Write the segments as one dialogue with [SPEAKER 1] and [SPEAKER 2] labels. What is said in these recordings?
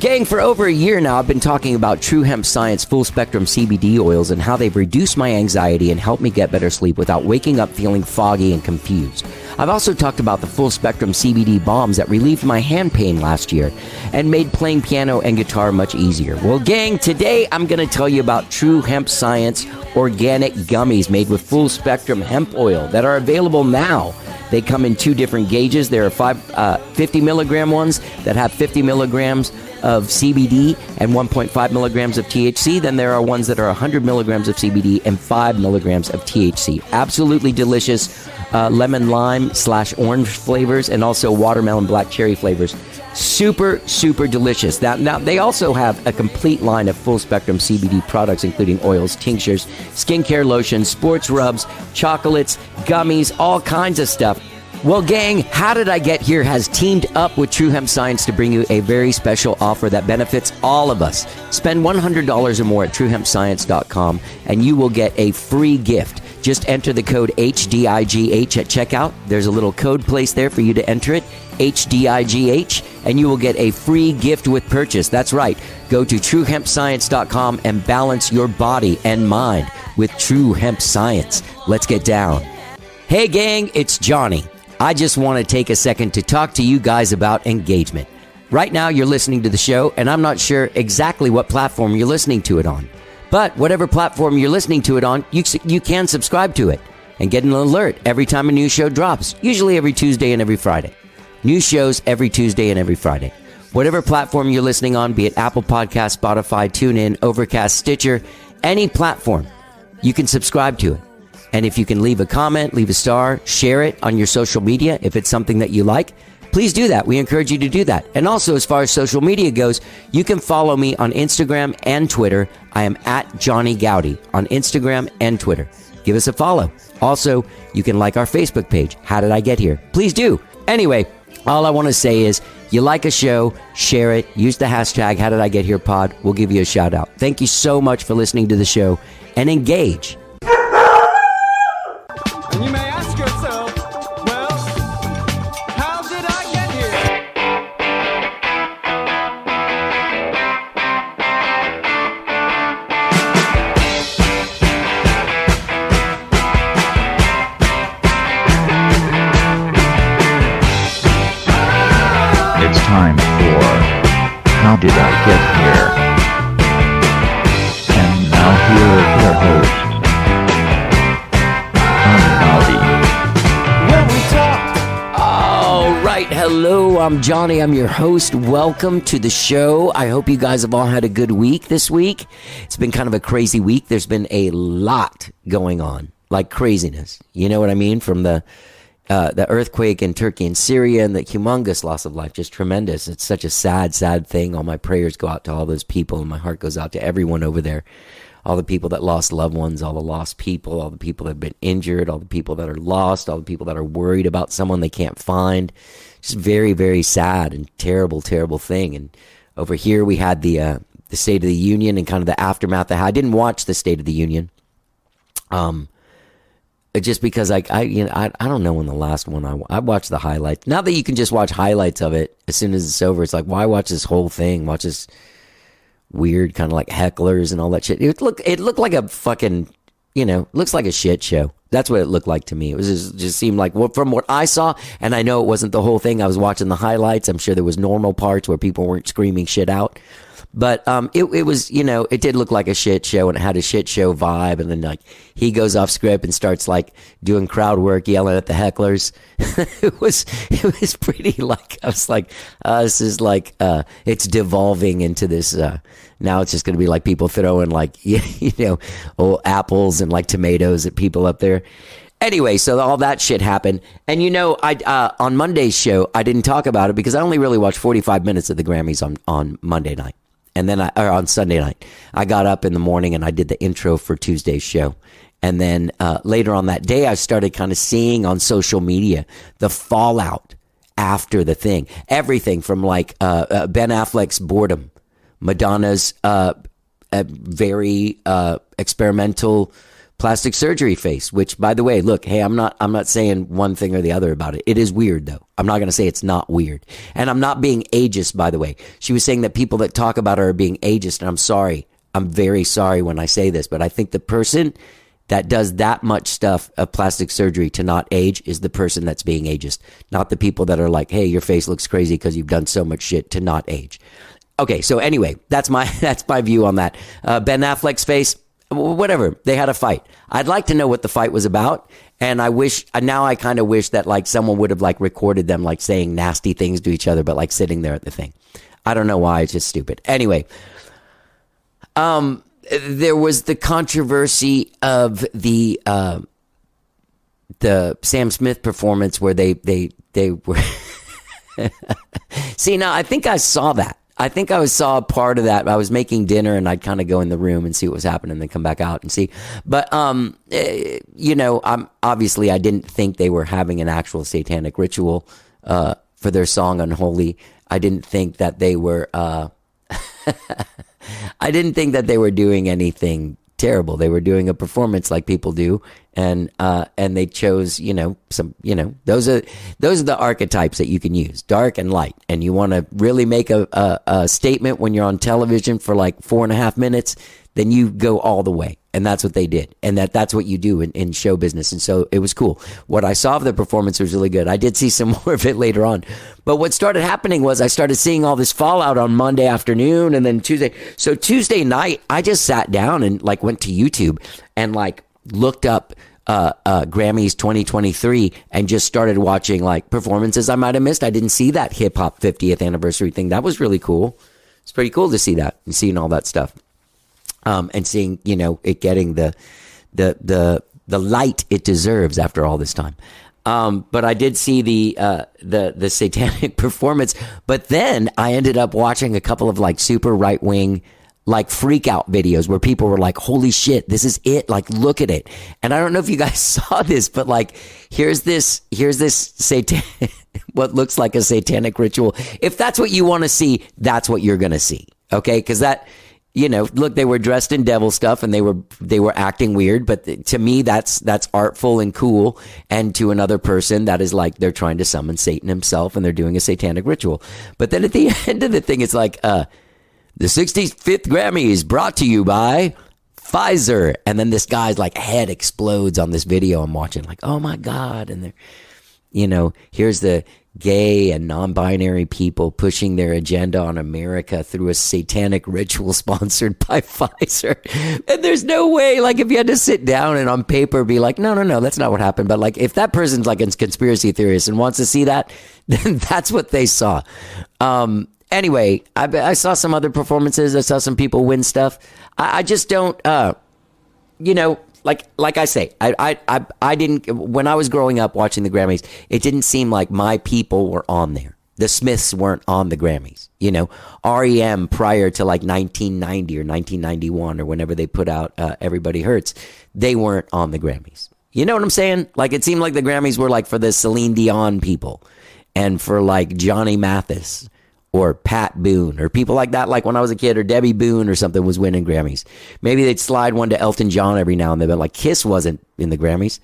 [SPEAKER 1] Gang, for over a year now, I've been talking about True Hemp Science full spectrum CBD oils and how they've reduced my anxiety and helped me get better sleep without waking up feeling foggy and confused. I've also talked about the full spectrum CBD bombs that relieved my hand pain last year and made playing piano and guitar much easier. Well, gang, today I'm going to tell you about True Hemp Science organic gummies made with full spectrum hemp oil that are available now. They come in two different gauges. There are 50 milligram ones that have 50 milligrams of CBD and 1.5 milligrams of THC. Then there are ones that are 100 milligrams of CBD and 5 milligrams of THC. Absolutely delicious lemon lime / orange flavors and also watermelon black cherry flavors. Super, super delicious. Now, they also have a complete line of full spectrum CBD products, including oils, tinctures, skincare lotions, sports rubs, chocolates, gummies, all kinds of stuff. Well, gang, How Did I Get Here has teamed up with True Hemp Science to bring you a very special offer that benefits all of us. Spend $100 or more at truehempscience.com and you will get a free gift. Just enter the code HDIGH at checkout. There's a little code placed there for you to enter it, HDIGH, and you will get a free gift with purchase. That's right. Go to truehempscience.com and balance your body and mind with True Hemp Science. Let's get down. Hey, gang, it's Johnny. I just want to take a second to talk to you guys about engagement. Right now, you're listening to the show, and I'm not sure exactly what platform you're listening to it on. But whatever platform you're listening to it on, you can subscribe to it and get an alert every time a new show drops, usually every Tuesday and every Friday. New shows every Tuesday and every Friday. Whatever platform you're listening on, be it Apple Podcasts, Spotify, TuneIn, Overcast, Stitcher, any platform, you can subscribe to it. And if you can leave a comment, leave a star, share it on your social media if it's something that you like, please do that. We encourage you to do that. And also, as far as social media goes, you can follow me on Instagram and Twitter. I am at Johnny Gowdy on Instagram and Twitter. Give us a follow. Also, you can like our Facebook page, How Did I Get Here? Please do. Anyway, all I want to say is, you like a show, share it, use the hashtag How Did I Get Here Pod. We'll give you a shout out. Thank you so much for listening to the show and engage.
[SPEAKER 2] And you may ask yourself, well, how did I get here?
[SPEAKER 3] It's time for How Did I Get Here? And now here is your host,
[SPEAKER 1] Hello, I'm Johnny. I'm your host. Welcome to the show. I hope you guys have all had a good week this week. It's been kind of a crazy week. There's been a lot going on, like craziness. You know what I mean? From the earthquake in Turkey and Syria and the humongous loss of life, just tremendous. It's such a sad, sad thing. All my prayers go out to all those people, and my heart goes out to everyone over there. All the people that lost loved ones, all the lost people, all the people that have been injured, all the people that are lost, all the people that are worried about someone they can't find. Just very, very sad and terrible, terrible thing. And over here we had the State of the Union and kind of the aftermath. I didn't watch the State of the Union, just because I don't know when the last one I watched the highlights. Now that you can just watch highlights of it as soon as it's over, it's like, why watch this whole thing? Watch this weird kind of like hecklers and all that shit. It looked like a fucking, looks like a shit show. That's what it looked like to me. It was just seemed like, well, from what I saw, and I know it wasn't the whole thing. I was watching the highlights. I'm sure there was normal parts where people weren't screaming shit out. But it was, it did look like a shit show, and it had a shit show vibe. And then like he goes off script and starts like doing crowd work, yelling at the hecklers. it was pretty like, I was like, this is like, it's devolving into this. Now it's just going to be like people throwing like, old apples and like tomatoes at people up there. Anyway, so all that shit happened. And I on Monday's show, I didn't talk about it because I only really watched 45 minutes of the Grammys on Monday night. And then on Sunday night, I got up in the morning and I did the intro for Tuesday's show. And then later on that day, I started kind of seeing on social media the fallout after the thing. Everything from like Ben Affleck's boredom, Madonna's very experimental plastic surgery face, which, by the way, look, hey, I'm not saying one thing or the other about it. It is weird, though. I'm not going to say it's not weird. And I'm not being ageist, by the way. She was saying that people that talk about her are being ageist, and I'm sorry. I'm very sorry when I say this, but I think the person that does that much stuff of plastic surgery to not age is the person that's being ageist, not the people that are like, hey, your face looks crazy because you've done so much shit to not age. Okay, so anyway, that's my view on that. Ben Affleck's face, whatever. They had a fight. I'd like to know what the fight was about, and I kind of wish that like someone would have like recorded them like saying nasty things to each other, but like sitting there at the thing. I don't know why. It's just stupid. Anyway, there was the controversy of the Sam Smith performance where they were. See, now I think I saw that. I think I saw a part of that. I was making dinner and I'd kind of go in the room and see what was happening and then come back out and see. But, obviously I didn't think they were having an actual satanic ritual, for their song Unholy. I didn't think that they were, I didn't think that they were doing anything terrible. They were doing a performance like people do. And they chose, those are the archetypes that you can use, dark and light. And you want to really make a statement when you're on television for like 4.5 minutes, then you go all the way. And that's what they did. And that's what you do in show business. And so it was cool. What I saw of the performance was really good. I did see some more of it later on. But what started happening was I started seeing all this fallout on Monday afternoon and then Tuesday. So Tuesday night, I just sat down and like went to YouTube and like looked up Grammys 2023 and just started watching like performances I might have missed. I didn't see that hip hop 50th anniversary thing. That was really cool. It's pretty cool to see that and seeing all that stuff. And seeing, it getting the light it deserves after all this time. But I did see the satanic performance, but then I ended up watching a couple of like super right wing, like freak out videos where people were like, holy shit, this is it. Like, look at it. And I don't know if you guys saw this, but like, here's this what looks like a satanic ritual. If that's what you want to see, that's what you're going to see. Okay. Cause that, look, they were dressed in devil stuff and they were acting weird, but to me, that's artful and cool. And to another person, that is like, they're trying to summon Satan himself and they're doing a satanic ritual. But then at the end of the thing, it's like, the 65th Grammys brought to you by Pfizer. And then this guy's like head explodes on this video I'm watching, like, oh my God. And they're, here's the gay and non-binary people pushing their agenda on America through a satanic ritual sponsored by Pfizer. And there's no way, like, if you had to sit down and on paper be like, no, that's not what happened. But like, if that person's like a conspiracy theorist and wants to see that, then that's what they saw. Anyway, I saw some other performances. I saw some people win stuff. I just don't, like I say, I didn't, when I was growing up watching the Grammys, it didn't seem like my people were on there. The Smiths weren't on the Grammys, REM prior to like 1990 or 1991 or whenever they put out Everybody Hurts, they weren't on the Grammys. You know what I'm saying? Like, it seemed like the Grammys were like for the Celine Dion people and for like Johnny Mathis or Pat Boone or people like that. Like when I was a kid, or Debbie Boone or something was winning Grammys. Maybe they'd slide one to Elton John every now and then, but like Kiss wasn't in the Grammys.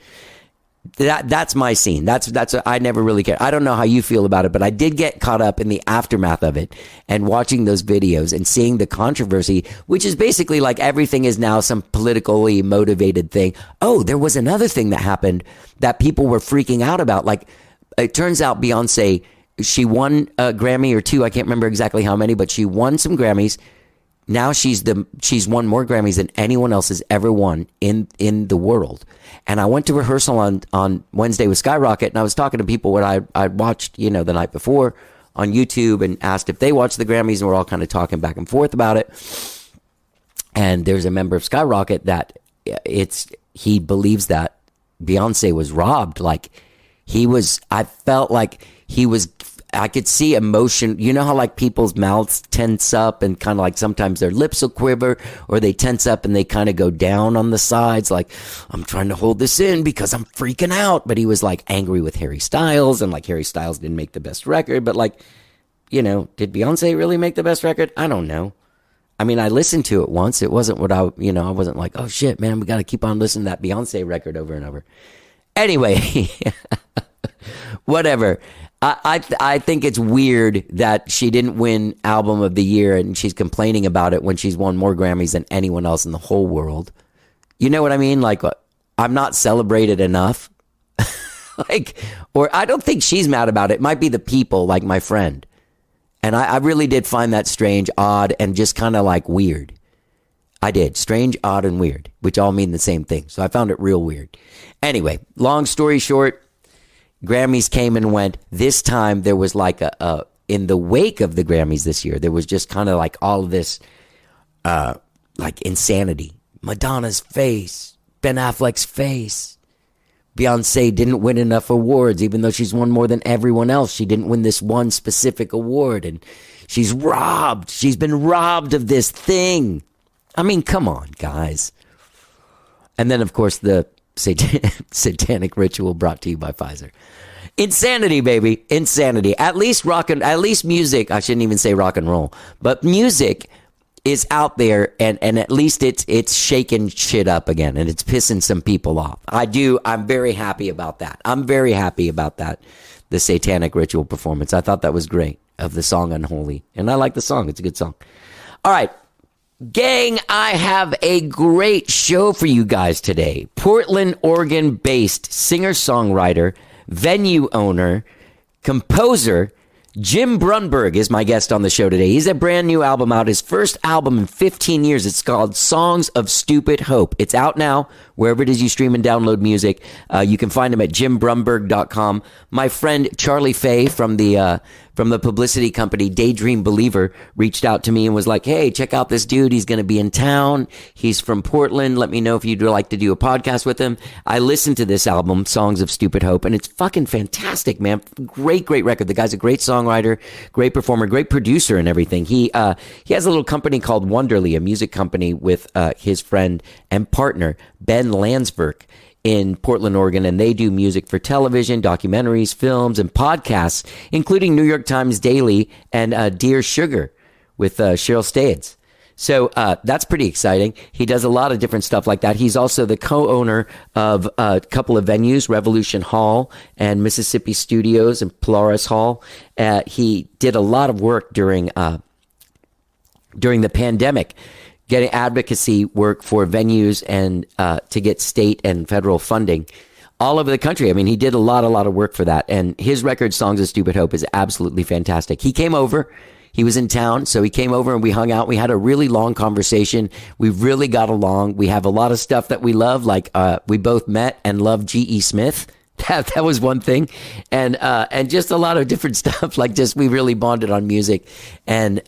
[SPEAKER 1] That's my scene. That's I never really cared. I don't know how you feel about it, but I did get caught up in the aftermath of it and watching those videos and seeing the controversy, which is basically like everything is now some politically motivated thing. Oh, there was another thing that happened that people were freaking out about. Like, it turns out Beyonce, she won a Grammy or two. I can't remember exactly how many, but she won some Grammys. Now she's won more Grammys than anyone else has ever won in the world. And I went to rehearsal on Wednesday with Skyrocket, and I was talking to people what I watched, the night before on YouTube, and asked if they watched the Grammys, and we're all kind of talking back and forth about it. And there's a member of Skyrocket that he believes that Beyonce was robbed. Like, I felt like I could see emotion. You know how like people's mouths tense up and kind of like sometimes their lips will quiver, or they tense up and they kind of go down on the sides. Like, I'm trying to hold this in because I'm freaking out. But he was like angry with Harry Styles, and like Harry Styles didn't make the best record. But like, did Beyonce really make the best record? I don't know. I mean, I listened to it once. It wasn't what I wasn't like, oh shit, man, we got to keep on listening to that Beyonce record over and over. Anyway, whatever. I think it's weird that she didn't win Album of the Year and she's complaining about it when she's won more Grammys than anyone else in the whole world. You know what I mean? Like, I'm not celebrated enough. Or I don't think she's mad about it. It might be the people, like my friend. And I really did find that strange, odd, and just kind of like weird. I did. Strange, odd, and weird, which all mean the same thing. So I found it real weird. Anyway, long story short, Grammys came and went. This time there was like in the wake of the Grammys this year, there was just kind of like all of this like insanity. Madonna's face, Ben Affleck's face. Beyonce didn't win enough awards, even though she's won more than everyone else. She didn't win this one specific award, and she's robbed. She's been robbed of this thing. I mean, come on, guys. And then, of course, the satanic ritual brought to you by Pfizer. Insanity, baby. Insanity. At least music. I shouldn't even say rock and roll, but music is out there, and at least it's shaking shit up again, and it's pissing some people off. I'm very happy about that. The satanic ritual performance. I thought that was great, of the song Unholy. And I like the song. It's a good song. All right. Gang, I have a great show for you guys today. Portland, Oregon-based singer-songwriter, venue owner, composer, Jim Brunberg is my guest on the show today. He's a brand new album out, his first album in 15 years. It's called Songs of Stupid Hope. It's out now, wherever it is you stream and download music. You can find him at jimbrunberg.com. My friend Charlie Fay from the publicity company Daydream Believer reached out to me and was like, hey, check out this dude. He's going to be in town. He's from Portland. Let me know if you'd like to do a podcast with him. I listened to this album, Songs of Stupid Hope, and it's fucking fantastic, man. Great record. The guy's a great songwriter, great performer, great producer and everything. He has a little company called Wonderly, a music company with his friend and partner, Ben Landsberg, in Portland, Oregon, and they do music for television, documentaries, films, and podcasts, including New York Times Daily and Dear Sugar with Cheryl Stades. So that's pretty exciting. He does a lot of different stuff like that. He's also the co-owner of a couple of venues, Revolution Hall and Mississippi Studios and Polaris Hall. He did a lot of work during the pandemic, getting advocacy work for venues and to get state and federal funding all over the country. I mean, he did a lot of work for that. And his record, Songs of Stupid Hope, is absolutely fantastic. He came over. He was in town, so he came over and we hung out. We had a really long conversation. We really got along. We have a lot of stuff that we love, like we both met and loved G.E. Smith. That was one thing, and just a lot of different stuff. Like just we really bonded on music and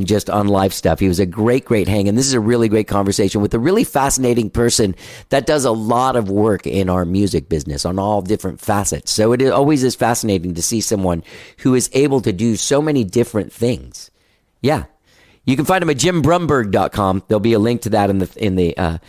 [SPEAKER 1] just on life stuff. He was a great hang, and this is a really great conversation with a really fascinating person that does a lot of work in our music business on all different facets. So it always is fascinating to see someone who is able to do so many different things. Yeah, you can find him at jimbrunberg.com. There'll be a link to that in the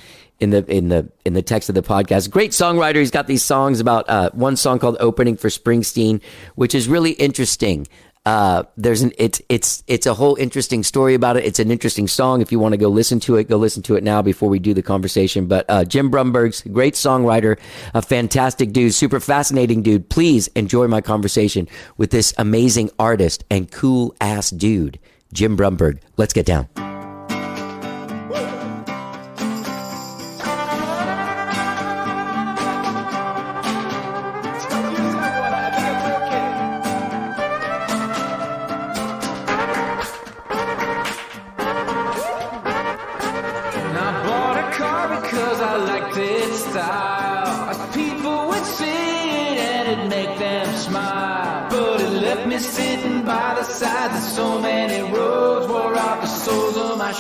[SPEAKER 1] text of the podcast. Great songwriter. He's got these songs about one song called Opening for Springsteen, which is really interesting. It's a whole interesting story about it. It's an interesting song. If you want to go listen to it now before we do the conversation. But Jim Brunberg's a great songwriter, a fantastic dude, super fascinating dude. Please enjoy my conversation with this amazing artist and cool ass dude, Jim Brunberg. Let's get down.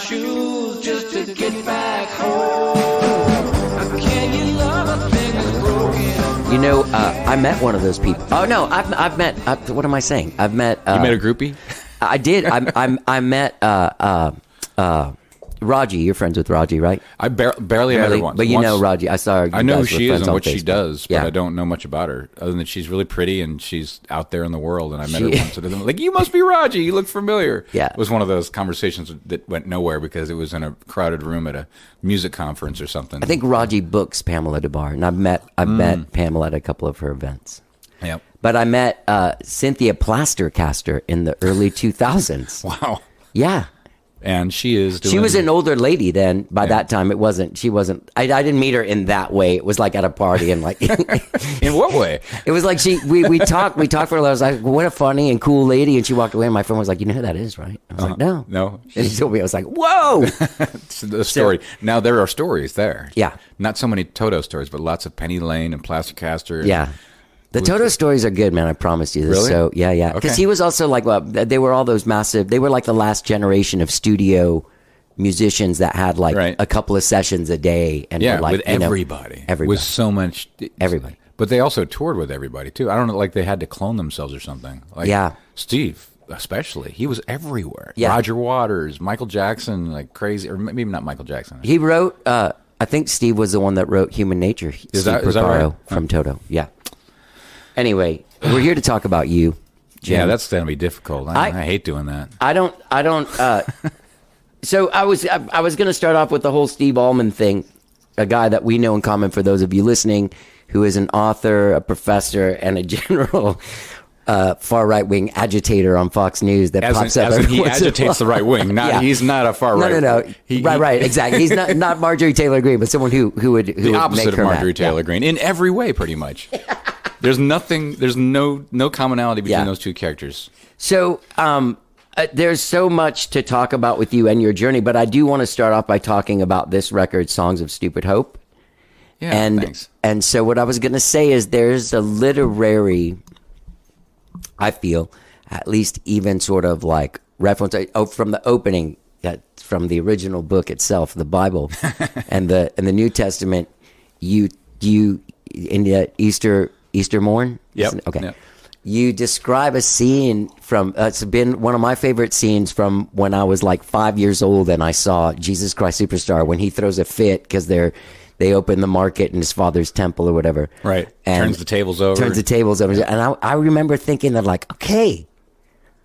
[SPEAKER 2] Shoes just to get back home. Can you love a thing that's broken?
[SPEAKER 1] You know, I met one of those people. Oh no, I've met. What am I saying? I've met.
[SPEAKER 4] You met a groupie?
[SPEAKER 1] I did. I met. Raji, you're friends with Raji, right?
[SPEAKER 4] I barely met her once.
[SPEAKER 1] But you know Raji. I saw her.
[SPEAKER 4] I know who she is and what she
[SPEAKER 1] Facebook.
[SPEAKER 4] does, but
[SPEAKER 1] Yeah.
[SPEAKER 4] I don't know much about her other than that she's really pretty and she's out there in the world. And I met her once. And I'm like, you must be Raji. You look familiar.
[SPEAKER 1] Yeah.
[SPEAKER 4] It was one of those conversations that went nowhere because it was in a crowded room at a music conference or something.
[SPEAKER 1] I think Raji books Pamela DeBar, and I've met Pamela at a couple of her events.
[SPEAKER 4] Yep.
[SPEAKER 1] But I met Cynthia Plastercaster in the early 2000s.
[SPEAKER 4] Wow.
[SPEAKER 1] Yeah.
[SPEAKER 4] And she is doing...
[SPEAKER 1] She was an older lady then. By that time, she wasn't, I didn't meet her in that way. It was like at a party and like...
[SPEAKER 4] In what way?
[SPEAKER 1] It was like we talked for a little. I was like, what a funny and cool lady. And she walked away and my friend was like, you know who that is, right? I was like, no.
[SPEAKER 4] No.
[SPEAKER 1] And she told me, I was like, whoa.
[SPEAKER 4] It's the story. Now, there are stories there.
[SPEAKER 1] Yeah.
[SPEAKER 4] Not so many Toto stories, but lots of Penny Lane and Plastercaster.
[SPEAKER 1] Yeah. The Toto stories are good, man. I promise you this.
[SPEAKER 4] Really?
[SPEAKER 1] So, yeah. Because
[SPEAKER 4] Okay.
[SPEAKER 1] he was also like, well, they were all those massive, they were like the last generation of studio musicians that had like
[SPEAKER 4] Right.
[SPEAKER 1] a couple of sessions a day. And
[SPEAKER 4] Yeah,
[SPEAKER 1] were like,
[SPEAKER 4] with
[SPEAKER 1] you know,
[SPEAKER 4] everybody.
[SPEAKER 1] everybody.
[SPEAKER 4] With so much...
[SPEAKER 1] Everybody.
[SPEAKER 4] But they also toured with everybody, too. I don't know, like they had to clone themselves or something. Like
[SPEAKER 1] Yeah.
[SPEAKER 4] Steve, especially. He was everywhere.
[SPEAKER 1] Yeah.
[SPEAKER 4] Roger Waters, Michael Jackson, like crazy. Or maybe not Michael Jackson.
[SPEAKER 1] He wrote, I think Steve was the one that wrote Human Nature.
[SPEAKER 4] Is
[SPEAKER 1] Steve
[SPEAKER 4] that
[SPEAKER 1] Porcaro
[SPEAKER 4] right?
[SPEAKER 1] from Toto. Yeah. Anyway, we're here to talk about you, Jim.
[SPEAKER 4] Yeah, that's going to be difficult. I hate doing that.
[SPEAKER 1] I don't, so I was going to start off with the whole Steve Allman thing, a guy that we know in common for those of you listening, who is an author, a professor, and a general far right-wing agitator on Fox News that pops up.
[SPEAKER 4] As in
[SPEAKER 1] every
[SPEAKER 4] he
[SPEAKER 1] once in a
[SPEAKER 4] agitates the
[SPEAKER 1] while.
[SPEAKER 4] right wing. Not,
[SPEAKER 1] Yeah.
[SPEAKER 4] He's not a far right.
[SPEAKER 1] No. Right, exactly. He's not Marjorie Taylor Greene, but someone who would
[SPEAKER 4] The
[SPEAKER 1] would
[SPEAKER 4] opposite
[SPEAKER 1] make
[SPEAKER 4] of
[SPEAKER 1] her
[SPEAKER 4] Marjorie
[SPEAKER 1] mad.
[SPEAKER 4] Taylor
[SPEAKER 1] Yeah.
[SPEAKER 4] Greene in every way, pretty much. There's no commonality between
[SPEAKER 1] Yeah.
[SPEAKER 4] those two characters.
[SPEAKER 1] So there's so much to talk about with you and your journey, but I do want to start off by talking about this record, Songs of Stupid Hope.
[SPEAKER 4] Yeah, thanks.
[SPEAKER 1] And so what I was going to say is there's a literary, I feel, at least even sort of like reference from the opening, from the original book itself, the Bible, and the New Testament. You in the Easter morn.
[SPEAKER 4] Yep.
[SPEAKER 1] Okay.
[SPEAKER 4] Yep.
[SPEAKER 1] You describe a scene from, it's been one of my favorite scenes from when I was like 5 years old and I saw Jesus Christ Superstar when he throws a fit because they open the market in his father's temple or whatever.
[SPEAKER 4] Right.
[SPEAKER 1] And
[SPEAKER 4] Turns the tables over.
[SPEAKER 1] And I remember thinking that like, okay.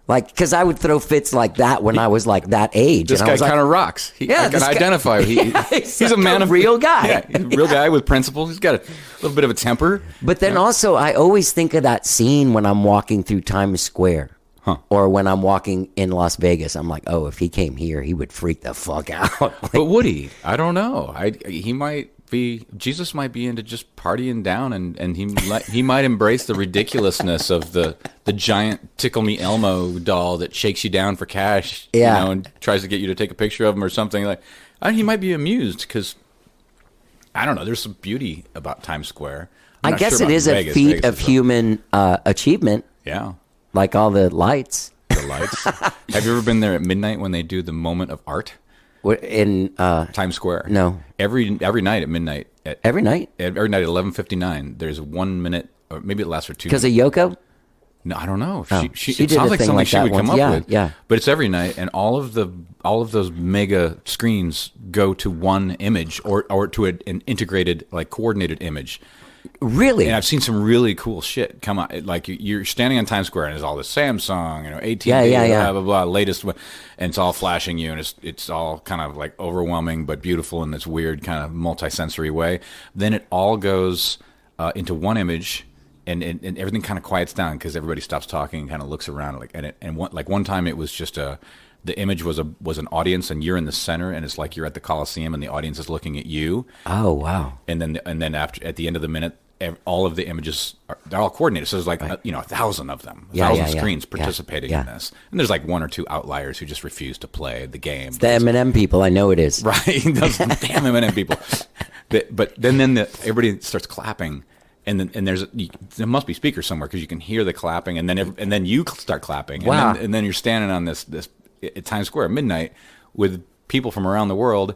[SPEAKER 1] Like, because I would throw fits like that when I was like that age.
[SPEAKER 4] This
[SPEAKER 1] and I
[SPEAKER 4] guy
[SPEAKER 1] was like,
[SPEAKER 4] kind of rocks. I can
[SPEAKER 1] this guy-
[SPEAKER 4] identify.
[SPEAKER 1] He's
[SPEAKER 4] He's a
[SPEAKER 1] like
[SPEAKER 4] man
[SPEAKER 1] a
[SPEAKER 4] of
[SPEAKER 1] real guy.
[SPEAKER 4] Yeah, he's a real guy with principles. He's got a little bit of a temper.
[SPEAKER 1] But then also, I always think of that scene when I'm walking through Times Square. Or when I'm walking in Las Vegas. I'm like, oh, if he came here, he would freak the fuck out. Like,
[SPEAKER 4] But would he? I don't know. He might be. Jesus might be into just partying down, and he might embrace the ridiculousness of the giant Tickle Me Elmo doll that shakes you down for cash.
[SPEAKER 1] Yeah.
[SPEAKER 4] You know, and tries to get you to take a picture of him or something like. He might be amused because I don't know. There's some beauty about Times Square. I'm
[SPEAKER 1] I
[SPEAKER 4] not
[SPEAKER 1] guess
[SPEAKER 4] sure
[SPEAKER 1] it
[SPEAKER 4] about
[SPEAKER 1] is a
[SPEAKER 4] Vegas.
[SPEAKER 1] feat
[SPEAKER 4] Vegas
[SPEAKER 1] of
[SPEAKER 4] is
[SPEAKER 1] human achievement,
[SPEAKER 4] yeah.
[SPEAKER 1] like all the lights
[SPEAKER 4] The lights. Have you ever been there at midnight when they do the moment of art?
[SPEAKER 1] in
[SPEAKER 4] Times Square.
[SPEAKER 1] No.
[SPEAKER 4] Every night at midnight.
[SPEAKER 1] every night
[SPEAKER 4] Every night at 11:59. There's 1 minute, or maybe it lasts for 2
[SPEAKER 1] because
[SPEAKER 4] minutes.
[SPEAKER 1] of Yoko.
[SPEAKER 4] No, I don't know.
[SPEAKER 1] Oh,
[SPEAKER 4] She
[SPEAKER 1] she
[SPEAKER 4] it
[SPEAKER 1] did
[SPEAKER 4] sounds
[SPEAKER 1] a
[SPEAKER 4] like
[SPEAKER 1] thing
[SPEAKER 4] something
[SPEAKER 1] like
[SPEAKER 4] she
[SPEAKER 1] that
[SPEAKER 4] would come
[SPEAKER 1] once.
[SPEAKER 4] up
[SPEAKER 1] Yeah,
[SPEAKER 4] with.
[SPEAKER 1] yeah.
[SPEAKER 4] But it's every night, and all of those mega screens go to one image or to an integrated, like coordinated image.
[SPEAKER 1] Really?
[SPEAKER 4] And I've seen some really cool shit come out. Like you're standing on Times Square, and there's all this Samsung, AT&T,
[SPEAKER 1] Yeah.
[SPEAKER 4] blah blah blah, latest one, and it's all flashing you, and it's all kind of like overwhelming but beautiful in this weird kind of multi-sensory way. Then it all goes into one image. And everything kind of quiets down because everybody stops talking and kind of looks around. One time it was just the image was an audience and you're in the center and it's like you're at the Coliseum and the audience is looking at you.
[SPEAKER 1] Oh wow!
[SPEAKER 4] And then after at the end of the minute, all of the images they're all coordinated. So there's like 1,000 of them,
[SPEAKER 1] Yeah,
[SPEAKER 4] 1,000
[SPEAKER 1] yeah.
[SPEAKER 4] screens participating
[SPEAKER 1] Yeah.
[SPEAKER 4] in this. And there's like one or two outliers who just refuse to play the game.
[SPEAKER 1] The M&M people, I know it is.
[SPEAKER 4] Right, those damn M&M people. But then everybody starts clapping. And there must be speakers somewhere because you can hear the clapping, and then you start clapping.
[SPEAKER 1] Wow.
[SPEAKER 4] And then you're standing on this at Times Square at midnight with people from around the world,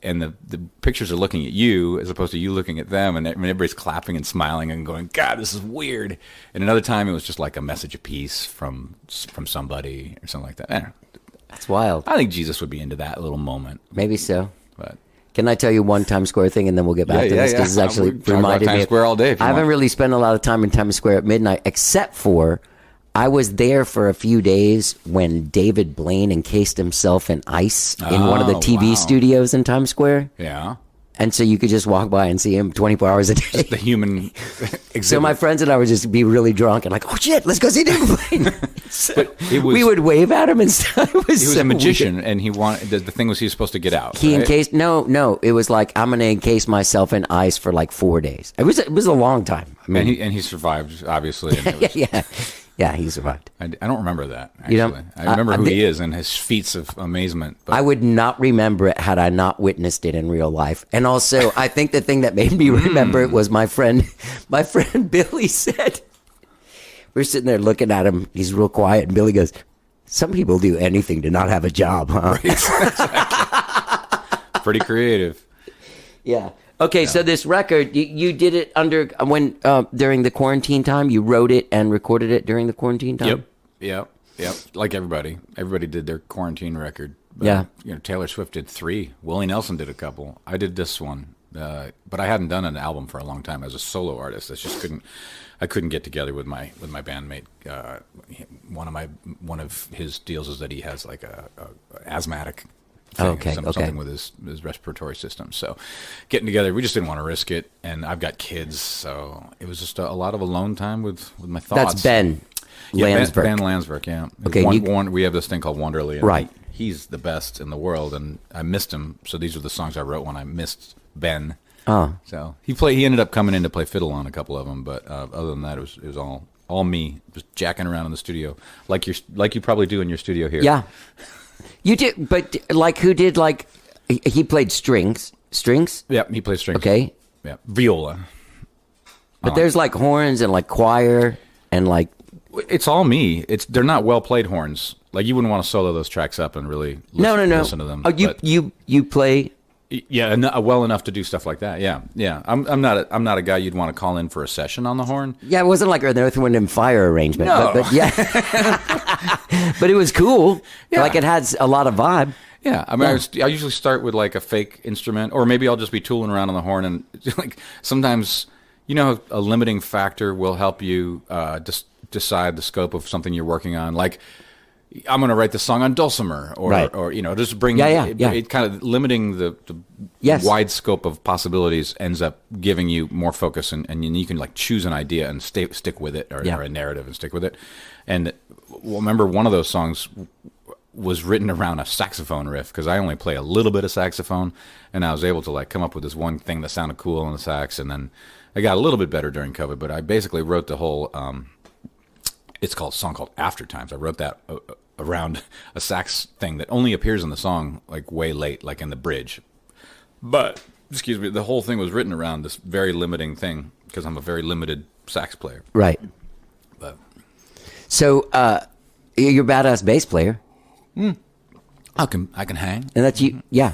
[SPEAKER 4] and the pictures are looking at you as opposed to you looking at them, and everybody's clapping and smiling and going, God, this is weird. And another time it was just like a message of peace from somebody or something like that. I don't know.
[SPEAKER 1] That's wild.
[SPEAKER 4] I think Jesus would be into that little moment.
[SPEAKER 1] Maybe so.
[SPEAKER 4] But
[SPEAKER 1] Can I tell you one Times Square thing, and then we'll get back to this? Because it's actually
[SPEAKER 4] We can talk about
[SPEAKER 1] reminded me.
[SPEAKER 4] Times Square all day if you
[SPEAKER 1] I haven't
[SPEAKER 4] want.
[SPEAKER 1] really spent a lot of time in Times Square at midnight, except for I was there for a few days when David Blaine encased himself in ice in one of the
[SPEAKER 4] Oh,
[SPEAKER 1] TV
[SPEAKER 4] wow.
[SPEAKER 1] studios in Times Square.
[SPEAKER 4] Yeah.
[SPEAKER 1] And so you could just walk by and see him 24 hours a day.
[SPEAKER 4] The human exhibit.
[SPEAKER 1] So my friends and I would just be really drunk and like, oh shit, let's go see David Blaine. So
[SPEAKER 4] it was-
[SPEAKER 1] we would wave at him and stuff. It was
[SPEAKER 4] He was
[SPEAKER 1] so
[SPEAKER 4] a magician,
[SPEAKER 1] weird.
[SPEAKER 4] and he wanted the thing was he was supposed to get out.
[SPEAKER 1] He
[SPEAKER 4] right?
[SPEAKER 1] encased no. It was like I'm gonna encase myself in ice for like 4 days. It was a long time. I mean,
[SPEAKER 4] and he survived, obviously. And it was,
[SPEAKER 1] yeah, he survived.
[SPEAKER 4] I don't remember that. Actually.
[SPEAKER 1] You don't?
[SPEAKER 4] I remember who
[SPEAKER 1] they-
[SPEAKER 4] he is and his feats of amazement. But
[SPEAKER 1] I would not remember it had I not witnessed it in real life. And also, I think the thing that made me remember it was my friend Billy said, we're sitting there looking at him. He's real quiet, and Billy goes, "Some people do anything to not have a job, huh?"
[SPEAKER 4] pretty creative.
[SPEAKER 1] Yeah. Okay, so this record, you did it during the quarantine time. You wrote it and recorded it during the quarantine time.
[SPEAKER 4] Yep. Like everybody did their quarantine record. But,
[SPEAKER 1] Yeah.
[SPEAKER 4] Taylor Swift did 3. Willie Nelson did a couple. I did this one, but I hadn't done an album for a long time as a solo artist. I couldn't get together with my bandmate. One of his deals is that he has like a asthmatic thing, something with his respiratory system. So getting together, we just didn't want to risk it. And I've got kids, so it was just a lot of alone time with my thoughts.
[SPEAKER 1] That's Ben Landsberg.
[SPEAKER 4] Ben Landsberg, yeah.
[SPEAKER 1] Okay,
[SPEAKER 4] We have this thing called Wanderly. And
[SPEAKER 1] Right.
[SPEAKER 4] He's the best in the world, and I missed him. So these are the songs I wrote when I missed Ben.
[SPEAKER 1] Oh.
[SPEAKER 4] So he ended up coming in to play fiddle on a couple of them, but other than that, it was all me, just jacking around in the studio, like you probably do in your studio here.
[SPEAKER 1] Yeah. You did, but like who did like he played strings?
[SPEAKER 4] Yeah, he plays strings.
[SPEAKER 1] Okay.
[SPEAKER 4] Yeah, viola.
[SPEAKER 1] But there's like horns and like choir and like
[SPEAKER 4] It's all me. They're not well played horns. Like you wouldn't want to solo those tracks up and really listen to them.
[SPEAKER 1] Oh,
[SPEAKER 4] but-
[SPEAKER 1] you play.
[SPEAKER 4] Yeah, well enough to do stuff like that. Yeah. I'm not a guy you'd want to call in for a session on the horn.
[SPEAKER 1] Yeah, it wasn't like an Earth, Wind, and Fire arrangement.
[SPEAKER 4] No.
[SPEAKER 1] But yeah. But it was cool.
[SPEAKER 4] Yeah.
[SPEAKER 1] Like it has a lot of vibe.
[SPEAKER 4] Yeah, I mean, I usually start with like a fake instrument, or maybe I'll just be tooling around on the horn, and like sometimes, a limiting factor will help you decide the scope of something you're working on. Like, I'm going to write this song on dulcimer, or
[SPEAKER 1] Right.
[SPEAKER 4] or just bring
[SPEAKER 1] Yeah.
[SPEAKER 4] It kind of limiting the
[SPEAKER 1] Yes.
[SPEAKER 4] wide scope of possibilities ends up giving you more focus, and you can like choose an idea and stick with it, or a narrative and stick with it. And remember, one of those songs was written around a saxophone riff, because I only play a little bit of saxophone, and I was able to like come up with this one thing that sounded cool on the sax, and then I got a little bit better during COVID, but I basically wrote the whole it's called a song called After Times. I wrote that around a sax thing that only appears in the song like way late, like in the bridge. But excuse me, the whole thing was written around this very limiting thing, because I'm a very limited sax player.
[SPEAKER 1] Right.
[SPEAKER 4] But
[SPEAKER 1] So you're a badass bass player.
[SPEAKER 4] I can hang.
[SPEAKER 1] And that's you, yeah.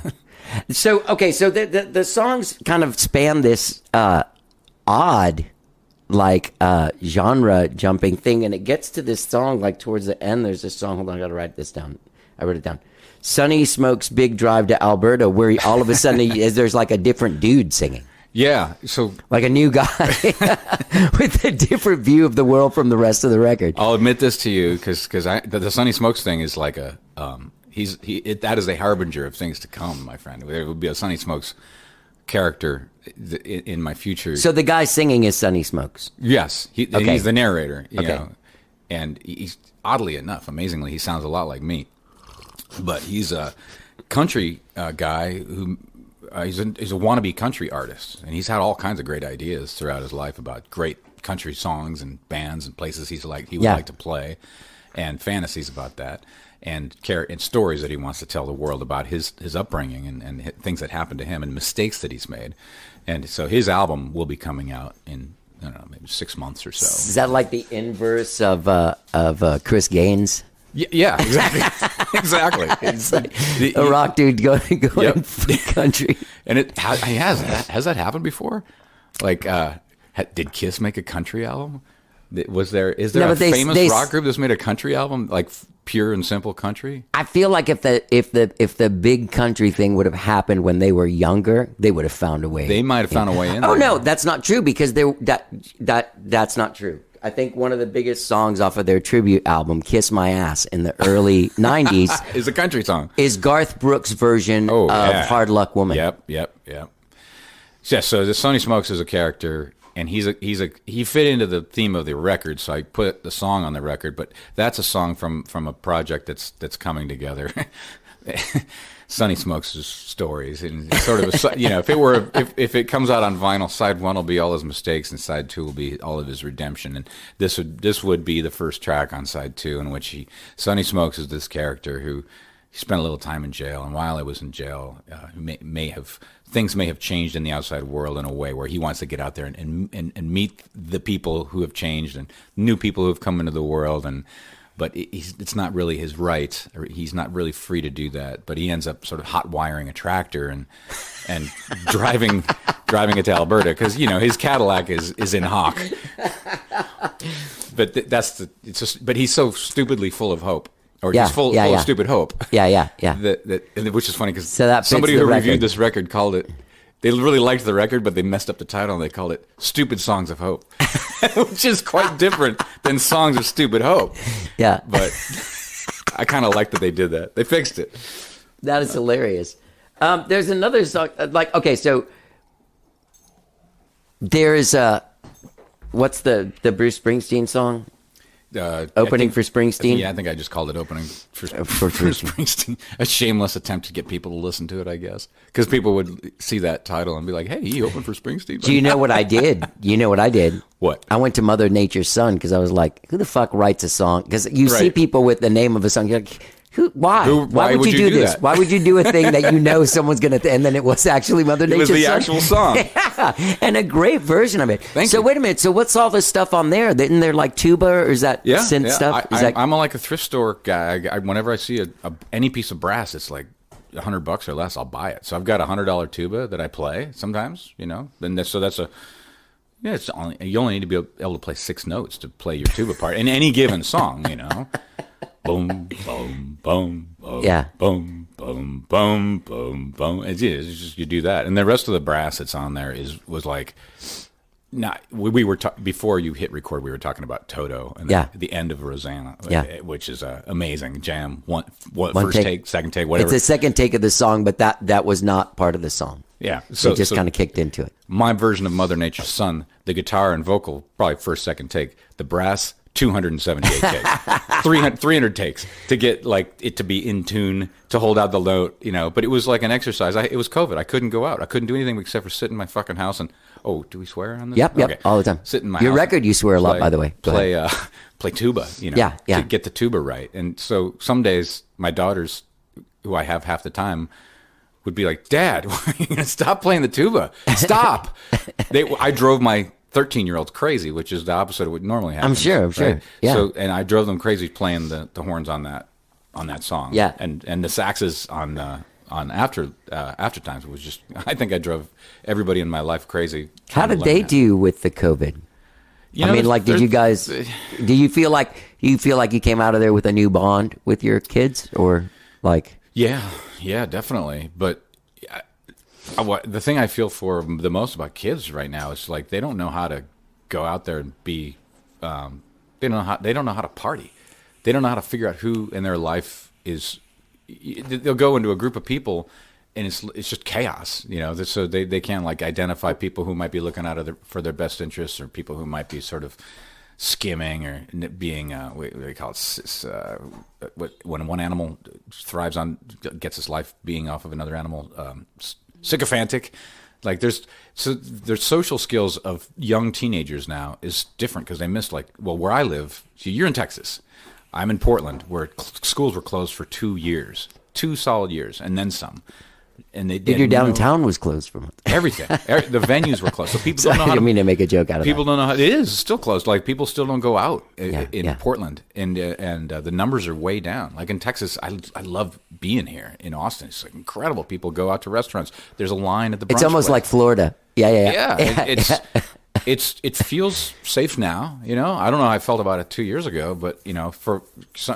[SPEAKER 1] So the songs kind of span this odd, like genre jumping thing, and it gets to this song like towards the end. There's this song. Hold on, I gotta write this down. I wrote it down. Sonny Smoke's Big Drive to Alberta, where all of a sudden there's like a different dude singing.
[SPEAKER 4] Yeah, so
[SPEAKER 1] Like a new guy with a different view of the world from the rest of the record.
[SPEAKER 4] I'll admit this to you, because the Sonny Smokes thing is like a that is a harbinger of things to come, my friend. There will be a Sonny Smokes character in my future.
[SPEAKER 1] So the guy singing is Sonny Smokes.
[SPEAKER 4] Yes,
[SPEAKER 1] Okay.
[SPEAKER 4] he's the narrator. You
[SPEAKER 1] Okay.
[SPEAKER 4] know, and he's oddly enough, amazingly, he sounds a lot like me. But he's a country guy who he's a wannabe country artist, and he's had all kinds of great ideas throughout his life about great country songs and bands and places he would like to play, and fantasies about that, and stories that he wants to tell the world about his upbringing and things that happened to him and mistakes that he's made. And so his album will be coming out in, I don't know, maybe 6 months or so.
[SPEAKER 1] Is that like the inverse of Chris Gaines?
[SPEAKER 4] Yeah, exactly. Exactly.
[SPEAKER 1] It's like a rock dude going
[SPEAKER 4] Yep.
[SPEAKER 1] country.
[SPEAKER 4] And has that happened before? Like, did Kiss make a country album? Is there
[SPEAKER 1] No,
[SPEAKER 4] a
[SPEAKER 1] but
[SPEAKER 4] famous rock group that's made a country album, like pure and simple country?
[SPEAKER 1] I feel like if the big country thing would have happened when they were younger, they would have found a way.
[SPEAKER 4] They might have found a way in.
[SPEAKER 1] Oh
[SPEAKER 4] there.
[SPEAKER 1] no, that's not true because that's not true. I think one of the biggest songs off of their tribute album, "Kiss My Ass," in the early '90s,
[SPEAKER 4] is a country song.
[SPEAKER 1] Is Garth Brooks' version of "Hard Luck Woman."
[SPEAKER 4] Yep. Yeah. So the Sonny Smokes is a character. And he fit into the theme of the record, so I put the song on the record. But that's a song from a project that's coming together. Sonny Smokes' stories, and sort of if it comes out on vinyl, side one will be all his mistakes, and side two will be all of his redemption. And this would be the first track on side two, in which Sonny Smokes is this character who he spent a little time in jail, and while he was in jail, things may have changed in the outside world in a way where he wants to get out there and meet the people who have changed and new people who have come into the world, but it's not really his right, or he's not really free to do that. But he ends up sort of hot wiring a tractor and driving it to Alberta because his Cadillac is in hock. But but he's so stupidly full of hope. Or he's full of stupid hope. Yeah. Which is funny because somebody who reviewed this record called it, they really liked the record, but they messed up the title and they called it "Stupid Songs of Hope," which is quite different than "Songs of Stupid Hope." Yeah. But I kind of like that they did that. They fixed it.
[SPEAKER 1] That is hilarious. There's another song, so there is what's the Bruce Springsteen song? Opening for Springsteen?
[SPEAKER 4] Yeah, I think I just called it Opening for Springsteen. A shameless attempt to get people to listen to it, I guess. Because people would see that title and be like, hey, he opened for Springsteen.
[SPEAKER 1] Do you know what I did?
[SPEAKER 4] What?
[SPEAKER 1] I went to Mother Nature's Son because I was like, who the fuck writes a song? Because you see people with the name of a song, you're like, why? Why would you do this?
[SPEAKER 4] That?
[SPEAKER 1] Why would you do a thing that someone's going to... And then it was actually Mother Nature's Son.
[SPEAKER 4] It was the actual song.
[SPEAKER 1] Yeah, and a great version of it.
[SPEAKER 4] Thank you.
[SPEAKER 1] Wait a minute. So what's all this stuff on there? Isn't there like tuba or is that synth stuff?
[SPEAKER 4] I'm like a thrift store guy. Whenever I see any piece of brass, it's like $100 or less, I'll buy it. So I've got a $100 tuba that I play sometimes, And that's a... Yeah, you only need to be able to play 6 notes to play your tuba part in any given song, Boom, boom, boom, boom, boom, boom, boom, boom, boom. It's just you do that, and the rest of the brass that's on there was like, we were before you hit record. We were talking about Toto and the end of Rosanna, which is an amazing jam. One first take, second take, whatever.
[SPEAKER 1] It's a second take of the song, but that was not part of the song.
[SPEAKER 4] Yeah,
[SPEAKER 1] so it just kind of kicked into it.
[SPEAKER 4] My version of Mother Nature's Son, the guitar and vocal, probably first, second take. The brass, 278 takes, 300 takes to get like it to be in tune, to hold out the note, But it was like an exercise. It was COVID. I couldn't go out. I couldn't do anything except for sit in my fucking house and. Oh, do we swear on this?
[SPEAKER 1] Yep, okay. All the time.
[SPEAKER 4] Sit in my
[SPEAKER 1] Your
[SPEAKER 4] house
[SPEAKER 1] record, you swear a lot, by the way.
[SPEAKER 4] Play tuba, to get the tuba right. And so some days my daughters, who I have half the time, would be like, Dad, why are you going to stop playing the tuba? Stop. I drove my 13-year-olds crazy, which is the opposite of what normally happens.
[SPEAKER 1] I'm sure. Right? Yeah.
[SPEAKER 4] So, and I drove them crazy playing the horns on that song.
[SPEAKER 1] Yeah.
[SPEAKER 4] And the saxes on after times was just. I think I drove everybody in my life crazy.
[SPEAKER 1] How did they do with the COVID? Did you guys? Do you feel like you came out of there with a new bond with your kids, or like?
[SPEAKER 4] Yeah, definitely. But the thing I feel for the most about kids right now is like they don't know how to go out there and be. They don't know how to party. They don't know how to figure out who in their life is. They'll go into a group of people, and it's just chaos. So they can't like identify people who might be looking out for their best interests, or people who might be sort of skimming or being what do they call it? When one animal gets its life being off of another animal, sycophantic. Like their social skills of young teenagers now is different because they missed where I live. So you're in Texas, I'm in Portland, where schools were closed for 2 solid years, and then some. And
[SPEAKER 1] your downtown was closed for months.
[SPEAKER 4] Everything. The venues were closed. So people don't know how
[SPEAKER 1] I didn't mean to make a joke out of
[SPEAKER 4] people
[SPEAKER 1] that.
[SPEAKER 4] Don't know how it is still closed. Like people still don't go out in Portland, and the numbers are way down. Like in Texas, I love being here in Austin. It's like incredible. People go out to restaurants. There's a line at the brunch
[SPEAKER 1] It's almost
[SPEAKER 4] place.
[SPEAKER 1] like Florida. Yeah.
[SPEAKER 4] it feels safe now. You know, I don't know how I felt about it 2 years ago, but you know,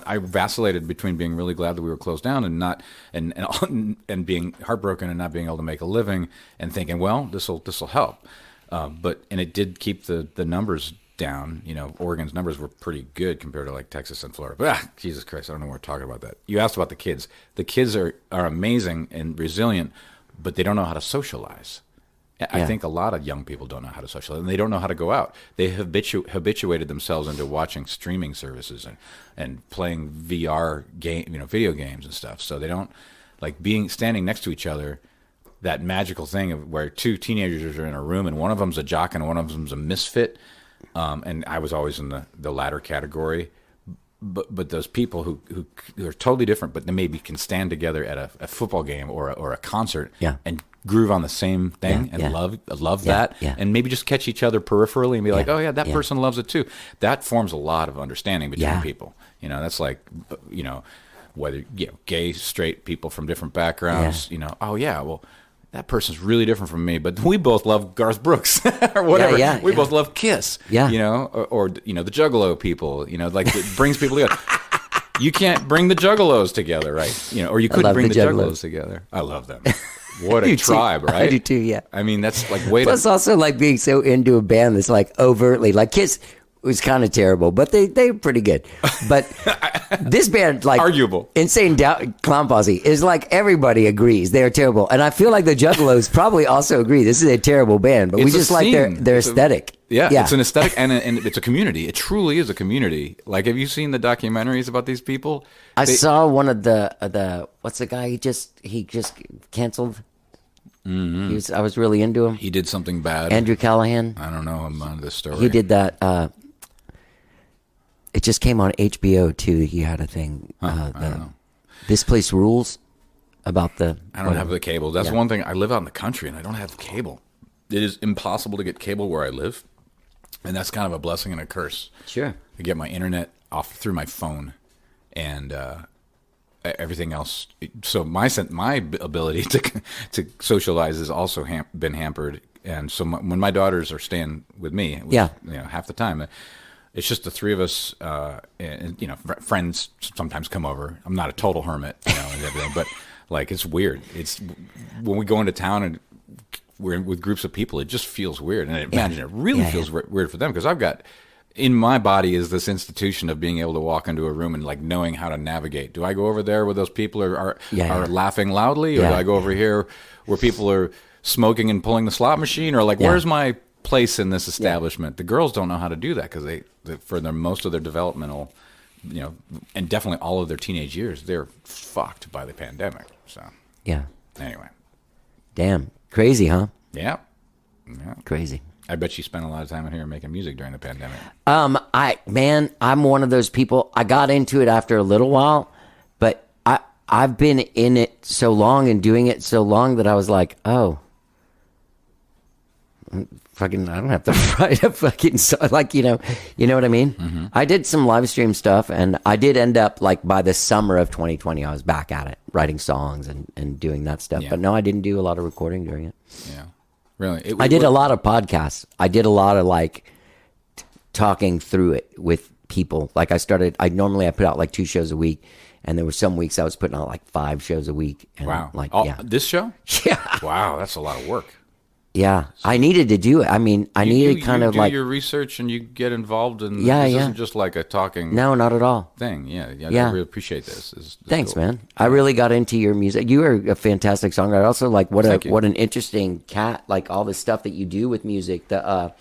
[SPEAKER 4] I vacillated between being really glad that we were closed down and not and being heartbroken and not being able to make a living and thinking, well, this will help. But it did keep the numbers down. You know, Oregon's numbers were pretty good compared to like Texas and Florida. But Jesus Christ, I don't know why we're talking about that. You asked about the kids. The kids are amazing and resilient, but they don't know how to socialize. I think a lot of young people don't know how to socialize, and they don't know how to go out. They habituated themselves into watching streaming services and playing VR video games and stuff. So they don't like standing next to each other. That magical thing of where two teenagers are in a room and one of them's a jock and one of them's a misfit. And I was always in the latter category. But those people who are totally different, but they maybe can stand together at a football game or a concert and groove on the same thing and love that and maybe just catch each other peripherally and be like, oh yeah, that person loves it too. That forms a lot of understanding between people. You know, that's like, you know, whether gay, straight people from different backgrounds. You know, oh yeah, well, that person's really different from me, but we both love Garth Brooks or whatever. We both love Kiss. You know, or you know, the Juggalo people. You know, like it brings people together. You can't bring the Juggalos together, right? You know, or you couldn't bring the Juggalos together. I love them. What a tribe, right?
[SPEAKER 1] I do too. Yeah.
[SPEAKER 4] I mean, that's like way.
[SPEAKER 1] Plus, also like being so into a band that's like overtly like Kiss was kind of terrible, but they're pretty good. But this band, like
[SPEAKER 4] arguable,
[SPEAKER 1] Insane Clown Posse, is like everybody agrees they're terrible, and I feel like the Juggalos probably also agree this is a terrible band. But we just like their aesthetic.
[SPEAKER 4] It's an aesthetic, and it's a community. It truly is a community. Like, have you seen the documentaries about these people?
[SPEAKER 1] I saw one of the what's the guy he just canceled. Mm-hmm. I was really into him.
[SPEAKER 4] He did something bad.
[SPEAKER 1] Andrew Callahan.
[SPEAKER 4] I don't know him on this story.
[SPEAKER 1] He did that. It just came on HBO too. He had a thing.
[SPEAKER 4] I don't know.
[SPEAKER 1] This Place Rules about the.
[SPEAKER 4] I don't have the cable. That's one thing. I live out in the country and I don't have cable. It is impossible to get cable where I live, and that's kind of a blessing and a curse.
[SPEAKER 1] Sure.
[SPEAKER 4] I get my internet off through my phone, and everything else. So my ability to socialize has also been hampered. And so when my daughters are staying with me, which, you know, half the time, it's just the three of us. And you know, friends sometimes come over. I'm not a total hermit, you know, and everything, but like it's weird. It's when we go into town and we're with groups of people, it just feels weird. And I imagine it really feels weird for them because I've got. In my body is this institution of being able to walk into a room and like knowing how to navigate. Do I go over there where those people are laughing loudly, or do I go over here where people are smoking and pulling the slot machine, or like where's my place in this establishment? The girls don't know how to do that because for most of their developmental, you know, and definitely all of their teenage years, they're fucked by the pandemic. So anyway,
[SPEAKER 1] damn crazy, huh?
[SPEAKER 4] Yeah.
[SPEAKER 1] Crazy.
[SPEAKER 4] I bet you spent a lot of time in here making music during the pandemic.
[SPEAKER 1] I'm one of those people. I got into it after a little while, but I've been in it so long and doing it so long that I was like, oh, fucking, I don't have to write a fucking song. Like, you know what I mean? Mm-hmm. I did some live stream stuff, and I did end up like by the summer of 2020, I was back at it, writing songs and doing that stuff. But no, I didn't do a lot of recording during it.
[SPEAKER 4] Yeah. Really?
[SPEAKER 1] I did a lot of podcasts. I did a lot of like talking through it with people. Like I normally put out like 2 shows a week, and there were some weeks I was putting out like 5 shows a week. And
[SPEAKER 4] wow.
[SPEAKER 1] Like,
[SPEAKER 4] this show?
[SPEAKER 1] Yeah.
[SPEAKER 4] Wow. That's a lot of work.
[SPEAKER 1] Yeah. I needed to do it. I mean, I needed
[SPEAKER 4] you
[SPEAKER 1] kind of
[SPEAKER 4] do
[SPEAKER 1] like
[SPEAKER 4] your research and you get involved in
[SPEAKER 1] this
[SPEAKER 4] isn't just like a talking
[SPEAKER 1] No, not at all.
[SPEAKER 4] thing. Yeah. I really appreciate this. This
[SPEAKER 1] Thanks,
[SPEAKER 4] cool.
[SPEAKER 1] man. I really got into your music. You are a fantastic songwriter. Also, like what an interesting cat, like all the stuff that you do with music. The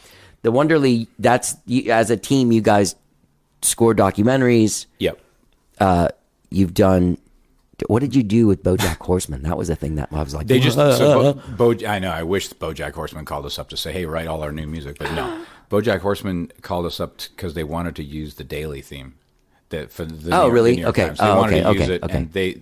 [SPEAKER 1] Wonderly, that's as a team, you guys score documentaries.
[SPEAKER 4] Yep.
[SPEAKER 1] You've done. What did you do with BoJack Horseman? That was a thing that I was like.
[SPEAKER 4] They just. I know. I wish BoJack Horseman called us up to say, "Hey, write all our new music," but no. BoJack Horseman called us up because they wanted to use the Daily theme. For the
[SPEAKER 1] really?
[SPEAKER 4] New York
[SPEAKER 1] Okay.
[SPEAKER 4] Times. They wanted to use it, and they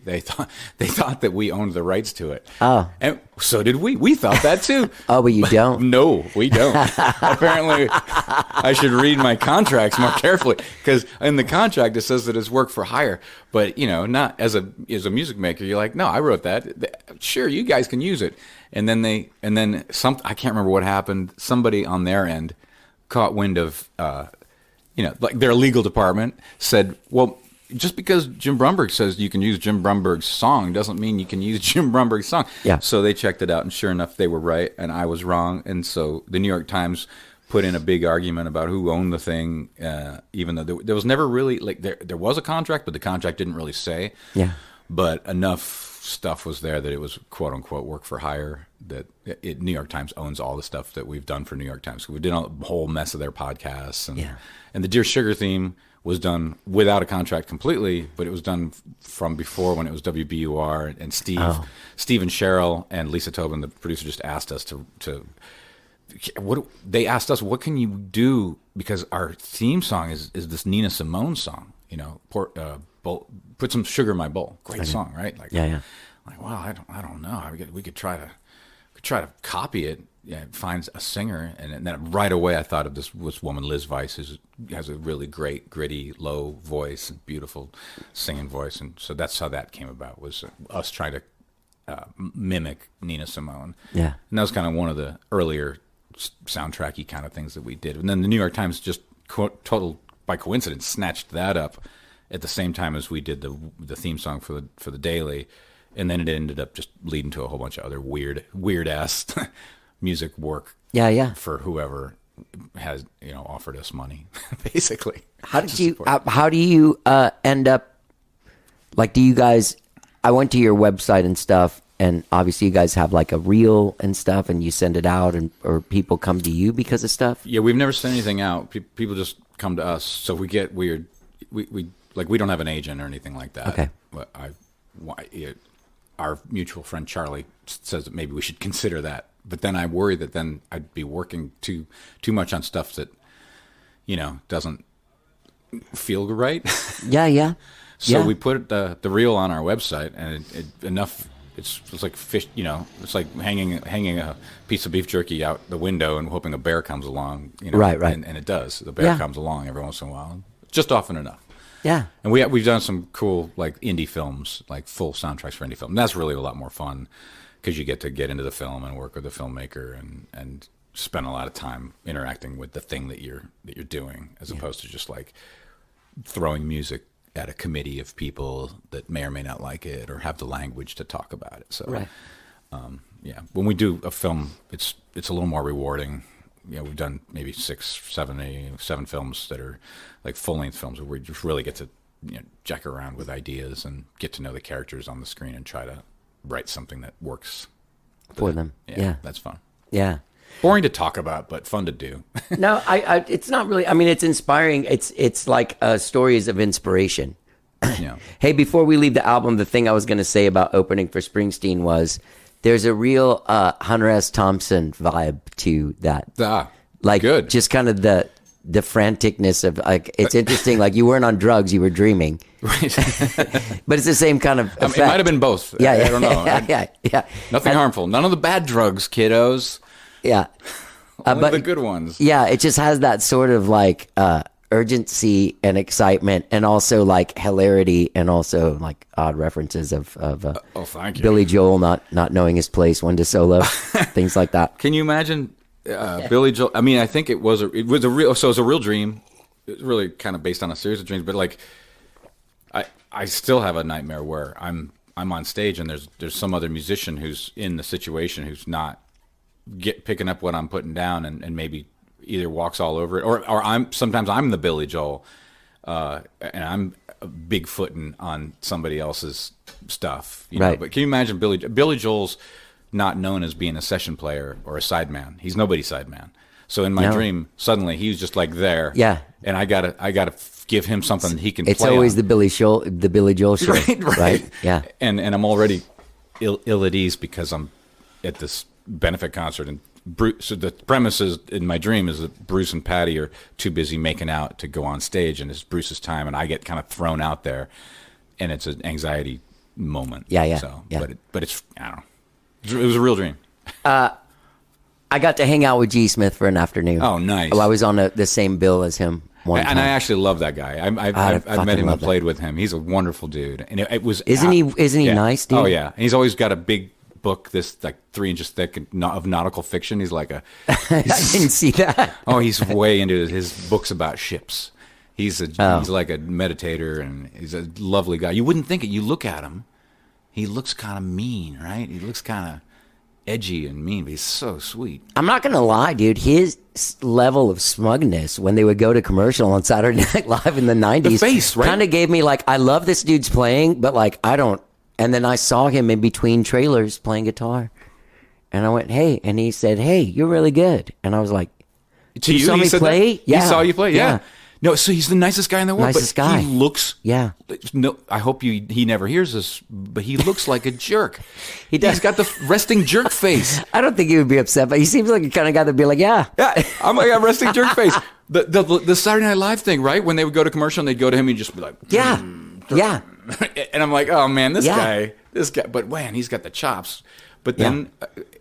[SPEAKER 4] thought that we owned the rights to it.
[SPEAKER 1] Oh,
[SPEAKER 4] and so did we. We thought that too.
[SPEAKER 1] Oh, but you don't.
[SPEAKER 4] No, we don't. Apparently, I should read my contracts more carefully because in the contract it says that it's work for hire. But you know, not as a music maker, you're like, no, I wrote that. Sure, you guys can use it. And then I can't remember what happened. Somebody on their end caught wind of, like their legal department said, well, just because Jim Brunberg says you can use Jim Brunberg's song doesn't mean you can use Jim Brunberg's song.
[SPEAKER 1] Yeah.
[SPEAKER 4] So they checked it out, and sure enough, they were right, and I was wrong. And so the New York Times put in a big argument about who owned the thing, even though there was never really, like, there was a contract, but the contract didn't really say.
[SPEAKER 1] Yeah.
[SPEAKER 4] But enough stuff was there that it was quote unquote work for hire. That New York Times owns all the stuff that we've done for New York Times. We did a whole mess of their podcasts, and the Dear Sugar theme was done without a contract completely, but it was done from before when it was WBUR, and Steve and Cheryl and Lisa Tobin, the producer, just asked us to they asked us, what can you do, because our theme song is this Nina Simone song, put some sugar in my bowl. Great song, right? Like, like, well, I don't know. We could try to copy it. Yeah, finds a singer, and then right away I thought of this woman, Liz Weiss, who has a really great, gritty, low voice and beautiful singing voice, and so that's how that came about, was us trying to mimic Nina Simone.
[SPEAKER 1] Yeah,
[SPEAKER 4] and that was kind of one of the earlier soundtracky kind of things that we did, and then the New York Times just total by coincidence snatched that up at the same time as we did the theme song for the Daily, and then it ended up just leading to a whole bunch of other weird ass music work. For whoever has offered us money, basically.
[SPEAKER 1] How do you end up, like, do you guys, I went to your website and stuff, and obviously you guys have like a reel and stuff, and you send it out, or people come to you because of stuff?
[SPEAKER 4] Yeah, we've never sent anything out. People just come to us, so we get weird. We don't have an agent or anything like that.
[SPEAKER 1] Okay.
[SPEAKER 4] But our mutual friend Charlie says that maybe we should consider that. But then I worry that then I'd be working too much on stuff that, doesn't feel right.
[SPEAKER 1] Yeah.
[SPEAKER 4] So we put the reel on our website, and it's like fish, it's like hanging a piece of beef jerky out the window and hoping a bear comes along.
[SPEAKER 1] Right.
[SPEAKER 4] And it does. The bear comes along every once in a while, just often enough.
[SPEAKER 1] Yeah.
[SPEAKER 4] And we've done some cool, like, indie films, like full soundtracks for indie film. And that's really a lot more fun, because you get to get into the film and work with the filmmaker and spend a lot of time interacting with the thing that you're doing, as opposed to just like throwing music at a committee of people that may or may not like it or have the language to talk about it. So, when we do a film, it's a little more rewarding. We've done maybe 7 films that are like full-length films where we just really get to jack around with ideas and get to know the characters on the screen and try to write something that works
[SPEAKER 1] for them. Yeah,
[SPEAKER 4] that's fun.
[SPEAKER 1] Yeah,
[SPEAKER 4] boring to talk about, but fun to do.
[SPEAKER 1] No, I it's not really. I mean, it's inspiring. It's like stories of inspiration. Hey, before we leave the album, the thing I was going to say about opening for Springsteen was there's a real Hunter S. Thompson vibe to that. Like,
[SPEAKER 4] good.
[SPEAKER 1] Just kind of the franticness of, like, it's interesting. Like, you weren't on drugs, you were dreaming.
[SPEAKER 4] Right.
[SPEAKER 1] But it's the same kind of effect.
[SPEAKER 4] It might have been both.
[SPEAKER 1] Yeah.
[SPEAKER 4] I don't know.
[SPEAKER 1] Yeah.
[SPEAKER 4] Nothing harmful. None of the bad drugs, kiddos.
[SPEAKER 1] Yeah.
[SPEAKER 4] Only
[SPEAKER 1] but
[SPEAKER 4] the good ones.
[SPEAKER 1] Yeah, it just has that sort of like urgency and excitement, and also like hilarity, and also like odd references of
[SPEAKER 4] thank you.
[SPEAKER 1] Billy Joel not knowing his place when to solo, things like that.
[SPEAKER 4] Can you imagine Billy Joel? I mean, I think it was a real dream. It was really kind of based on a series of dreams, but like I still have a nightmare where I'm on stage and there's some other musician who's in the situation who's not picking up what I'm putting down, and maybe either walks all over it, or sometimes I'm the Billy Joel, and I'm bigfooting on somebody else's stuff,
[SPEAKER 1] right?
[SPEAKER 4] But can you imagine Billy Joel's not known as being a session player or a sideman? He's nobody's sideman. So in my dream, suddenly he's just like there, and I gotta give him something he can.
[SPEAKER 1] It's
[SPEAKER 4] play
[SPEAKER 1] always
[SPEAKER 4] on.
[SPEAKER 1] the Billy Joel show, right? Yeah,
[SPEAKER 4] and I'm already ill at ease because I'm at this benefit concert, and so the premise is, in my dream, is that Bruce and Patty are too busy making out to go on stage, and it's Bruce's time, and I get kind of thrown out there, and it's an anxiety moment.
[SPEAKER 1] Yeah.
[SPEAKER 4] So, but it's, I don't know, it was a real dream.
[SPEAKER 1] I got to hang out with G. Smith for an afternoon.
[SPEAKER 4] Oh, nice.
[SPEAKER 1] Well, I was on the same bill as him one time.
[SPEAKER 4] And I actually love that guy. I've met him and played with him. He's a wonderful dude. And it was
[SPEAKER 1] isn't he nice, dude?
[SPEAKER 4] Oh yeah, and he's always got a big book this like 3 inches thick of nautical fiction. He's like
[SPEAKER 1] I didn't see that.
[SPEAKER 4] oh, he's way into his books about ships. He's like a meditator, and he's a lovely guy. You wouldn't think it. You look at him, he looks kind of mean, right? He looks kind of edgy and mean, but he's so sweet.
[SPEAKER 1] I'm not gonna lie, dude. His level of smugness when they would go to commercial on Saturday Night Live in the '90s,
[SPEAKER 4] The face, right?
[SPEAKER 1] kind of gave me like, I love this dude's playing, but like I don't. And then I saw him in between trailers playing guitar, and I went, "Hey," and he said, "Hey, you're really good," and I was like,
[SPEAKER 4] To
[SPEAKER 1] you saw me play?
[SPEAKER 4] That?
[SPEAKER 1] Yeah.
[SPEAKER 4] He saw you play? Yeah. No, so he's the nicest guy in the world.
[SPEAKER 1] Nicest
[SPEAKER 4] but
[SPEAKER 1] guy.
[SPEAKER 4] He looks.
[SPEAKER 1] Yeah.
[SPEAKER 4] No, I hope he never hears this, but he looks like a jerk.
[SPEAKER 1] He does.
[SPEAKER 4] He's got the resting jerk face.
[SPEAKER 1] I don't think he would be upset, but he seems like the kind of guy that'd be like, "Yeah,
[SPEAKER 4] Yeah, I'm like a resting jerk face. The Saturday Night Live thing, right? When they would go to commercial and they'd go to him and just be like,
[SPEAKER 1] yeah, yeah."
[SPEAKER 4] and I'm like, oh man, this
[SPEAKER 1] Yeah.
[SPEAKER 4] guy. But man, he's got the chops. But then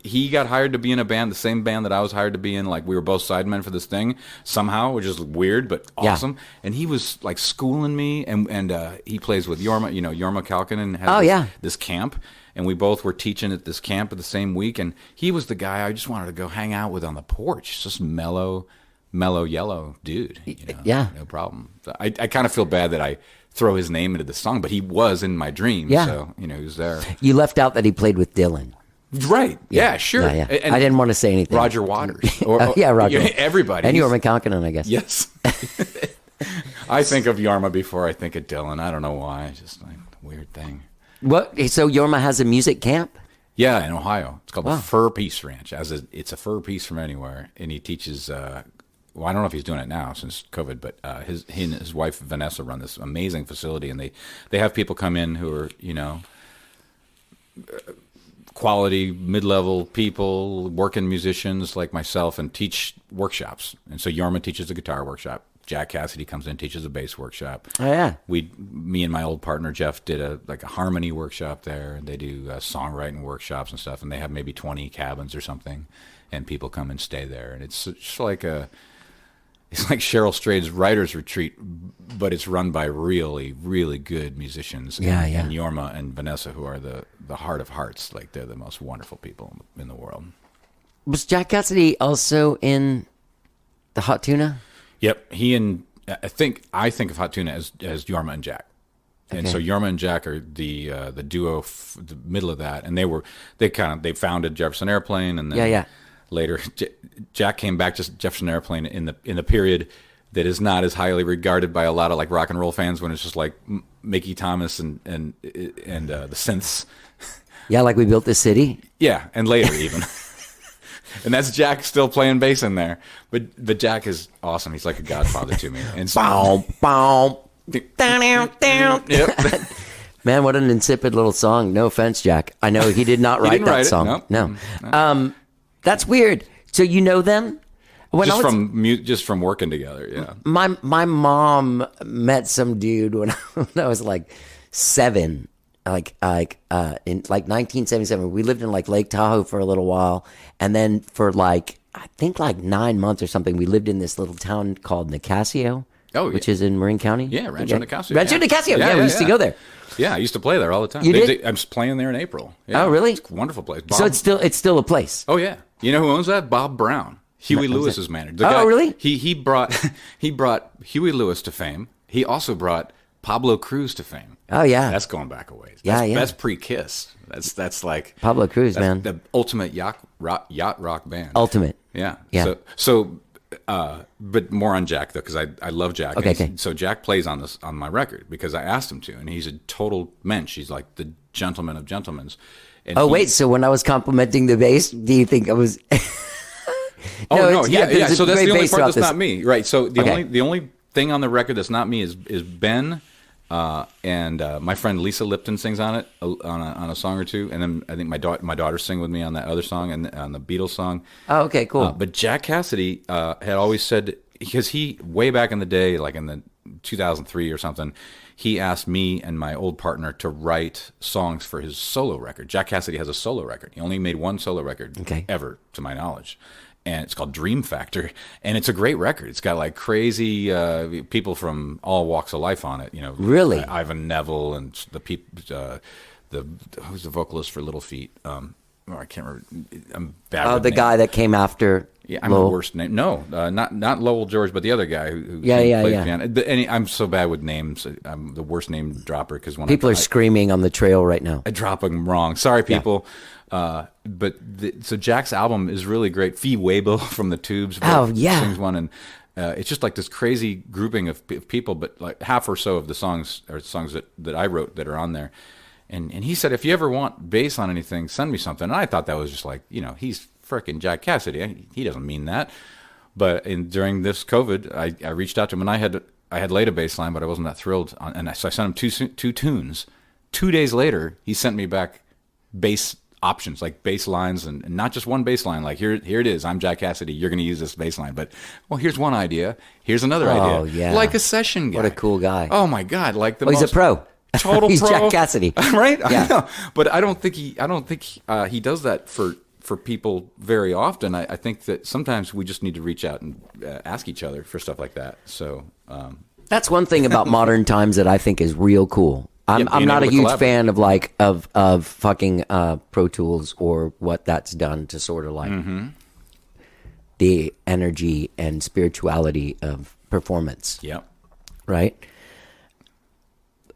[SPEAKER 4] he got hired to be in a band, the same band that I was hired to be in. Like we were both sidemen for this thing somehow, which is weird but awesome. Yeah. And he was like schooling me, and he plays with Jorma. You know, Jorma Kalkinen has this camp, and we both were teaching at this camp at the same week. And he was the guy I just wanted to go hang out with on the porch. Just mellow yellow dude. You know,
[SPEAKER 1] yeah,
[SPEAKER 4] no problem. I kind of feel bad that I throw his name into the song, but he was in my dream.
[SPEAKER 1] Yeah.
[SPEAKER 4] So he was there.
[SPEAKER 1] You left out that he played with Dylan.
[SPEAKER 4] Right. Yeah, sure.
[SPEAKER 1] Yeah, yeah.
[SPEAKER 4] And
[SPEAKER 1] I didn't want to say anything.
[SPEAKER 4] Roger Waters.
[SPEAKER 1] Roger.
[SPEAKER 4] Everybody.
[SPEAKER 1] And Jorma Kalkinen, I guess.
[SPEAKER 4] Yes. I think of Jorma before I think of Dylan. I don't know why. It's just like a weird thing.
[SPEAKER 1] What? So Jorma has a music camp?
[SPEAKER 4] Yeah, in Ohio. It's called the Fur Peace Ranch. It's a fur piece from anywhere. And he teaches, well, I don't know if he's doing it now since COVID, but he and his wife Vanessa run this amazing facility. And they have people come in who are, quality mid-level people, working musicians like myself, and teach workshops. And so Jorma teaches a guitar workshop. Jack Cassidy comes in and teaches a bass workshop.
[SPEAKER 1] Oh yeah.
[SPEAKER 4] Me and my old partner Jeff did a harmony workshop there, and they do songwriting workshops and stuff. And they have maybe 20 cabins or something, and people come and stay there. And it's just like it's like Cheryl Strayed's writers retreat, but it's run by really, really good musicians. And Jorma and Vanessa, who are the heart of hearts. Like they're the most wonderful people in the world.
[SPEAKER 1] Was Jack Cassidy also in the Hot Tuna?
[SPEAKER 4] Yep. He and I think of Hot Tuna as Jorma and Jack. Okay. And so Jorma and Jack are the duo, the middle of that. And they founded Jefferson Airplane, and then later, Jack came back to Jefferson Airplane in the period that is not as highly regarded by a lot of like rock and roll fans, when it's just like Mickey Thomas and the synths.
[SPEAKER 1] Yeah, like We Built This City.
[SPEAKER 4] Yeah, and later even. And that's Jack still playing bass in there, but Jack is awesome. He's like a godfather to me. And so,
[SPEAKER 1] Yep. Man, what an insipid little song. No offense, Jack. I know he did not write that song. No. That's weird. So you know them?
[SPEAKER 4] Just from working together, yeah.
[SPEAKER 1] My mom met some dude when I was like 7, in like 1977. We lived in like Lake Tahoe for a little while, and then for like I think like 9 months or something, we lived in this little town called Nicasio. which is in Marin County.
[SPEAKER 4] Yeah, Rancho Nicasio.
[SPEAKER 1] Rancho Nicasio. Yeah, we used to go there.
[SPEAKER 4] Yeah, I used to play there all the time. I'm playing there in April. Yeah,
[SPEAKER 1] oh, really?
[SPEAKER 4] It's a wonderful place.
[SPEAKER 1] So it's still a place.
[SPEAKER 4] Oh yeah. You know who owns that? Bob Brown. Huey Lewis's manager.
[SPEAKER 1] Really?
[SPEAKER 4] He brought Huey Lewis to fame. He also brought Pablo Cruz to fame.
[SPEAKER 1] Oh yeah,
[SPEAKER 4] that's going back a ways. That's pre-Kiss. That's like
[SPEAKER 1] Pablo Cruz, man.
[SPEAKER 4] The ultimate yacht rock band.
[SPEAKER 1] Ultimate.
[SPEAKER 4] Yeah.
[SPEAKER 1] Yeah.
[SPEAKER 4] So but more on Jack though, because I love Jack.
[SPEAKER 1] Okay.
[SPEAKER 4] So Jack plays on my record because I asked him to, and he's a total mensch. He's like the gentleman of gentlemen.
[SPEAKER 1] Wait, so when I was complimenting the bass, do you think I was?
[SPEAKER 4] No. So that's the only part that's not me, right? So the only thing on the record that's not me is Ben, and my friend Lisa Lipton sings on it on a song or two, and then I think my daughter sing with me on that other song and on the Beatles song.
[SPEAKER 1] Oh, okay, cool.
[SPEAKER 4] But Jack Cassidy had always said, because he way back in the day, like in the 2003 or something, he asked me and my old partner to write songs for his solo record. Jack Cassidy has a solo record. He only made one solo record ever, to my knowledge. And it's called Dream Factor, and it's a great record. It's got like crazy people from all walks of life on it. You know,
[SPEAKER 1] really,
[SPEAKER 4] Ivan Neville and the people. Who's the vocalist for Little Feat? I can't remember. I'm bad.
[SPEAKER 1] Oh,
[SPEAKER 4] with
[SPEAKER 1] the
[SPEAKER 4] names.
[SPEAKER 1] guy that came after.
[SPEAKER 4] Yeah, I'm
[SPEAKER 1] Lowell.
[SPEAKER 4] the worst name. No, not Lowell George, but the other guy who
[SPEAKER 1] Yeah,
[SPEAKER 4] plays
[SPEAKER 1] yeah.
[SPEAKER 4] piano. I'm so bad with names. I'm the worst name dropper because when
[SPEAKER 1] People are screaming on the trail right now.
[SPEAKER 4] I drop them wrong. Sorry, people. So Jack's album is really great. Fee Waybill from the Tubes.
[SPEAKER 1] Oh, yeah.
[SPEAKER 4] Sings one, and it's just like this crazy grouping of people, but like half or so of the songs are songs that I wrote that are on there. And he said, if you ever want bass on anything, send me something. And I thought that was just like, he's frickin' Jack Cassidy. He doesn't mean that. But during this COVID, I reached out to him, and I had laid a bass line, but I wasn't that thrilled. So I sent him two tunes. 2 days later, he sent me back bass options, like bass lines, and not just one bass line. Like, here it is. I'm Jack Cassidy. You're going to use this bass line. But, well, here's one idea. Here's another idea.
[SPEAKER 1] Oh, yeah.
[SPEAKER 4] Like a session guy.
[SPEAKER 1] What a cool guy.
[SPEAKER 4] Oh, my God. Like
[SPEAKER 1] He's a pro.
[SPEAKER 4] Total
[SPEAKER 1] He's
[SPEAKER 4] pro.
[SPEAKER 1] Jack Cassidy.
[SPEAKER 4] Right?
[SPEAKER 1] Yeah.
[SPEAKER 4] I know. But I don't think he does that for people very often. I think that sometimes we just need to reach out and ask each other for stuff like that. So
[SPEAKER 1] That's one thing about modern times that I think is real cool. I'm
[SPEAKER 4] being
[SPEAKER 1] not a
[SPEAKER 4] able to
[SPEAKER 1] huge
[SPEAKER 4] collaborate.
[SPEAKER 1] fan of fucking Pro Tools or what that's done to sort of like the energy and spirituality of performance,
[SPEAKER 4] yep.
[SPEAKER 1] right?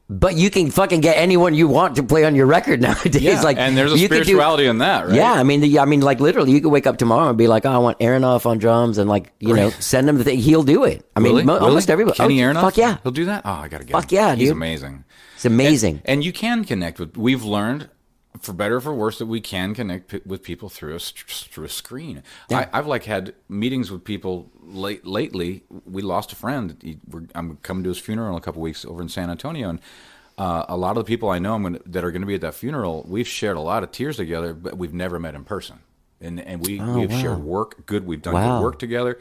[SPEAKER 1] But you can fucking get anyone you want to play on your record nowadays.
[SPEAKER 4] Yeah,
[SPEAKER 1] Like,
[SPEAKER 4] and there's a
[SPEAKER 1] you could do-
[SPEAKER 4] spirituality in that, right?
[SPEAKER 1] Yeah, I mean, like literally, you could wake up tomorrow and be like, "Oh, I want Aronoff on drums," and like, send him the thing. He'll do it. I mean,
[SPEAKER 4] Really?
[SPEAKER 1] almost everybody.
[SPEAKER 4] Kenny Aronoff?
[SPEAKER 1] Fuck yeah,
[SPEAKER 4] He'll do that? Oh, I got to get
[SPEAKER 1] Fuck
[SPEAKER 4] him.
[SPEAKER 1] yeah,
[SPEAKER 4] He's
[SPEAKER 1] dude.
[SPEAKER 4] amazing.
[SPEAKER 1] it's amazing.
[SPEAKER 4] And you can connect with. We've learned, for better or for worse, that we can connect with people through a screen.
[SPEAKER 1] Yeah.
[SPEAKER 4] I've like had meetings with people lately. We lost a friend. I'm coming to his funeral in a couple weeks over in San Antonio, and a lot of the people I know that are going to be at that funeral, we've shared a lot of tears together, but we've never met in person. And we've shared work. We've done good work together.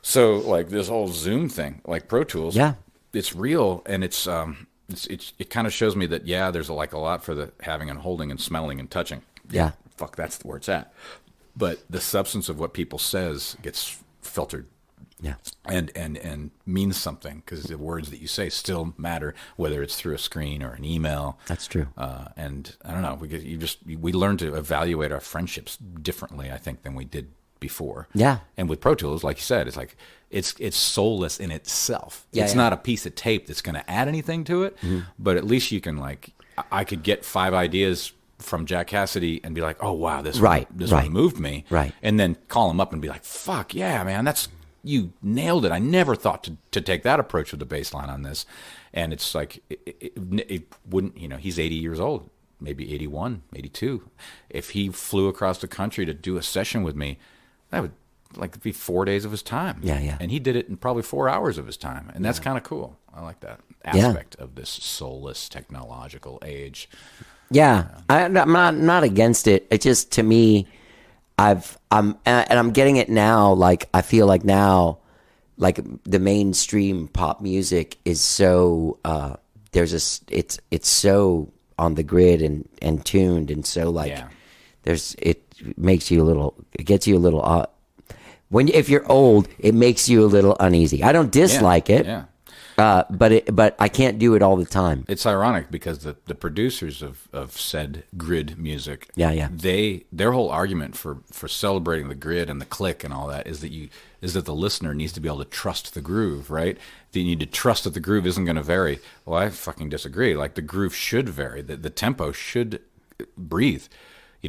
[SPEAKER 4] So like this whole Zoom thing, like Pro Tools,
[SPEAKER 1] Yeah.
[SPEAKER 4] it's real, and it kind of shows me that there's a lot for the having and holding and smelling and touching.
[SPEAKER 1] Yeah.
[SPEAKER 4] Fuck, that's where it's at. But the substance of what people says gets filtered.
[SPEAKER 1] Yeah.
[SPEAKER 4] And means something, because the words that you say still matter, whether it's through a screen or an email.
[SPEAKER 1] That's true.
[SPEAKER 4] And I don't know, we learn to evaluate our friendships differently, I think, than we did before.
[SPEAKER 1] Yeah.
[SPEAKER 4] And with Pro Tools, like you said, it's like it's soulless in itself.
[SPEAKER 1] Yeah,
[SPEAKER 4] it's
[SPEAKER 1] yeah.
[SPEAKER 4] not a piece of tape that's going to add anything to it, but at least you can I could get 5 ideas from Jack Cassidy and be like, oh wow, this one moved me,
[SPEAKER 1] right?
[SPEAKER 4] And then call him up and be like, fuck yeah, man, you nailed it. I never thought to take that approach with the bass line on this. And it's like, it wouldn't, he's 80 years old, maybe 81, 82. If he flew across the country to do a session with me, that would be 4 days of his time.
[SPEAKER 1] Yeah, yeah.
[SPEAKER 4] And he did it in probably 4 hours of his time. And that's kind of cool. I like that aspect of this soulless technological age.
[SPEAKER 1] Yeah, I'm not against it. It just, to me, I'm getting it now. Like, I feel like now, like the mainstream pop music is so it's so on the grid and tuned, and so like it makes you a little, it gets you a little if you're old, it makes you a little uneasy. I don't dislike it.
[SPEAKER 4] Yeah.
[SPEAKER 1] But I can't do it all the time.
[SPEAKER 4] It's ironic because the producers of said grid music,
[SPEAKER 1] Yeah.
[SPEAKER 4] their whole argument for celebrating the grid and the click and all that is that the listener needs to be able to trust the groove, right? You need to trust that the groove isn't going to vary. Well, I fucking disagree. Like, the groove should vary. The tempo should breathe.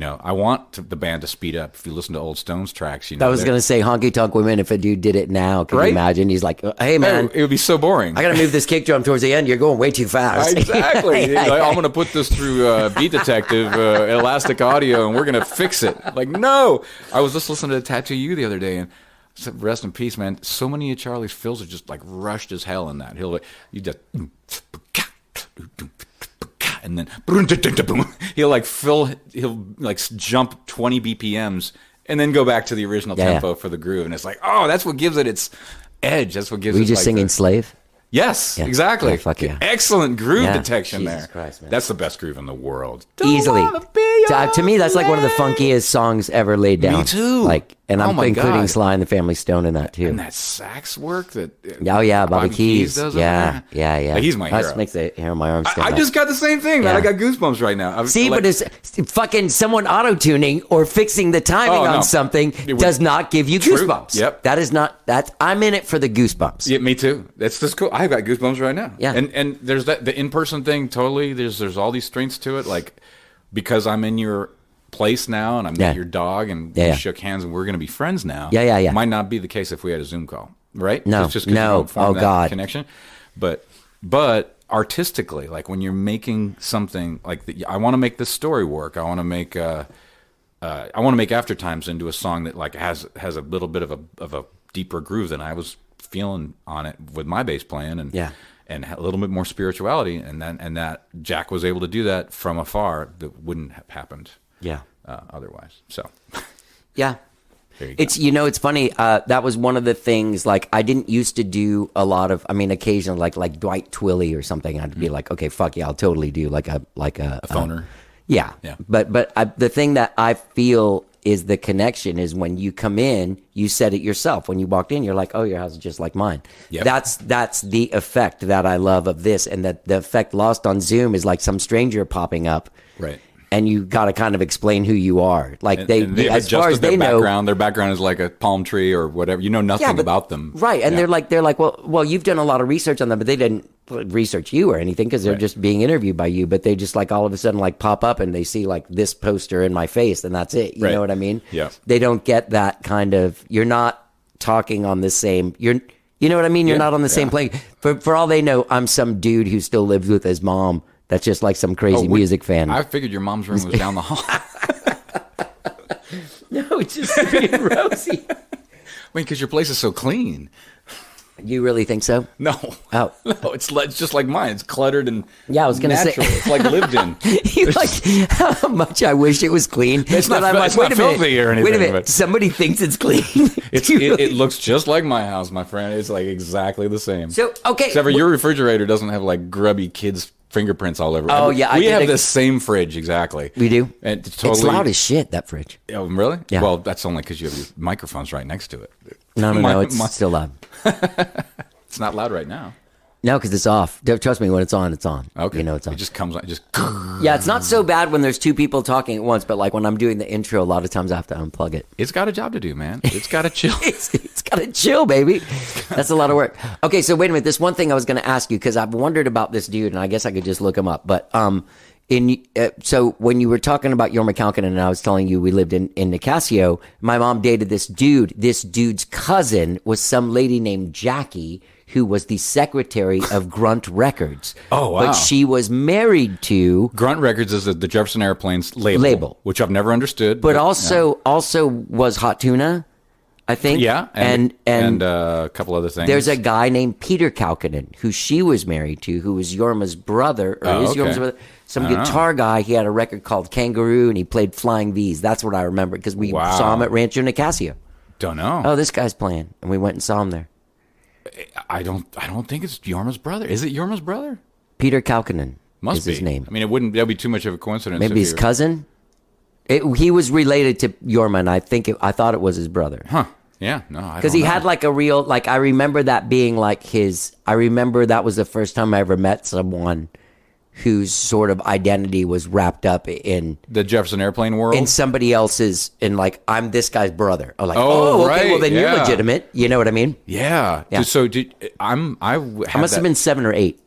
[SPEAKER 4] I want the band to speed up. If you listen to old Stones tracks,
[SPEAKER 1] I was going to say Honky Tonk Women, if a dude did it now, can you imagine? He's like, hey, man,
[SPEAKER 4] it would be so boring.
[SPEAKER 1] I got to move this kick drum towards the end. You're going way too fast.
[SPEAKER 4] Exactly. I'm going to put this through Beat Detective, Elastic Audio, and we're going to fix it. Like, no. I was just listening to Tattoo You the other day, and rest in peace, man. So many of Charlie's fills are just like rushed as hell in that. And then he'll jump 20 BPMs and then go back to the original tempo for the groove. And it's like, oh, that's what gives it its edge. That's what gives it.
[SPEAKER 1] Were you just singing Slave?
[SPEAKER 4] Yes,
[SPEAKER 1] Yeah.
[SPEAKER 4] exactly.
[SPEAKER 1] Yeah, fuck yeah.
[SPEAKER 4] Excellent groove
[SPEAKER 1] Yeah.
[SPEAKER 4] detection
[SPEAKER 1] Jesus
[SPEAKER 4] there.
[SPEAKER 1] Christ, man.
[SPEAKER 4] That's the best groove in the world.
[SPEAKER 1] Easily. To me, that's like one of the funkiest songs ever laid down.
[SPEAKER 4] Me too.
[SPEAKER 1] Like, And
[SPEAKER 4] Oh
[SPEAKER 1] I'm
[SPEAKER 4] my
[SPEAKER 1] including
[SPEAKER 4] God.
[SPEAKER 1] Sly and the Family Stone in that too.
[SPEAKER 4] And that sax work that.
[SPEAKER 1] Oh yeah, Bobby Keys.
[SPEAKER 4] does.
[SPEAKER 1] Yeah.
[SPEAKER 4] Like, he's my
[SPEAKER 1] That
[SPEAKER 4] hero.
[SPEAKER 1] makes the hair on my arm stand
[SPEAKER 4] I
[SPEAKER 1] up.
[SPEAKER 4] just got the same thing, man.
[SPEAKER 1] Yeah.
[SPEAKER 4] I got goosebumps right now.
[SPEAKER 1] See, but it's fucking someone auto-tuning or fixing the timing
[SPEAKER 4] Oh, no.
[SPEAKER 1] on something
[SPEAKER 4] It would-
[SPEAKER 1] does not give you
[SPEAKER 4] True.
[SPEAKER 1] goosebumps.
[SPEAKER 4] Yep.
[SPEAKER 1] That is not that. I'm in it for the goosebumps.
[SPEAKER 4] Yeah, me too. That's just cool. I've got goosebumps right now.
[SPEAKER 1] Yeah.
[SPEAKER 4] And there's the in-person thing. Totally. There's all these strengths to it. Like because I'm in your place now and I'm
[SPEAKER 1] Yeah.
[SPEAKER 4] with your dog and
[SPEAKER 1] Yeah,
[SPEAKER 4] we
[SPEAKER 1] yeah.
[SPEAKER 4] shook hands and we're going to be friends now.
[SPEAKER 1] Yeah.
[SPEAKER 4] Might not be the case if we had a Zoom call, right?
[SPEAKER 1] No.
[SPEAKER 4] It's just 'cause you
[SPEAKER 1] No.
[SPEAKER 4] don't form
[SPEAKER 1] Oh,
[SPEAKER 4] that
[SPEAKER 1] God.
[SPEAKER 4] connection. But artistically, like when you're making something like I want to make this story work. I want to make Aftertimes into a song that like has a little bit of a deeper groove than I was feeling on it with my bass playing and and a little bit more spirituality and that Jack was able to do that from afar that wouldn't have happened otherwise. So
[SPEAKER 1] Yeah.
[SPEAKER 4] there you go.
[SPEAKER 1] It's it's funny. That was one of the things. Like I didn't used to do a lot of. I mean, occasionally, like Dwight Twilley or something. I'd be like, okay, fuck yeah, I'll totally do like a
[SPEAKER 4] phoner.
[SPEAKER 1] Yeah. But the thing that I feel is the connection is when you come in, you said it yourself. When you walked in, you're like, oh, your house is just like mine.
[SPEAKER 4] Yep.
[SPEAKER 1] That's the effect that I love of this, and that the effect lost on Zoom is like some stranger popping up,
[SPEAKER 4] Right.
[SPEAKER 1] And you got to kind of explain who you are. Like
[SPEAKER 4] And
[SPEAKER 1] they as far as
[SPEAKER 4] their
[SPEAKER 1] they know,
[SPEAKER 4] background. Their background is like a palm tree or whatever. You know nothing
[SPEAKER 1] but-
[SPEAKER 4] about them,
[SPEAKER 1] right? And
[SPEAKER 4] Yeah.
[SPEAKER 1] they're like, well, you've done a lot of research on them, but they didn't research you or anything because they're
[SPEAKER 4] Right.
[SPEAKER 1] just being interviewed by you. But they just like all of a sudden like pop up and they see like this poster in my face, and that's it. You
[SPEAKER 4] Right.
[SPEAKER 1] know what I mean?
[SPEAKER 4] Yeah.
[SPEAKER 1] They don't get that kind of. You're not talking on the same. You know what I mean? You're
[SPEAKER 4] Yeah,
[SPEAKER 1] not on the same plane. For all they know, I'm some dude who still lives with his mom. That's just like some crazy music fan.
[SPEAKER 4] I figured your mom's room was down the hall.
[SPEAKER 1] No, it's just me and Rosie.
[SPEAKER 4] Wait, because your place is so clean.
[SPEAKER 1] You really think so?
[SPEAKER 4] No.
[SPEAKER 1] Oh.
[SPEAKER 4] No, it's just like mine. It's cluttered and
[SPEAKER 1] Yeah, I was gonna say-
[SPEAKER 4] natural. It's like lived in.
[SPEAKER 1] You like how much I wish it was clean.
[SPEAKER 4] It's not-
[SPEAKER 1] But I'm
[SPEAKER 4] it's
[SPEAKER 1] wait
[SPEAKER 4] not
[SPEAKER 1] a minute,
[SPEAKER 4] filthy or
[SPEAKER 1] Wait a
[SPEAKER 4] anything,
[SPEAKER 1] minute.
[SPEAKER 4] but-
[SPEAKER 1] Somebody thinks it's clean.
[SPEAKER 4] It looks just like my house, my friend. It's like exactly the same.
[SPEAKER 1] So, okay.
[SPEAKER 4] Except for your refrigerator doesn't have like grubby kids' fingerprints all over it.
[SPEAKER 1] Oh, yeah, I
[SPEAKER 4] We
[SPEAKER 1] get
[SPEAKER 4] have
[SPEAKER 1] the-
[SPEAKER 4] the same fridge, exactly.
[SPEAKER 1] We do?
[SPEAKER 4] And it's totally.
[SPEAKER 1] It's loud as shit, that fridge.
[SPEAKER 4] Oh, really?
[SPEAKER 1] Yeah.
[SPEAKER 4] Well, that's only because you have your microphones right next to it.
[SPEAKER 1] No,
[SPEAKER 4] My-
[SPEAKER 1] it's still loud.
[SPEAKER 4] It's not loud right now.
[SPEAKER 1] No, because it's off. Trust me, when it's on, it's on.
[SPEAKER 4] Okay.
[SPEAKER 1] You know it's on.
[SPEAKER 4] It just comes on. It just.
[SPEAKER 1] Yeah, it's not so bad when there's two people talking at once, but like when I'm doing the intro, a lot of times I have to unplug it.
[SPEAKER 4] It's got a job to do, man. It's got to chill.
[SPEAKER 1] It's got to chill, baby. That's a lot of work. Okay, so wait a minute. This one thing I was going to ask you because I've wondered about this dude, and I guess I could just look him up. But so when you were talking about Jorma Kaukonen, and I was telling you we lived in Nicasio, my mom dated this dude. This dude's cousin was some lady named Jackie, who was the secretary of Grunt Records.
[SPEAKER 4] Oh, wow.
[SPEAKER 1] But she was married to.
[SPEAKER 4] Grunt Records is the Jefferson Airplanes label, which I've never understood.
[SPEAKER 1] But also was Hot Tuna, I think.
[SPEAKER 4] yeah, and a couple other things.
[SPEAKER 1] There's a guy named Peter Kaukonen who she was married to, who was Jorma's brother, or is
[SPEAKER 4] okay.
[SPEAKER 1] Jorma's brother. Some guitar guy. He had a record called Kangaroo, and he played Flying V's. That's what I remember because we
[SPEAKER 4] Wow.
[SPEAKER 1] saw him at Rancho Nicasio.
[SPEAKER 4] Don't know.
[SPEAKER 1] Oh, this guy's playing, and we went and saw him there.
[SPEAKER 4] I don't think it's Jorma's brother. Is it Jorma's brother?
[SPEAKER 1] Peter Kaukonen
[SPEAKER 4] Must
[SPEAKER 1] is
[SPEAKER 4] be
[SPEAKER 1] his name.
[SPEAKER 4] I mean, that'd be too much of a coincidence.
[SPEAKER 1] Maybe
[SPEAKER 4] if
[SPEAKER 1] his
[SPEAKER 4] you're-
[SPEAKER 1] cousin. He was related to Jorma, and I thought it was his brother.
[SPEAKER 4] Huh? Yeah. No, I
[SPEAKER 1] Because
[SPEAKER 4] don't
[SPEAKER 1] he
[SPEAKER 4] know.
[SPEAKER 1] had like a real, like I remember that being like his. I remember that was the first time I ever met someone whose sort of identity was wrapped up in
[SPEAKER 4] the Jefferson Airplane world.
[SPEAKER 1] somebody else's, in like I'm this guy's brother. Or like,
[SPEAKER 4] Oh,
[SPEAKER 1] okay,
[SPEAKER 4] right,
[SPEAKER 1] well then you're
[SPEAKER 4] yeah.
[SPEAKER 1] legitimate. You know what I mean?
[SPEAKER 4] Yeah.
[SPEAKER 1] Yeah.
[SPEAKER 4] So I
[SPEAKER 1] Must have been 7 or 8.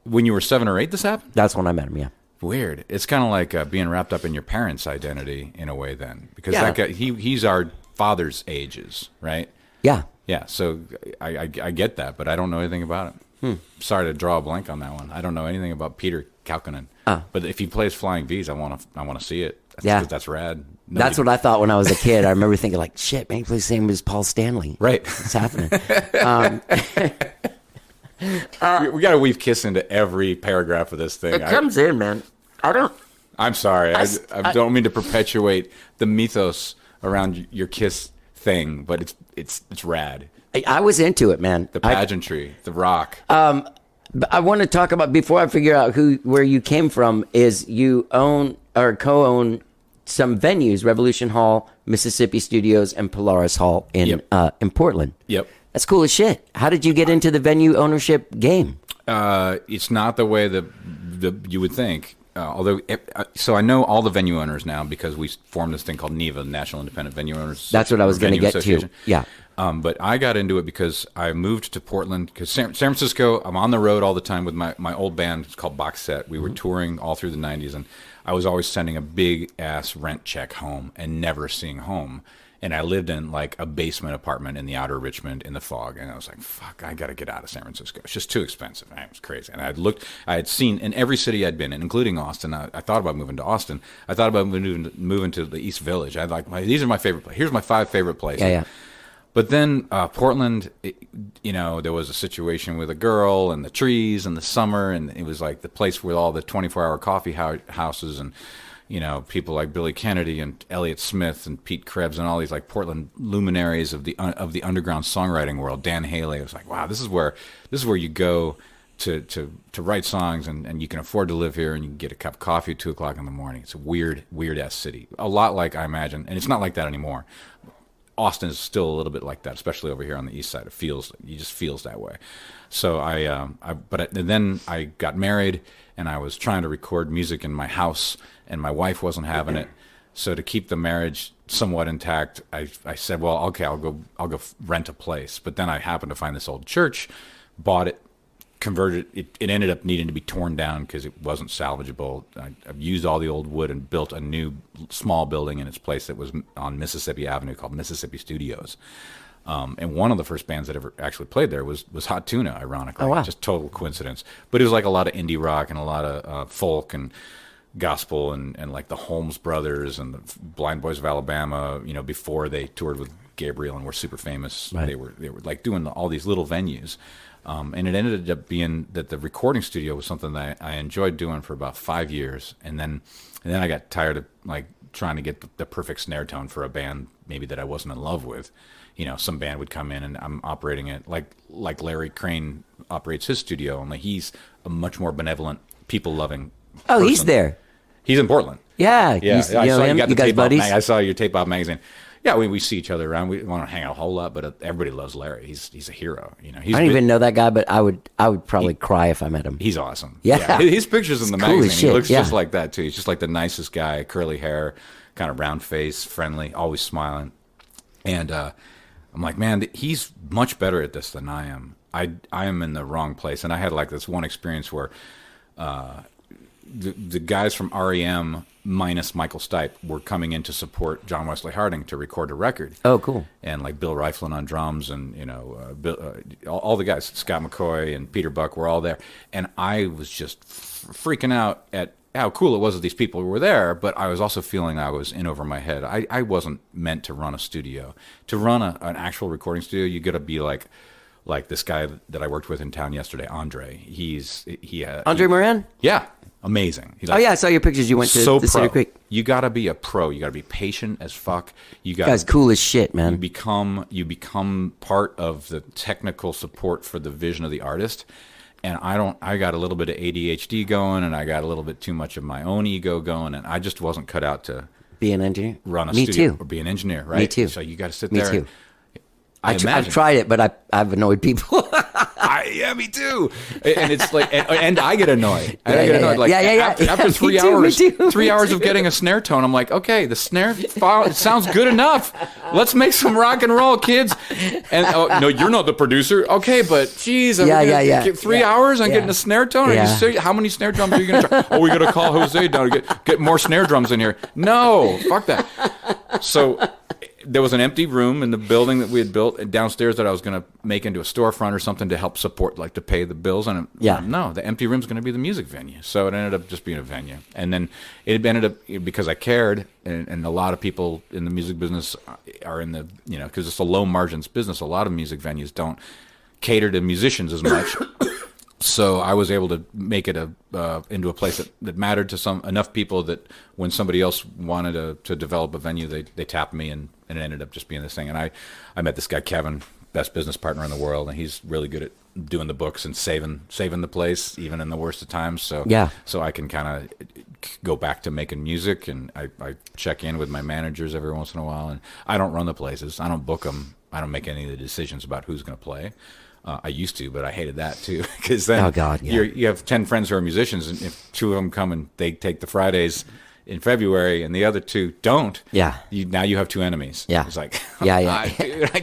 [SPEAKER 4] when you were 7 or 8. This happened.
[SPEAKER 1] That's when I met him. Yeah.
[SPEAKER 4] Weird. It's kind of like being wrapped up in your parents' identity in a way, then, because
[SPEAKER 1] Yeah.
[SPEAKER 4] that guy, he's our father's ages, right?
[SPEAKER 1] Yeah.
[SPEAKER 4] Yeah. So I get that, but I don't know anything about it. Sorry to draw a blank on that one. I don't know anything about Peter Kaukonen. But if he plays Flying V's, I want to see it.
[SPEAKER 1] Yeah.
[SPEAKER 4] That's rad.
[SPEAKER 1] That's what I thought when I was a kid. I remember thinking like, shit, man, he plays the same as Paul Stanley.
[SPEAKER 4] Right.
[SPEAKER 1] What's happening?
[SPEAKER 4] We got to weave Kiss into every paragraph of this thing.
[SPEAKER 1] It comes in, man.
[SPEAKER 4] I'm sorry. I
[SPEAKER 1] I-
[SPEAKER 4] don't mean to perpetuate the mythos around your Kiss thing, but it's rad.
[SPEAKER 1] I was into it, man.
[SPEAKER 4] The pageantry, the rock.
[SPEAKER 1] But I want to talk about, before I figure out where you came from, is you own or co-own some venues: Revolution Hall, Mississippi Studios, and Polaris Hall in Portland.
[SPEAKER 4] Yep.
[SPEAKER 1] That's cool as shit. How did you get into the venue ownership game?
[SPEAKER 4] It's not the way that you would think. So I know all the venue owners now because we formed this thing called NIVA, National Independent Venue Owners.
[SPEAKER 1] That's what I was going to get to. Yeah.
[SPEAKER 4] But I got into it because I moved to Portland because San Francisco, I'm on the road all the time with my old band. It's called Box Set. We were touring all through the 90s, and I was always sending a big-ass rent check home and never seeing home. And I lived in like a basement apartment in the outer Richmond in the fog. And I was like, fuck, I got to get out of San Francisco. It's just too expensive. It was crazy. And I had seen in every city I'd been in, including Austin. I thought about moving to Austin. I thought about moving to the East Village. These are my favorite places. Here's my 5 favorite places.
[SPEAKER 1] Yeah.
[SPEAKER 4] But then Portland, there was a situation with a girl and the trees and the summer. And it was like the place with all the 24-hour coffee houses and, people like Billy Kennedy and Elliott Smith and Pete Krebs and all these like Portland luminaries of the underground songwriting world. Dan Haley. I was like, wow, this is where you go to write songs and you can afford to live here and you can get a cup of coffee at 2:00 in the morning. It's a weird ass city. A lot like I imagine, and it's not like that anymore. Austin is still a little bit like that, especially over here on the east side. It just feels that way. So then I got married and I was trying to record music in my house. And my wife wasn't having it, so to keep the marriage somewhat intact, I said, "Well, okay, I'll go rent a place." But then I happened to find this old church, bought it, converted it. It ended up needing to be torn down because it wasn't salvageable. I've used all the old wood and built a new small building in its place that was on Mississippi Avenue called Mississippi Studios. And one of the first bands that ever actually played there was Hot Tuna, ironically.
[SPEAKER 1] Oh, wow.
[SPEAKER 4] Just total coincidence. But it was like a lot of indie rock and a lot of folk and gospel and like the Holmes Brothers and the Blind Boys of Alabama, before they toured with Gabriel and were super famous.
[SPEAKER 1] Right.
[SPEAKER 4] They were like doing all these little venues. And it ended up being that the recording studio was something that I enjoyed doing for about 5 years. And then I got tired of like trying to get the perfect snare tone for a band maybe that I wasn't in love with. Some band would come in and I'm operating it like Larry Crane operates his studio, only he's a much more benevolent, people-loving person.
[SPEAKER 1] He's there.
[SPEAKER 4] He's in Portland.
[SPEAKER 1] Yeah.
[SPEAKER 4] I saw
[SPEAKER 1] him?
[SPEAKER 4] you got the
[SPEAKER 1] You guys
[SPEAKER 4] Tape Op
[SPEAKER 1] buddies?
[SPEAKER 4] I saw your Tape Op magazine. Yeah, we see each other around. We want to hang out a whole lot, but everybody loves Larry. He's a hero.
[SPEAKER 1] I don't even know that guy, but I would probably cry if I met him.
[SPEAKER 4] He's awesome.
[SPEAKER 1] Yeah.
[SPEAKER 4] His pictures in the
[SPEAKER 1] cool as
[SPEAKER 4] magazine.
[SPEAKER 1] shit,
[SPEAKER 4] He looks
[SPEAKER 1] yeah.
[SPEAKER 4] just like that too. He's just like the nicest guy, curly hair, kind of round face, friendly, always smiling. And I'm like, man, he's much better at this than I am. I am in the wrong place. And I had like this one experience where the guys from REM minus Michael Stipe were coming in to support John Wesley Harding to record a record.
[SPEAKER 1] Oh, cool.
[SPEAKER 4] And like Bill Rieflin on drums and, all the guys, Scott McCoy and Peter Buck were all there. And I was just freaking out at how cool it was that these people were there, but I was also feeling I was in over my head. I wasn't meant to run a studio. To run an actual recording studio, you got to be like this guy that I worked with in town yesterday, Andre.
[SPEAKER 1] Andre Moran?
[SPEAKER 4] Yeah. Amazing. He's
[SPEAKER 1] I saw your pictures. You went to
[SPEAKER 4] so
[SPEAKER 1] the Cedar Creek.
[SPEAKER 4] You got to be a pro. You got to be patient as fuck.
[SPEAKER 1] Guy's cool as shit, man.
[SPEAKER 4] You become part of the technical support for the vision of the artist. And I got a little bit of ADHD going, and I got a little bit too much of my own ego going, and I just wasn't cut out to
[SPEAKER 1] be an engineer.
[SPEAKER 4] Run a
[SPEAKER 1] Me
[SPEAKER 4] studio
[SPEAKER 1] too.
[SPEAKER 4] or be an engineer, right?
[SPEAKER 1] Me too.
[SPEAKER 4] So you got to sit
[SPEAKER 1] Me
[SPEAKER 4] there.
[SPEAKER 1] too.
[SPEAKER 4] I've
[SPEAKER 1] tried it, but I've annoyed people.
[SPEAKER 4] Yeah, me too. And it's like, and I get annoyed.
[SPEAKER 1] I get annoyed. Like,
[SPEAKER 4] after 3 hours, 3 hours of getting a snare tone, I'm like, okay, the snare file, it sounds good enough. Let's make some rock and roll, kids. And no, you're not the producer. Okay, but geez, get 3 hours on getting a snare tone.
[SPEAKER 1] Yeah.
[SPEAKER 4] Are you serious? How many snare drums are you going to try? Oh, we got to call Jose down to get more snare drums in here. No, fuck that. So there was an empty room in the building that we had built downstairs that I was going to make into a storefront or something to help support, like to pay the bills. And no, the empty room's going to be the music venue. So it ended up just being a venue. And then it ended up, because I cared, and a lot of people in the music business are in the, because it's a low margins business, a lot of music venues don't cater to musicians as much. So I was able to make it into a place that mattered to enough people that when somebody else wanted to develop a venue, they tapped me, and it ended up just being this thing. And I met this guy, Kevin, best business partner in the world, and he's really good at doing the books and saving the place even in the worst of times. So I can kind of go back to making music, and I check in with my managers every once in a while, and I don't run the places. I don't book them. I don't make any of the decisions about who's going to play. I used to, but I hated that too, because then
[SPEAKER 1] Oh, God, yeah.
[SPEAKER 4] you have 10 friends who are musicians, and if 2 of them come and they take the Fridays in February and the other 2 don't,
[SPEAKER 1] Yeah.
[SPEAKER 4] now you have 2 enemies.
[SPEAKER 1] Yeah.
[SPEAKER 4] It's like,
[SPEAKER 1] Yeah.
[SPEAKER 4] dude, I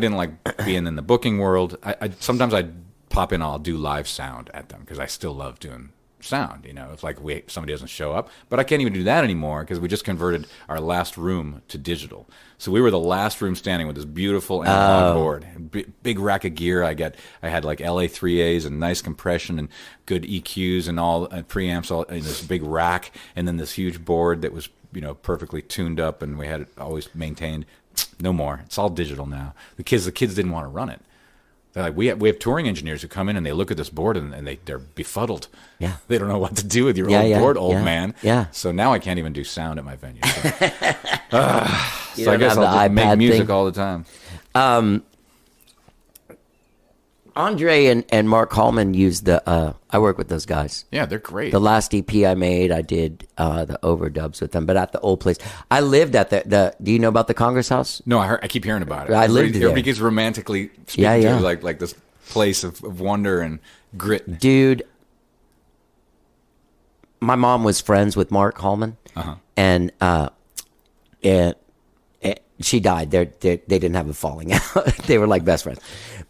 [SPEAKER 4] didn't like being in the booking world. Sometimes I'd pop in, I'll do live sound at them because I still love doing sound. It's like somebody doesn't show up, but I can't even do that anymore because we just converted our last room to digital. So we were the last room standing with this beautiful analog board, big rack of gear. I had like LA3As and nice compression and good EQs and all preamps all in this big rack, and then this huge board that was perfectly tuned up, and we had it always maintained. No more. It's all digital now. The kids didn't want to run it. They're like, we have touring engineers who come in and they look at this board and they're befuddled.
[SPEAKER 1] Yeah.
[SPEAKER 4] They don't know what to do with your old board, old man.
[SPEAKER 1] Yeah.
[SPEAKER 4] So now I can't even do sound at my venue. So,
[SPEAKER 1] You
[SPEAKER 4] so I
[SPEAKER 1] don't
[SPEAKER 4] guess
[SPEAKER 1] have
[SPEAKER 4] I'll
[SPEAKER 1] the
[SPEAKER 4] just make
[SPEAKER 1] iPad
[SPEAKER 4] music
[SPEAKER 1] thing?
[SPEAKER 4] all the time.
[SPEAKER 1] Andre and Mark Hallman used I work with those guys.
[SPEAKER 4] Yeah, they're great.
[SPEAKER 1] The last EP I made, I did the overdubs with them, but at the old place. I lived at the do you know about the Congress House?
[SPEAKER 4] No, I keep hearing about it.
[SPEAKER 1] I lived there.
[SPEAKER 4] Everybody gets romantically speaking
[SPEAKER 1] Yeah.
[SPEAKER 4] to like this place of wonder and grit.
[SPEAKER 1] Dude, my mom was friends with Mark Hallman, and she died. They didn't have a falling out. They were like best friends.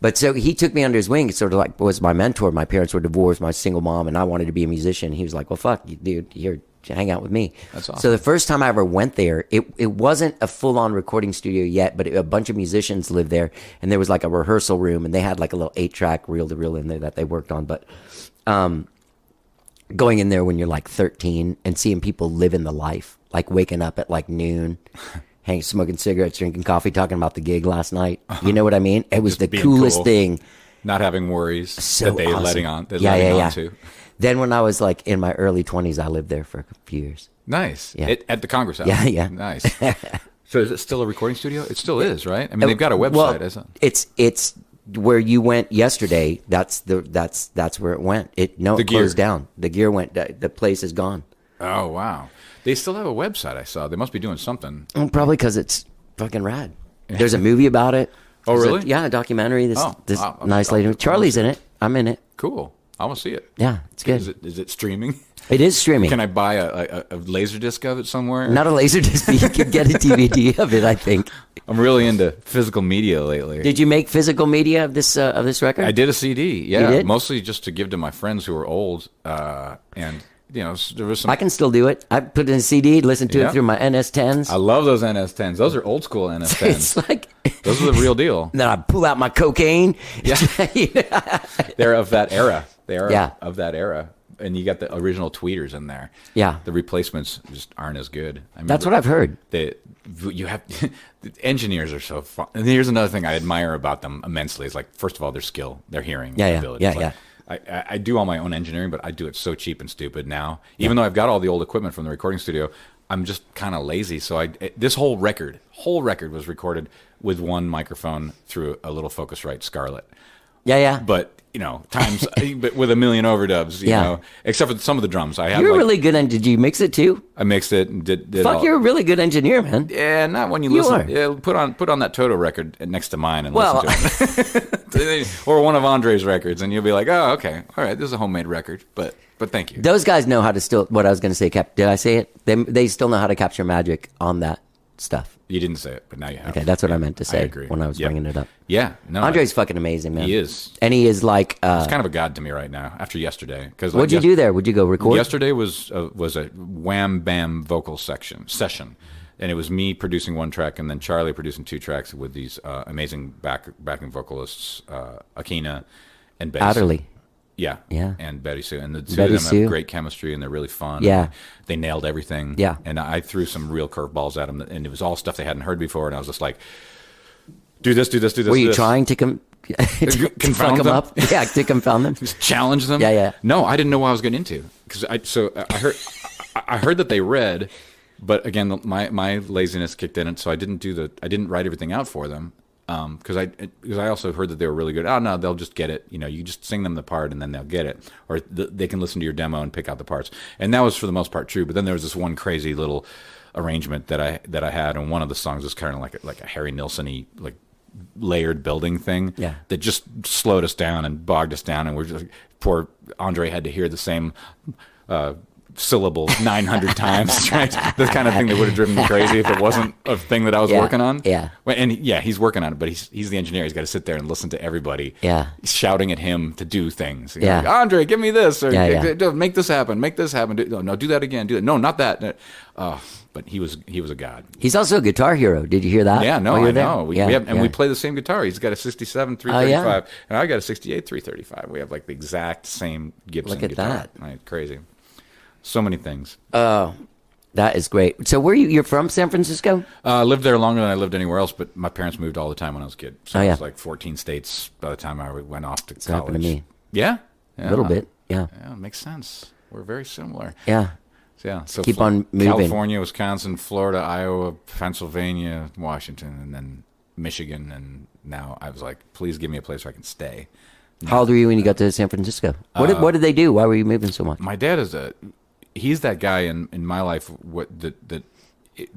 [SPEAKER 1] But so he took me under his wing. Sort of like was my mentor. My parents were divorced. My single mom, and I wanted to be a musician. He was like, "Well, fuck, you, dude, here, hang out with me."
[SPEAKER 4] That's awesome.
[SPEAKER 1] So the first time I ever went there, it wasn't a full on recording studio yet, but a bunch of musicians lived there, and there was like a rehearsal room, and they had like a little 8-track reel to reel in there that they worked on. But going in there when you're like 13 and seeing people living the life, like waking up at like noon. Smoking cigarettes, drinking coffee, talking about the gig last night. You know what I mean? It was
[SPEAKER 4] Just
[SPEAKER 1] the
[SPEAKER 4] being
[SPEAKER 1] coolest
[SPEAKER 4] cool.
[SPEAKER 1] thing.
[SPEAKER 4] Not having worries
[SPEAKER 1] So
[SPEAKER 4] that they're
[SPEAKER 1] awesome.
[SPEAKER 4] letting on. They're
[SPEAKER 1] Yeah,
[SPEAKER 4] letting
[SPEAKER 1] yeah.
[SPEAKER 4] on to.
[SPEAKER 1] Then when I was like in my early 20s, I lived there for a few years.
[SPEAKER 4] Nice.
[SPEAKER 1] Yeah.
[SPEAKER 4] At the Congress House.
[SPEAKER 1] Yeah.
[SPEAKER 4] Nice. So is it still a recording studio? It still is, right? I mean, they've got a website.
[SPEAKER 1] Well,
[SPEAKER 4] Isn't it?
[SPEAKER 1] it's where you went yesterday. That's where it went.
[SPEAKER 4] The
[SPEAKER 1] It
[SPEAKER 4] gear.
[SPEAKER 1] closed down. The gear went. The place is gone.
[SPEAKER 4] Oh, wow. They still have a website, I saw. They must be doing something.
[SPEAKER 1] Probably because it's fucking rad. There's a movie about it.
[SPEAKER 4] Oh,
[SPEAKER 1] There's
[SPEAKER 4] really?
[SPEAKER 1] a documentary. This
[SPEAKER 4] Oh, wow.
[SPEAKER 1] nice lady. Charlie's in it. I'm in it.
[SPEAKER 4] Cool. I want to see it.
[SPEAKER 1] Yeah, it's good.
[SPEAKER 4] Is it streaming?
[SPEAKER 1] It is streaming.
[SPEAKER 4] Can I buy a laser disc of it somewhere?
[SPEAKER 1] Not a laser disc, but you can get a DVD of it, I think.
[SPEAKER 4] I'm really into physical media lately.
[SPEAKER 1] Did you make physical media of this record?
[SPEAKER 4] I did a CD, yeah.
[SPEAKER 1] did?
[SPEAKER 4] Mostly just to give to my friends who are old. And, there was some...
[SPEAKER 1] I can still do it. I put in a CD, listen to
[SPEAKER 4] Yeah.
[SPEAKER 1] it through my NS10s.
[SPEAKER 4] I love those NS10s. Those are old school
[SPEAKER 1] It's
[SPEAKER 4] NS10s.
[SPEAKER 1] like...
[SPEAKER 4] Those are the real deal.
[SPEAKER 1] Then I pull out my cocaine.
[SPEAKER 4] Yeah. They're of that era. They are
[SPEAKER 1] Yeah.
[SPEAKER 4] of that era. And you got the original tweeters in there.
[SPEAKER 1] Yeah.
[SPEAKER 4] The replacements just aren't as good. I mean,
[SPEAKER 1] That's what I've heard.
[SPEAKER 4] You have the engineers are so fun. And here's another thing I admire about them immensely is like, first of all, their skill, their hearing ability. It's like, I do all my own engineering, but I do it so cheap and stupid now. Even though I've got all the old equipment from the recording studio, I'm just kind of lazy. So this whole record was recorded with one microphone through a little Focusrite Scarlett.
[SPEAKER 1] Yeah.
[SPEAKER 4] But times but with a million overdubs. You
[SPEAKER 1] Yeah.
[SPEAKER 4] know, except for some of the drums. I have.
[SPEAKER 1] You're really good. Did you mix it too?
[SPEAKER 4] I mixed it and did
[SPEAKER 1] Fuck,
[SPEAKER 4] all.
[SPEAKER 1] you're a really good engineer, man.
[SPEAKER 4] Yeah, not when you
[SPEAKER 1] You
[SPEAKER 4] listen.
[SPEAKER 1] are.
[SPEAKER 4] Yeah, put on that Toto record next to mine and
[SPEAKER 1] Well-
[SPEAKER 4] listen to it, or one of Andre's records, and you'll be like, oh, okay, all right, this is a homemade record, but thank you.
[SPEAKER 1] Those guys know how to still. What I was going to say, did I say it? They still know how to capture magic on that stuff.
[SPEAKER 4] You didn't say it, but now you have.
[SPEAKER 1] Okay, that's what I meant to say
[SPEAKER 4] agree.
[SPEAKER 1] when I was
[SPEAKER 4] Yep.
[SPEAKER 1] bringing it up.
[SPEAKER 4] Yeah, no,
[SPEAKER 1] Andre's fucking amazing, man.
[SPEAKER 4] He is.
[SPEAKER 1] And he is like.
[SPEAKER 4] He's kind of a god to me right now after yesterday. Because
[SPEAKER 1] What'd you do there? Would you go record?
[SPEAKER 4] Yesterday was a wham bam vocal session, and it was me producing one track and then Charlie producing 2 tracks with these amazing backing vocalists, Akina and Betty.
[SPEAKER 1] Adderley.
[SPEAKER 4] Yeah,
[SPEAKER 1] Yeah.
[SPEAKER 4] and Betty Sue, and the two
[SPEAKER 1] Betty
[SPEAKER 4] of them
[SPEAKER 1] Sue.
[SPEAKER 4] have great chemistry, and they're really fun.
[SPEAKER 1] Yeah.
[SPEAKER 4] and they nailed everything.
[SPEAKER 1] Yeah.
[SPEAKER 4] and I threw some real curveballs at them, and it was all stuff they hadn't heard before, and I was just like, "Do this, do this, do this."
[SPEAKER 1] Were
[SPEAKER 4] do
[SPEAKER 1] you
[SPEAKER 4] this.
[SPEAKER 1] trying to to
[SPEAKER 4] Confound
[SPEAKER 1] fuck them
[SPEAKER 4] them?
[SPEAKER 1] up? Yeah, to confound them.
[SPEAKER 4] Just challenge them?
[SPEAKER 1] Yeah.
[SPEAKER 4] No, I didn't know what I was getting into because I heard that they read, but again, my laziness kicked in, and so I didn't write everything out for them. because I also heard that they were really good. Oh no, they'll just get it. You just sing them the part and then they'll get it, or they can listen to your demo and pick out the parts. And that was for the most part true. But then there was this one crazy little arrangement that I had, and one of the songs was kind of like a Harry Nilsson-y like layered building thing that just slowed us down and bogged us down, and we're just poor Andre had to hear the same syllable 900 times, right? The kind of thing that would have driven me crazy if it wasn't a thing that I was working on.
[SPEAKER 1] Yeah.
[SPEAKER 4] And he's working on it, but he's the engineer. He's got to sit there and listen to everybody shouting at him to do things. Like, Andre, give me this, or make this happen, No, do that again. Do it. No, not that. But he was a god.
[SPEAKER 1] He's also a guitar hero. Did you hear that?
[SPEAKER 4] Yeah, no, I know. We play the same guitar. He's got a 67 335, and I got a 68 335. We have like the exact same Gibson guitar. Look at that. Right, crazy. So many things.
[SPEAKER 1] Oh, that is great. So you're from San Francisco?
[SPEAKER 4] I lived there longer than I lived anywhere else, but my parents moved all the time when I was a kid. So it was like 14 states by the time I went off to college.
[SPEAKER 1] Happened to me.
[SPEAKER 4] Yeah?
[SPEAKER 1] A little bit, yeah.
[SPEAKER 4] Yeah, it makes sense. We're very similar.
[SPEAKER 1] Yeah.
[SPEAKER 4] So
[SPEAKER 1] keep on moving.
[SPEAKER 4] California, Wisconsin, Florida, Iowa, Pennsylvania, Washington, and then Michigan. And now I was like, please give me a place where I can stay.
[SPEAKER 1] How old were you when you got to San Francisco? What did they do? Why were you moving so much?
[SPEAKER 4] My dad he's that guy in my life that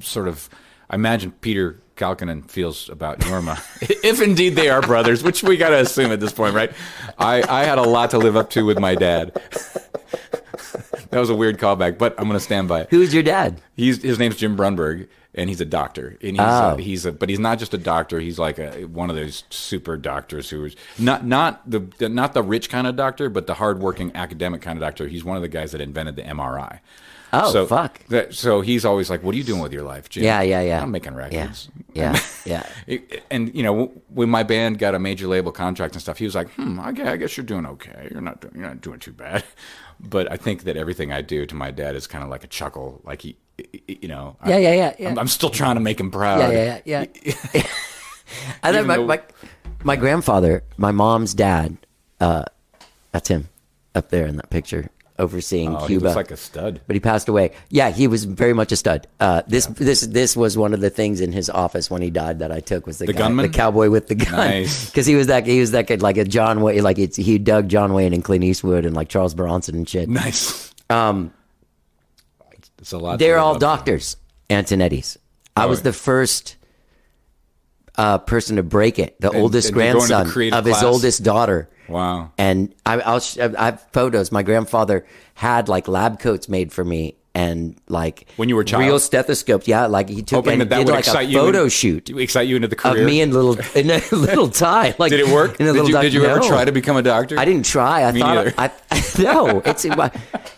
[SPEAKER 4] sort of, I imagine Peter Kalkinen feels about Norma, if indeed they are brothers, which we got to assume at this point, right? I had a lot to live up to with my dad. That was a weird callback, but I'm going to stand by it.
[SPEAKER 1] Who's your dad?
[SPEAKER 4] His name's Jim Brunberg, and he's a doctor. And but he's not just a doctor. He's like one of those super doctors who is not the rich kind of doctor, but the hardworking academic kind of doctor. He's one of the guys that invented the MRI.
[SPEAKER 1] Oh, so, fuck.
[SPEAKER 4] So he's always like, what are you doing with your life, Jim?
[SPEAKER 1] Yeah.
[SPEAKER 4] I'm making records.
[SPEAKER 1] Yeah.
[SPEAKER 4] And, when my band got a major label contract and stuff, he was like, I guess you're doing okay. You're not doing too bad. But I think that everything I do to my dad is kind of like a chuckle. Like he, I'm still trying to make him proud.
[SPEAKER 1] Yeah. I know my grandfather, my mom's dad, that's him up there in that picture, overseeing Cuba.
[SPEAKER 4] He looks like a stud.
[SPEAKER 1] But he passed away. Yeah, he was very much a stud. This was one of the things in his office when he died that I took was the
[SPEAKER 4] gunman?
[SPEAKER 1] the cowboy with the gun.
[SPEAKER 4] Nice.
[SPEAKER 1] Because he was that kid, like a John Wayne, like he dug John Wayne and Clint Eastwood and like Charles Bronson and shit.
[SPEAKER 4] Nice. It's a lot.
[SPEAKER 1] They're all doctors, Antonetti's. I was the first person to break it. The oldest grandson of his oldest daughter.
[SPEAKER 4] Wow.
[SPEAKER 1] And I have photos. My grandfather had like lab coats made for me and like
[SPEAKER 4] when you were a child?
[SPEAKER 1] Real stethoscopes. Yeah, like he took
[SPEAKER 4] and
[SPEAKER 1] and
[SPEAKER 4] that
[SPEAKER 1] did
[SPEAKER 4] would
[SPEAKER 1] like a photo shoot.
[SPEAKER 4] Excite you into the career
[SPEAKER 1] of me in a little tie. Like,
[SPEAKER 4] did it work? Did you ever try to become a doctor?
[SPEAKER 1] I didn't try.
[SPEAKER 4] Me neither.
[SPEAKER 1] No.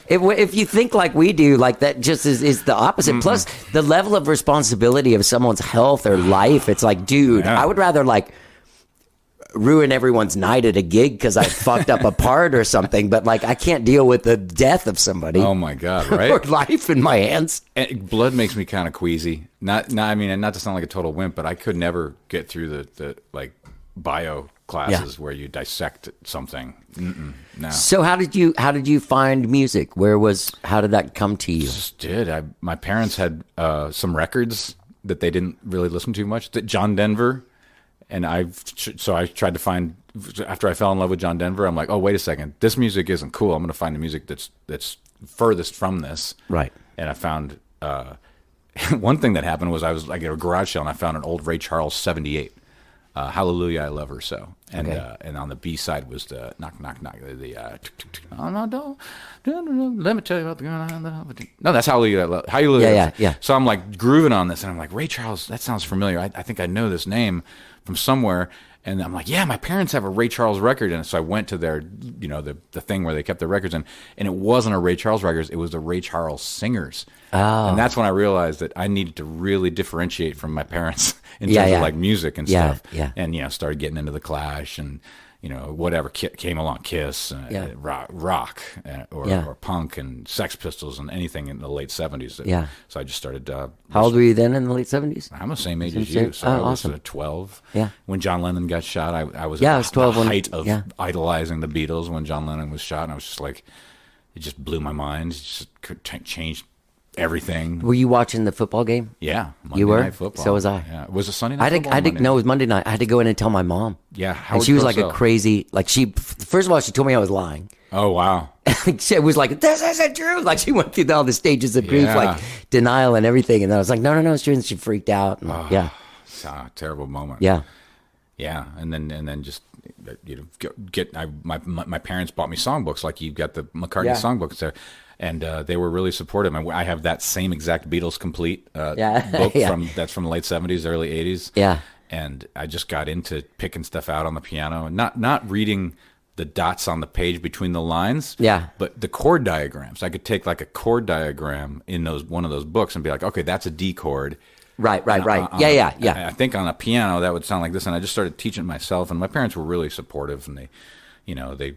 [SPEAKER 1] If you think like we do, like that just is the opposite. Mm-hmm. Plus the level of responsibility of someone's health or life. It's like, dude, I would rather like ruin everyone's night at a gig because I fucked up a part or something, but like I can't deal with the death of somebody.
[SPEAKER 4] Oh my God, right?
[SPEAKER 1] Or life in my hands.
[SPEAKER 4] And blood makes me kind of queasy. Not to sound like a total wimp, but I could never get through the like bio classes where you dissect something. No.
[SPEAKER 1] So how did you find music? How did that come to you?
[SPEAKER 4] Just did. My parents had some records that they didn't really listen to much. That John Denver. And so I tried to find, after I fell in love with John Denver, I'm like, oh, wait a second, this music isn't cool. I'm going to find the music that's furthest from this.
[SPEAKER 1] Right.
[SPEAKER 4] And I found, one thing that happened was I was like at a garage sale and I found an old Ray Charles 78, Hallelujah, I Love Her So. And and on the B side was the knock, knock, knock, oh, no, don't, let me tell you about the girl. No, that's Hallelujah.
[SPEAKER 1] Yeah.
[SPEAKER 4] So I'm like grooving on this and I'm like, Ray Charles, that sounds familiar. I think I know this name from somewhere. And I'm like, yeah, my parents have a Ray Charles record. And so I went to their, the thing where they kept their records in. And it wasn't a Ray Charles record. It was the Ray Charles singers.
[SPEAKER 1] Oh.
[SPEAKER 4] And that's when I realized that I needed to really differentiate from my parents in terms of like music and stuff.
[SPEAKER 1] Yeah.
[SPEAKER 4] And, started getting into the Clash and, whatever came along, Kiss, rock, or punk and Sex Pistols and anything in the late 70s. So I just started.
[SPEAKER 1] How old were you then in the late 70s?
[SPEAKER 4] I'm the same age as you. So I was
[SPEAKER 1] awesome.
[SPEAKER 4] 12.
[SPEAKER 1] Yeah.
[SPEAKER 4] When John Lennon got shot, I was
[SPEAKER 1] 12
[SPEAKER 4] at the height of idolizing the Beatles when John Lennon was shot. And I was just like, it just blew my mind. It just changed everything.
[SPEAKER 1] Were you watching the football game?
[SPEAKER 4] Yeah, Monday
[SPEAKER 1] You were?
[SPEAKER 4] Night Football.
[SPEAKER 1] So was I.
[SPEAKER 4] Yeah. Was it Sunday
[SPEAKER 1] I
[SPEAKER 4] night?
[SPEAKER 1] had
[SPEAKER 4] Football or
[SPEAKER 1] to,
[SPEAKER 4] Monday
[SPEAKER 1] no, it
[SPEAKER 4] night?
[SPEAKER 1] was Monday night. I had to go in and tell my mom.
[SPEAKER 4] Yeah,
[SPEAKER 1] And she was like a crazy, like first of all, she told me I was lying.
[SPEAKER 4] Oh wow.
[SPEAKER 1] She was like, this isn't true. Like she went through all the stages of grief,
[SPEAKER 4] Yeah.
[SPEAKER 1] like denial and everything. And I was like, no, it's true. And she freaked out. And, yeah.
[SPEAKER 4] It's a terrible moment.
[SPEAKER 1] Yeah.
[SPEAKER 4] Yeah, and then just my parents bought me songbooks, like you've got the McCartney songbooks there, and they were really supportive. And I have that same exact Beatles Complete book
[SPEAKER 1] Yeah.
[SPEAKER 4] from the late 70s, early 80s.
[SPEAKER 1] Yeah.
[SPEAKER 4] And I just got into picking stuff out on the piano and not reading the dots on the page between the lines.
[SPEAKER 1] Yeah.
[SPEAKER 4] But the chord diagrams. I could take like a chord diagram in one of those books and be like, okay, that's a D chord.
[SPEAKER 1] Right. Yeah.
[SPEAKER 4] I think on a piano that would sound like this, and I just started teaching it myself. And my parents were really supportive, and they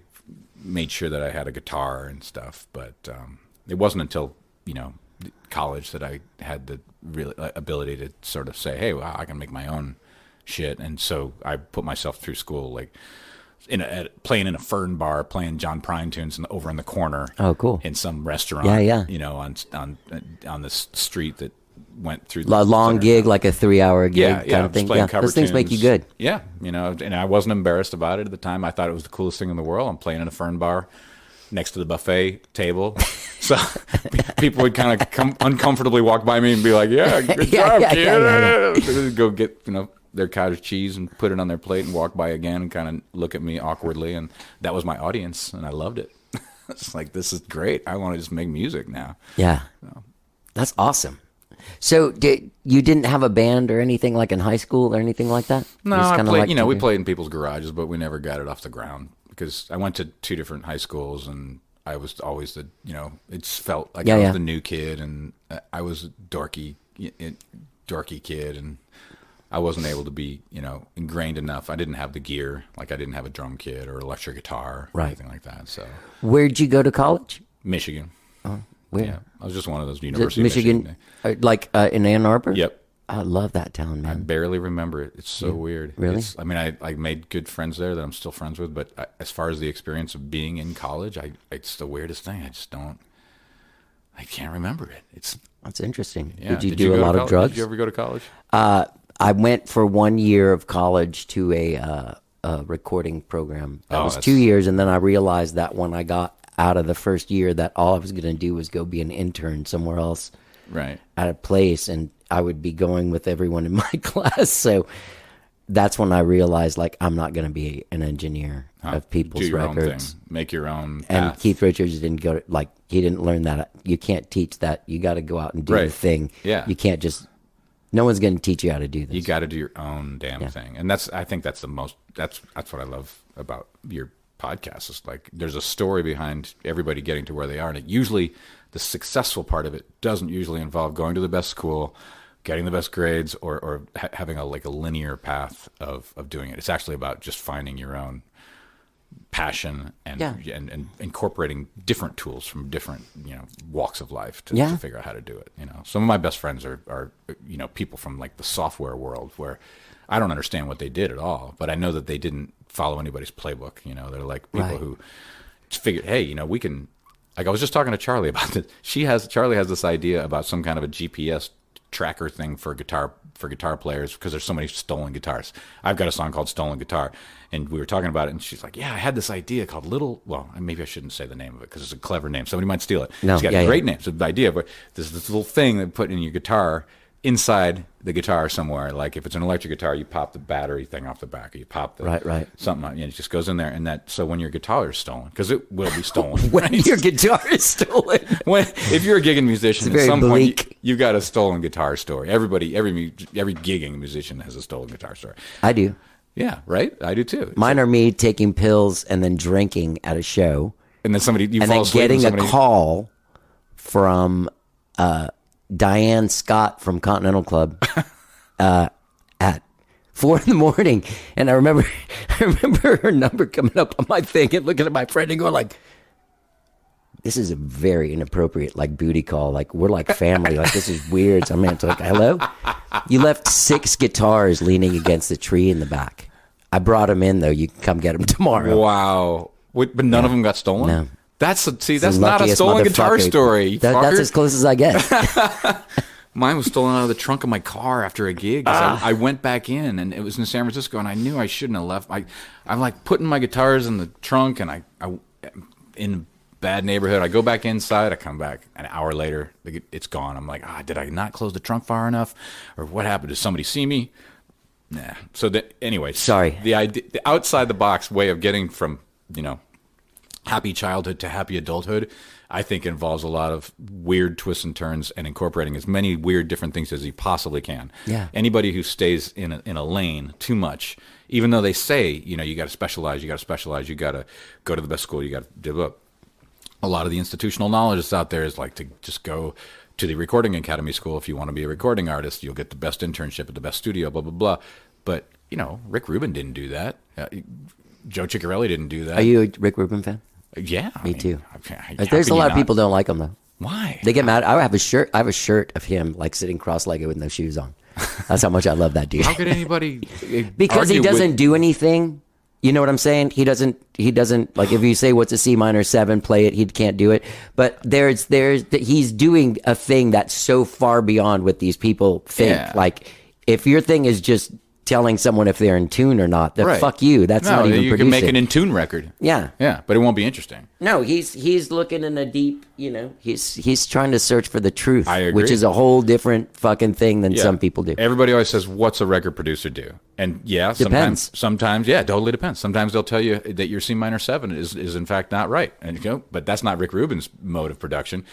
[SPEAKER 4] made sure that I had a guitar and stuff. But it wasn't until college that I had the real ability to sort of say, "Hey, wow, I can make my own shit." And so I put myself through school, like playing in a Fern bar, playing John Prine tunes over in the corner.
[SPEAKER 1] Oh, cool.
[SPEAKER 4] In some restaurant.
[SPEAKER 1] Yeah.
[SPEAKER 4] On this street that went through
[SPEAKER 1] A long gig, like a 3-hour gig kind of thing.
[SPEAKER 4] Playing
[SPEAKER 1] Yeah,
[SPEAKER 4] cover
[SPEAKER 1] those things make you
[SPEAKER 4] tunes.
[SPEAKER 1] good.
[SPEAKER 4] Yeah, and I wasn't embarrassed about it at the time. I thought it was the coolest thing in the world. I'm playing in a Fern bar next to the buffet table, so people would kind of uncomfortably walk by me and be like, "Yeah, good job, kid." They'd go get their cottage cheese and put it on their plate and walk by again and kind of look at me awkwardly, and that was my audience, and I loved it. It's like, this is great. I want to just make music now.
[SPEAKER 1] Yeah, that's awesome. So you didn't have a band or anything like in high school or anything like that?
[SPEAKER 4] No,
[SPEAKER 1] You just
[SPEAKER 4] I
[SPEAKER 1] kinda
[SPEAKER 4] played.
[SPEAKER 1] liked
[SPEAKER 4] We
[SPEAKER 1] to-
[SPEAKER 4] played in people's garages, but we never got it off the ground because I went to 2 different high schools, and I was always it felt like I was the new kid, and I was a dorky kid, and I wasn't able to be ingrained enough. I didn't have the gear, like I didn't have a drum kit or electric guitar or anything like that. So
[SPEAKER 1] Where'd you go to college?
[SPEAKER 4] Michigan.
[SPEAKER 1] Where?
[SPEAKER 4] Yeah, I was just one of those
[SPEAKER 1] Is it
[SPEAKER 4] University
[SPEAKER 1] Michigan, like in Ann Arbor?
[SPEAKER 4] Yep.
[SPEAKER 1] I love that town,
[SPEAKER 4] I
[SPEAKER 1] man.
[SPEAKER 4] barely remember it. It's so weird.
[SPEAKER 1] Really?
[SPEAKER 4] I made good friends there that I'm still friends with, but as far as the experience of being in college, it's the weirdest thing. I can't remember it.
[SPEAKER 1] That's interesting.
[SPEAKER 4] Yeah.
[SPEAKER 1] Did you do a
[SPEAKER 4] go
[SPEAKER 1] lot
[SPEAKER 4] to
[SPEAKER 1] of
[SPEAKER 4] college?
[SPEAKER 1] drugs?
[SPEAKER 4] Did you ever go to college?
[SPEAKER 1] I went for 1 year of college to a recording program. That was 2 years, and then I realized that when I got out of the first year, that all I was going to do was go be an intern somewhere else,
[SPEAKER 4] Right.
[SPEAKER 1] at a place, and I would be going with everyone in my class. So that's when I realized, like, I'm not going to be an engineer of people's
[SPEAKER 4] Do your own
[SPEAKER 1] records.
[SPEAKER 4] thing. Make your own
[SPEAKER 1] And
[SPEAKER 4] path.
[SPEAKER 1] Keith Richards didn't go to, like, he didn't learn that. You can't teach that. You got to go out and do the
[SPEAKER 4] Right.
[SPEAKER 1] thing.
[SPEAKER 4] Yeah.
[SPEAKER 1] You can't just, no one's going to teach you how to do this.
[SPEAKER 4] You got to do your own damn thing, and I think that's the most. That's what I love about your podcast. Is like there's a story behind everybody getting to where they are, and the successful part of it doesn't usually involve going to the best school, getting the best grades, or having a linear path of doing it. It's actually about just finding your own passion and incorporating different tools from different walks of life to figure out how to do it. Some of my best friends are people from like the software world where I don't understand what they did at all, but I know that they didn't follow anybody's playbook. They're like people who figured, hey, we can. Like I was just talking to Charlie about this. Charlie has this idea about some kind of a GPS tracker thing for guitar players because there's so many stolen guitars. I've got a song called Stolen Guitar, and we were talking about it, and she's like, yeah, I had this idea called maybe I shouldn't say the name of it because it's a clever name. Somebody might steal it.
[SPEAKER 1] No,
[SPEAKER 4] She's got a great name. So the idea, but this little thing that put in your guitar inside the guitar somewhere. Like if it's an electric guitar, you pop the battery thing off the back, or you pop the something on, it just goes in there, and so when your guitar is stolen, because it will be stolen.
[SPEAKER 1] When your guitar is stolen.
[SPEAKER 4] If you're a gigging musician, at some
[SPEAKER 1] bleak.
[SPEAKER 4] point you got a stolen guitar story. Every gigging musician has a stolen guitar story.
[SPEAKER 1] I do.
[SPEAKER 4] Yeah, right. I do too.
[SPEAKER 1] Mine are me taking pills and then drinking at a show,
[SPEAKER 4] and then you
[SPEAKER 1] and
[SPEAKER 4] fall
[SPEAKER 1] then
[SPEAKER 4] asleep
[SPEAKER 1] getting
[SPEAKER 4] and
[SPEAKER 1] a call from Diane Scott from Continental Club at 4 a.m, and I remember her number coming up on my thing and looking at my friend and going like, "This is a very inappropriate booty call. Like we're like family. Like this is weird." So I'm like, "Hello, you left 6 guitars leaning against the tree in the back. I brought them in though. You can come get them tomorrow."
[SPEAKER 4] Wow. But none of them got stolen?
[SPEAKER 1] No.
[SPEAKER 4] That's not a
[SPEAKER 1] Luckiest
[SPEAKER 4] stolen guitar
[SPEAKER 1] motherfucker.
[SPEAKER 4] story. You
[SPEAKER 1] That's
[SPEAKER 4] fucker.
[SPEAKER 1] as close as I get.
[SPEAKER 4] Mine was stolen out of the trunk of my car after a gig. 'Cause I went back in, and it was in San Francisco, and I knew I shouldn't have left. I'm like putting my guitars in the trunk, and I in a bad neighborhood. I go back inside. I come back an hour later. It's gone. I'm like, did I not close the trunk far enough, or what happened? Did somebody see me? Nah. So anyway,
[SPEAKER 1] Sorry.
[SPEAKER 4] The idea, the outside the box way of getting from happy childhood to happy adulthood, I think involves a lot of weird twists and turns and incorporating as many weird different things as you possibly can.
[SPEAKER 1] Yeah.
[SPEAKER 4] Anybody who stays in a lane too much, even though they say, you got to specialize, you got to go to the best school, you got to develop. A lot of the institutional knowledge that's out there is like to just go to the recording academy school. If you want to be a recording artist, you'll get the best internship at the best studio, blah, blah, blah. But, Rick Rubin didn't do that. Joe Ciccarelli didn't do that.
[SPEAKER 1] Are you a Rick Rubin fan?
[SPEAKER 4] Yeah.
[SPEAKER 1] Me too.
[SPEAKER 4] How
[SPEAKER 1] There's
[SPEAKER 4] can
[SPEAKER 1] a
[SPEAKER 4] you
[SPEAKER 1] lot of
[SPEAKER 4] not?
[SPEAKER 1] people don't like him though.
[SPEAKER 4] Why?
[SPEAKER 1] They get mad. I have a shirt of him like sitting cross-legged with no shoes on. That's how much I love that dude.
[SPEAKER 4] How could anybody
[SPEAKER 1] Because he
[SPEAKER 4] argue
[SPEAKER 1] doesn't
[SPEAKER 4] with-
[SPEAKER 1] do anything. You know what I'm saying? He doesn't like if you say what's a C minor 7, play it, he can't do it. But he's doing a thing that's so far beyond what these people think.
[SPEAKER 4] Yeah.
[SPEAKER 1] Like if your thing is just telling someone if they're in tune or not, then
[SPEAKER 4] Right.
[SPEAKER 1] fuck you. That's not even
[SPEAKER 4] you
[SPEAKER 1] producing.
[SPEAKER 4] can make an in tune record.
[SPEAKER 1] Yeah.
[SPEAKER 4] Yeah, but it won't be interesting.
[SPEAKER 1] No, he's looking in a deep, he's trying to search for the truth,
[SPEAKER 4] I agree.
[SPEAKER 1] which is a whole different fucking thing than
[SPEAKER 4] Yeah.
[SPEAKER 1] some people do.
[SPEAKER 4] Everybody always says, "What's a record producer do?" And yeah,
[SPEAKER 1] Depends.
[SPEAKER 4] sometimes, yeah, it totally depends. Sometimes they'll tell you that your C minor 7 is in fact not right, and but that's not Rick Rubin's mode of production.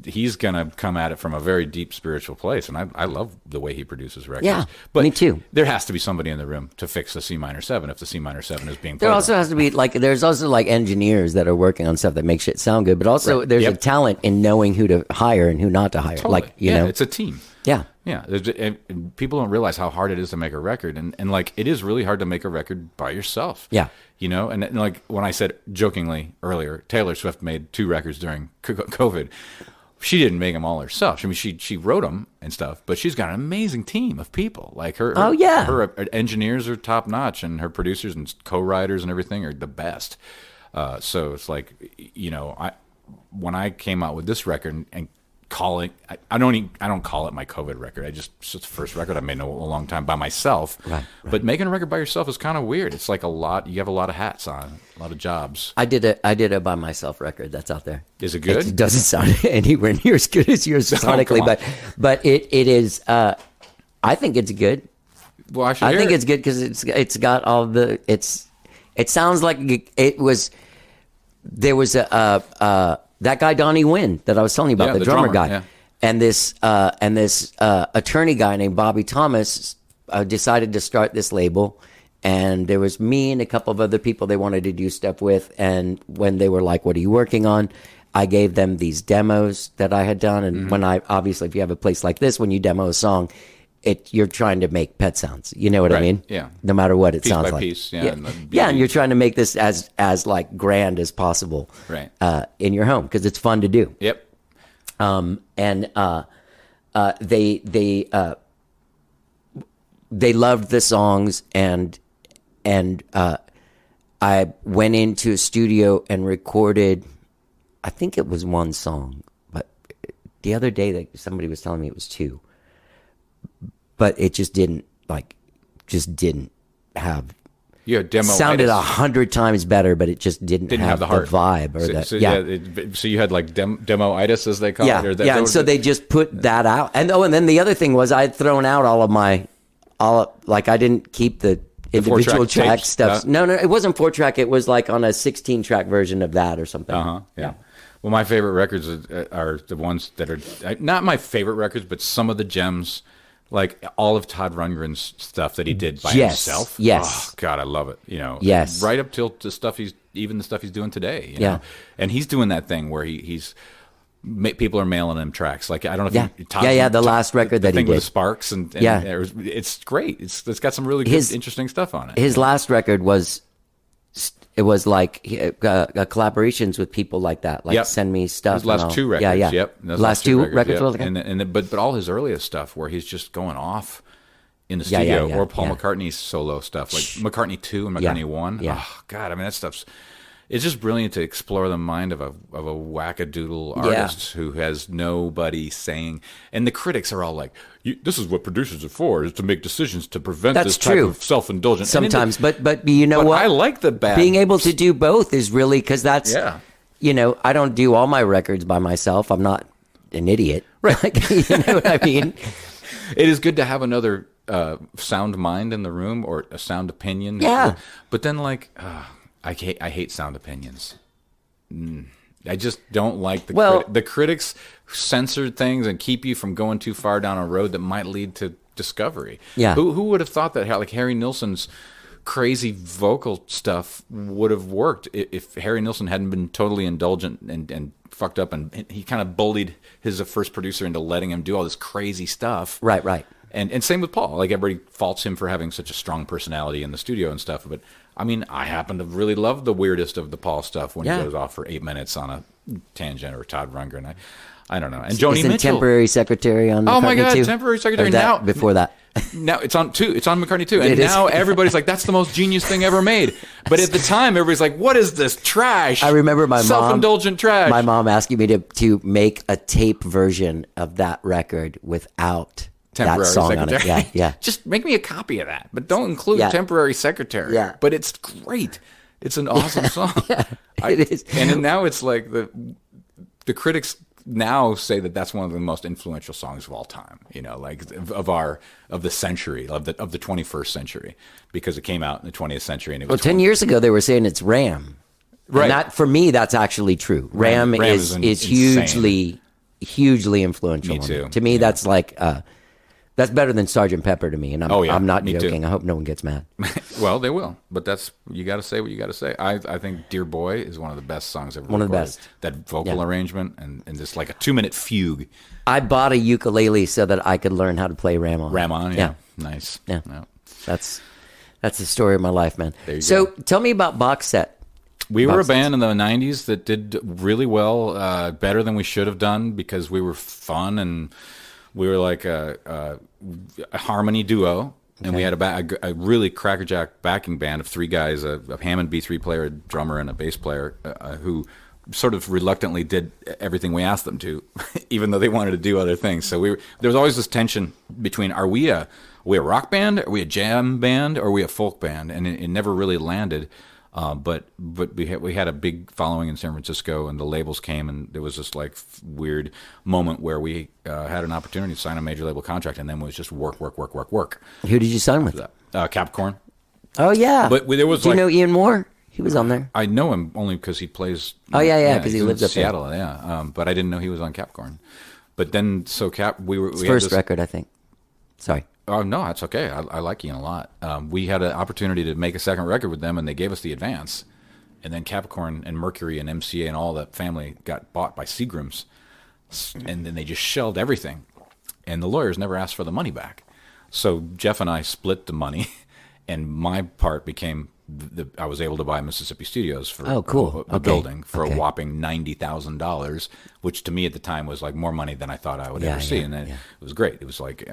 [SPEAKER 4] He's gonna come at it from a very deep spiritual place, and I love the way he produces records.
[SPEAKER 1] Yeah,
[SPEAKER 4] but
[SPEAKER 1] me too.
[SPEAKER 4] There has to be somebody in the room to fix the C minor 7 if the C minor 7 is being.
[SPEAKER 1] There
[SPEAKER 4] played
[SPEAKER 1] also
[SPEAKER 4] wrong.
[SPEAKER 1] has to be there's also engineers that are working on stuff that makes shit sound good, but also
[SPEAKER 4] Right.
[SPEAKER 1] there's
[SPEAKER 4] Yep.
[SPEAKER 1] a talent in knowing who to hire and who not to hire.
[SPEAKER 4] Totally. It's a team.
[SPEAKER 1] Yeah.
[SPEAKER 4] Yeah, and people don't realize how hard it is to make a record, and it is really hard to make a record by yourself.
[SPEAKER 1] Yeah.
[SPEAKER 4] And like when I said jokingly earlier, Taylor Swift made 2 records during COVID. She didn't make them all herself. I mean, she wrote them and stuff, but she's got an amazing team of people. Like her engineers are top notch, and her producers and co-writers and everything are the best. So it's like, when I came out with this record and calling, I don't call it my COVID record. It's the first record I made in a long time by myself.
[SPEAKER 1] Right.
[SPEAKER 4] But making a record by yourself is kind of weird. It's like you have a lot of hats on, a lot of jobs.
[SPEAKER 1] I did a by myself record that's out there.
[SPEAKER 4] Is it good?
[SPEAKER 1] It doesn't sound anywhere near as good as yours sonically,
[SPEAKER 4] come on.
[SPEAKER 1] but it is. I think it's good.
[SPEAKER 4] Well, I should
[SPEAKER 1] I
[SPEAKER 4] hear
[SPEAKER 1] think
[SPEAKER 4] it.
[SPEAKER 1] it's good because it's got all the it sounds like it was. There was that guy Donnie Wynn that I was telling you about,
[SPEAKER 4] Yeah,
[SPEAKER 1] the
[SPEAKER 4] the
[SPEAKER 1] drummer
[SPEAKER 4] drummer,
[SPEAKER 1] guy,
[SPEAKER 4] yeah.
[SPEAKER 1] and this attorney guy named Bobby Thomas decided to start this label. And there was me and a couple of other people they wanted to do stuff with. And when they were like, "What are you working on?" I gave them these demos that I had done. And when obviously, if you have a place like this, when you demo a song, you're trying to make pet sounds. You know what I
[SPEAKER 4] Right,
[SPEAKER 1] mean?
[SPEAKER 4] yeah.
[SPEAKER 1] No matter what it
[SPEAKER 4] Piece
[SPEAKER 1] sounds
[SPEAKER 4] by
[SPEAKER 1] like.
[SPEAKER 4] piece, yeah,
[SPEAKER 1] Yeah.
[SPEAKER 4] and the
[SPEAKER 1] Yeah, and you're trying to make this as like grand as possible.
[SPEAKER 4] Right.
[SPEAKER 1] In your home because it's fun to do.
[SPEAKER 4] Yep.
[SPEAKER 1] They loved the songs and I went into a studio and recorded, I think it was one song, but the other day that somebody was telling me it was 2, but it just didn't have.
[SPEAKER 4] You had demo.
[SPEAKER 1] Sounded 100 times better, but it just didn't
[SPEAKER 4] have the heart
[SPEAKER 1] vibe or
[SPEAKER 4] So you had like demo-itis, as they call it. Or that,
[SPEAKER 1] and so they just put that out. And then the other thing was I'd thrown out I didn't keep the individual
[SPEAKER 4] 4-track
[SPEAKER 1] track
[SPEAKER 4] tapes?
[SPEAKER 1] stuff. No, it wasn't 4-track. It was like on a 16-track version of that or something.
[SPEAKER 4] Yeah. Well, my favorite records are the ones that are not my favorite records, but some of the gems, like all of Todd Rundgren's stuff that he did by himself.
[SPEAKER 1] Yes.
[SPEAKER 4] Oh, God, I love it.
[SPEAKER 1] Yes.
[SPEAKER 4] Right up till the stuff he's doing today. You
[SPEAKER 1] Yeah.
[SPEAKER 4] know? And he's doing that thing where he's people are mailing him tracks. Like I don't know if
[SPEAKER 1] Yeah.
[SPEAKER 4] you, Todd,
[SPEAKER 1] Yeah, the last record
[SPEAKER 4] the
[SPEAKER 1] that he
[SPEAKER 4] thing with
[SPEAKER 1] did.
[SPEAKER 4] the Sparks and
[SPEAKER 1] Yeah.
[SPEAKER 4] it's great. It's got some really good, interesting stuff on it.
[SPEAKER 1] His last record was like collaborations with people like that. Like
[SPEAKER 4] Yep.
[SPEAKER 1] send me stuff.
[SPEAKER 4] His last
[SPEAKER 1] and I'll-
[SPEAKER 4] 2 records.
[SPEAKER 1] Yeah.
[SPEAKER 4] Yep. Those
[SPEAKER 1] Last 2 records
[SPEAKER 4] yep.
[SPEAKER 1] were like that?
[SPEAKER 4] And but all his earliest stuff where he's just going off in the
[SPEAKER 1] Yeah,
[SPEAKER 4] studio,
[SPEAKER 1] yeah,
[SPEAKER 4] or Paul
[SPEAKER 1] yeah.
[SPEAKER 4] McCartney's solo stuff, like McCartney 2 and McCartney 1.
[SPEAKER 1] Yeah.
[SPEAKER 4] Oh, God, I mean that stuff's it's just brilliant to explore the mind of a wackadoodle artist who has nobody saying, and the critics are all like, "This is what producers are for, is to make decisions to prevent this type of self-indulgence."
[SPEAKER 1] Sometimes, but you know what?
[SPEAKER 4] I like the bad.
[SPEAKER 1] Being able to do both is really, because that's, you know, I don't do all my records by myself. I'm not an idiot, right? Like, you know what I mean?
[SPEAKER 4] It is good to have another sound mind in the room, or a sound opinion.
[SPEAKER 1] Yeah.
[SPEAKER 4] But then, like, I hate sound opinions. I just don't like the critics censored things and keep you from going too far down a road that might lead to discovery.
[SPEAKER 1] Yeah.
[SPEAKER 4] Who would have thought that, like, Harry Nilsson's crazy vocal stuff would have worked if Harry Nilsson hadn't been totally indulgent and fucked up, and he kind of bullied his first producer into letting him do all this crazy stuff.
[SPEAKER 1] Right.
[SPEAKER 4] And same with Paul. Like, everybody faults him for having such a strong personality in the studio and stuff. But I mean, I happen to really love the weirdest of the Paul stuff when he goes off for 8 minutes on a tangent, or Todd Rundgren. I don't know. And Joni Mitchell,
[SPEAKER 1] temporary secretary on.
[SPEAKER 4] Oh
[SPEAKER 1] McCartney
[SPEAKER 4] my God,
[SPEAKER 1] too?
[SPEAKER 4] temporary secretary.
[SPEAKER 1] Now
[SPEAKER 4] Before
[SPEAKER 1] that.
[SPEAKER 4] Now it's on too. It's on McCartney too. And now everybody's like, that's the most genius thing ever made. But at the time, everybody's like, what is this trash?
[SPEAKER 1] I remember my
[SPEAKER 4] self-indulgent trash.
[SPEAKER 1] My mom asking me to make a tape version of that record without
[SPEAKER 4] temporary
[SPEAKER 1] that song
[SPEAKER 4] secretary.
[SPEAKER 1] on it. Yeah.
[SPEAKER 4] Just make me a copy of that, but don't include temporary secretary.
[SPEAKER 1] Yeah.
[SPEAKER 4] But it's great. It's an awesome song.
[SPEAKER 1] It is.
[SPEAKER 4] And now it's like the critics now say that that's one of the most influential songs of all time. You know, like of the century, of the 21st century, because it came out in the 20th century. And it was
[SPEAKER 1] 10 years ago they were saying it's Ram.
[SPEAKER 4] Right.
[SPEAKER 1] And that, for me, that's actually true. Ram is hugely influential.
[SPEAKER 4] Me too.
[SPEAKER 1] To me, that's like that's better than Sgt. Pepper to me, and I'm not joking.
[SPEAKER 4] Too.
[SPEAKER 1] I hope no one gets mad.
[SPEAKER 4] Well, they will, but you got to say what you got to say. I think "Dear Boy" is one of the best songs ever.
[SPEAKER 1] One of the best.
[SPEAKER 4] That vocal arrangement and just like a 2-minute fugue.
[SPEAKER 1] I bought a ukulele so that I could learn how to play Ram on.
[SPEAKER 4] Ram on, yeah. Nice.
[SPEAKER 1] Yeah. That's the story of my life, man.
[SPEAKER 4] There you
[SPEAKER 1] go.
[SPEAKER 4] Tell
[SPEAKER 1] me about Box Set.
[SPEAKER 4] We were a band in the 90s that did really well, better than we should have done, because we were fun and we were like a harmony duo. And we had a really crackerjack backing band of 3 guys, a Hammond B3 player, a drummer, and a bass player, who sort of reluctantly did everything we asked them to, even though they wanted to do other things. So there was always this tension between, are we a rock band, are we a jam band, or are we a folk band? And it never really landed. But we had a big following in San Francisco, and the labels came, and there was this like weird moment where we had an opportunity to sign a major label contract, and then it was just work.
[SPEAKER 1] Who did you sign with?
[SPEAKER 4] Capricorn.
[SPEAKER 1] Oh yeah.
[SPEAKER 4] But there was.
[SPEAKER 1] Do you know Ian Moore? He was on there.
[SPEAKER 4] I know him only because he plays.
[SPEAKER 1] Oh yeah, because he lives up
[SPEAKER 4] Seattle.
[SPEAKER 1] there.
[SPEAKER 4] Yeah, but I didn't know he was on Capricorn. But then we
[SPEAKER 1] His first record, I think. Sorry.
[SPEAKER 4] Oh, no, that's okay. I like Ian a lot. We had an opportunity to make a second record with them, and they gave us the advance. And then Capricorn and Mercury and MCA and all that family got bought by Seagram's. And then they just shelled everything. And the lawyers never asked for the money back. So Jeff and I split the money, and my part became I was able to buy Mississippi Studios for a building for a whopping $90,000, which to me at the time was like more money than I thought I would ever see. And then it was great. It was like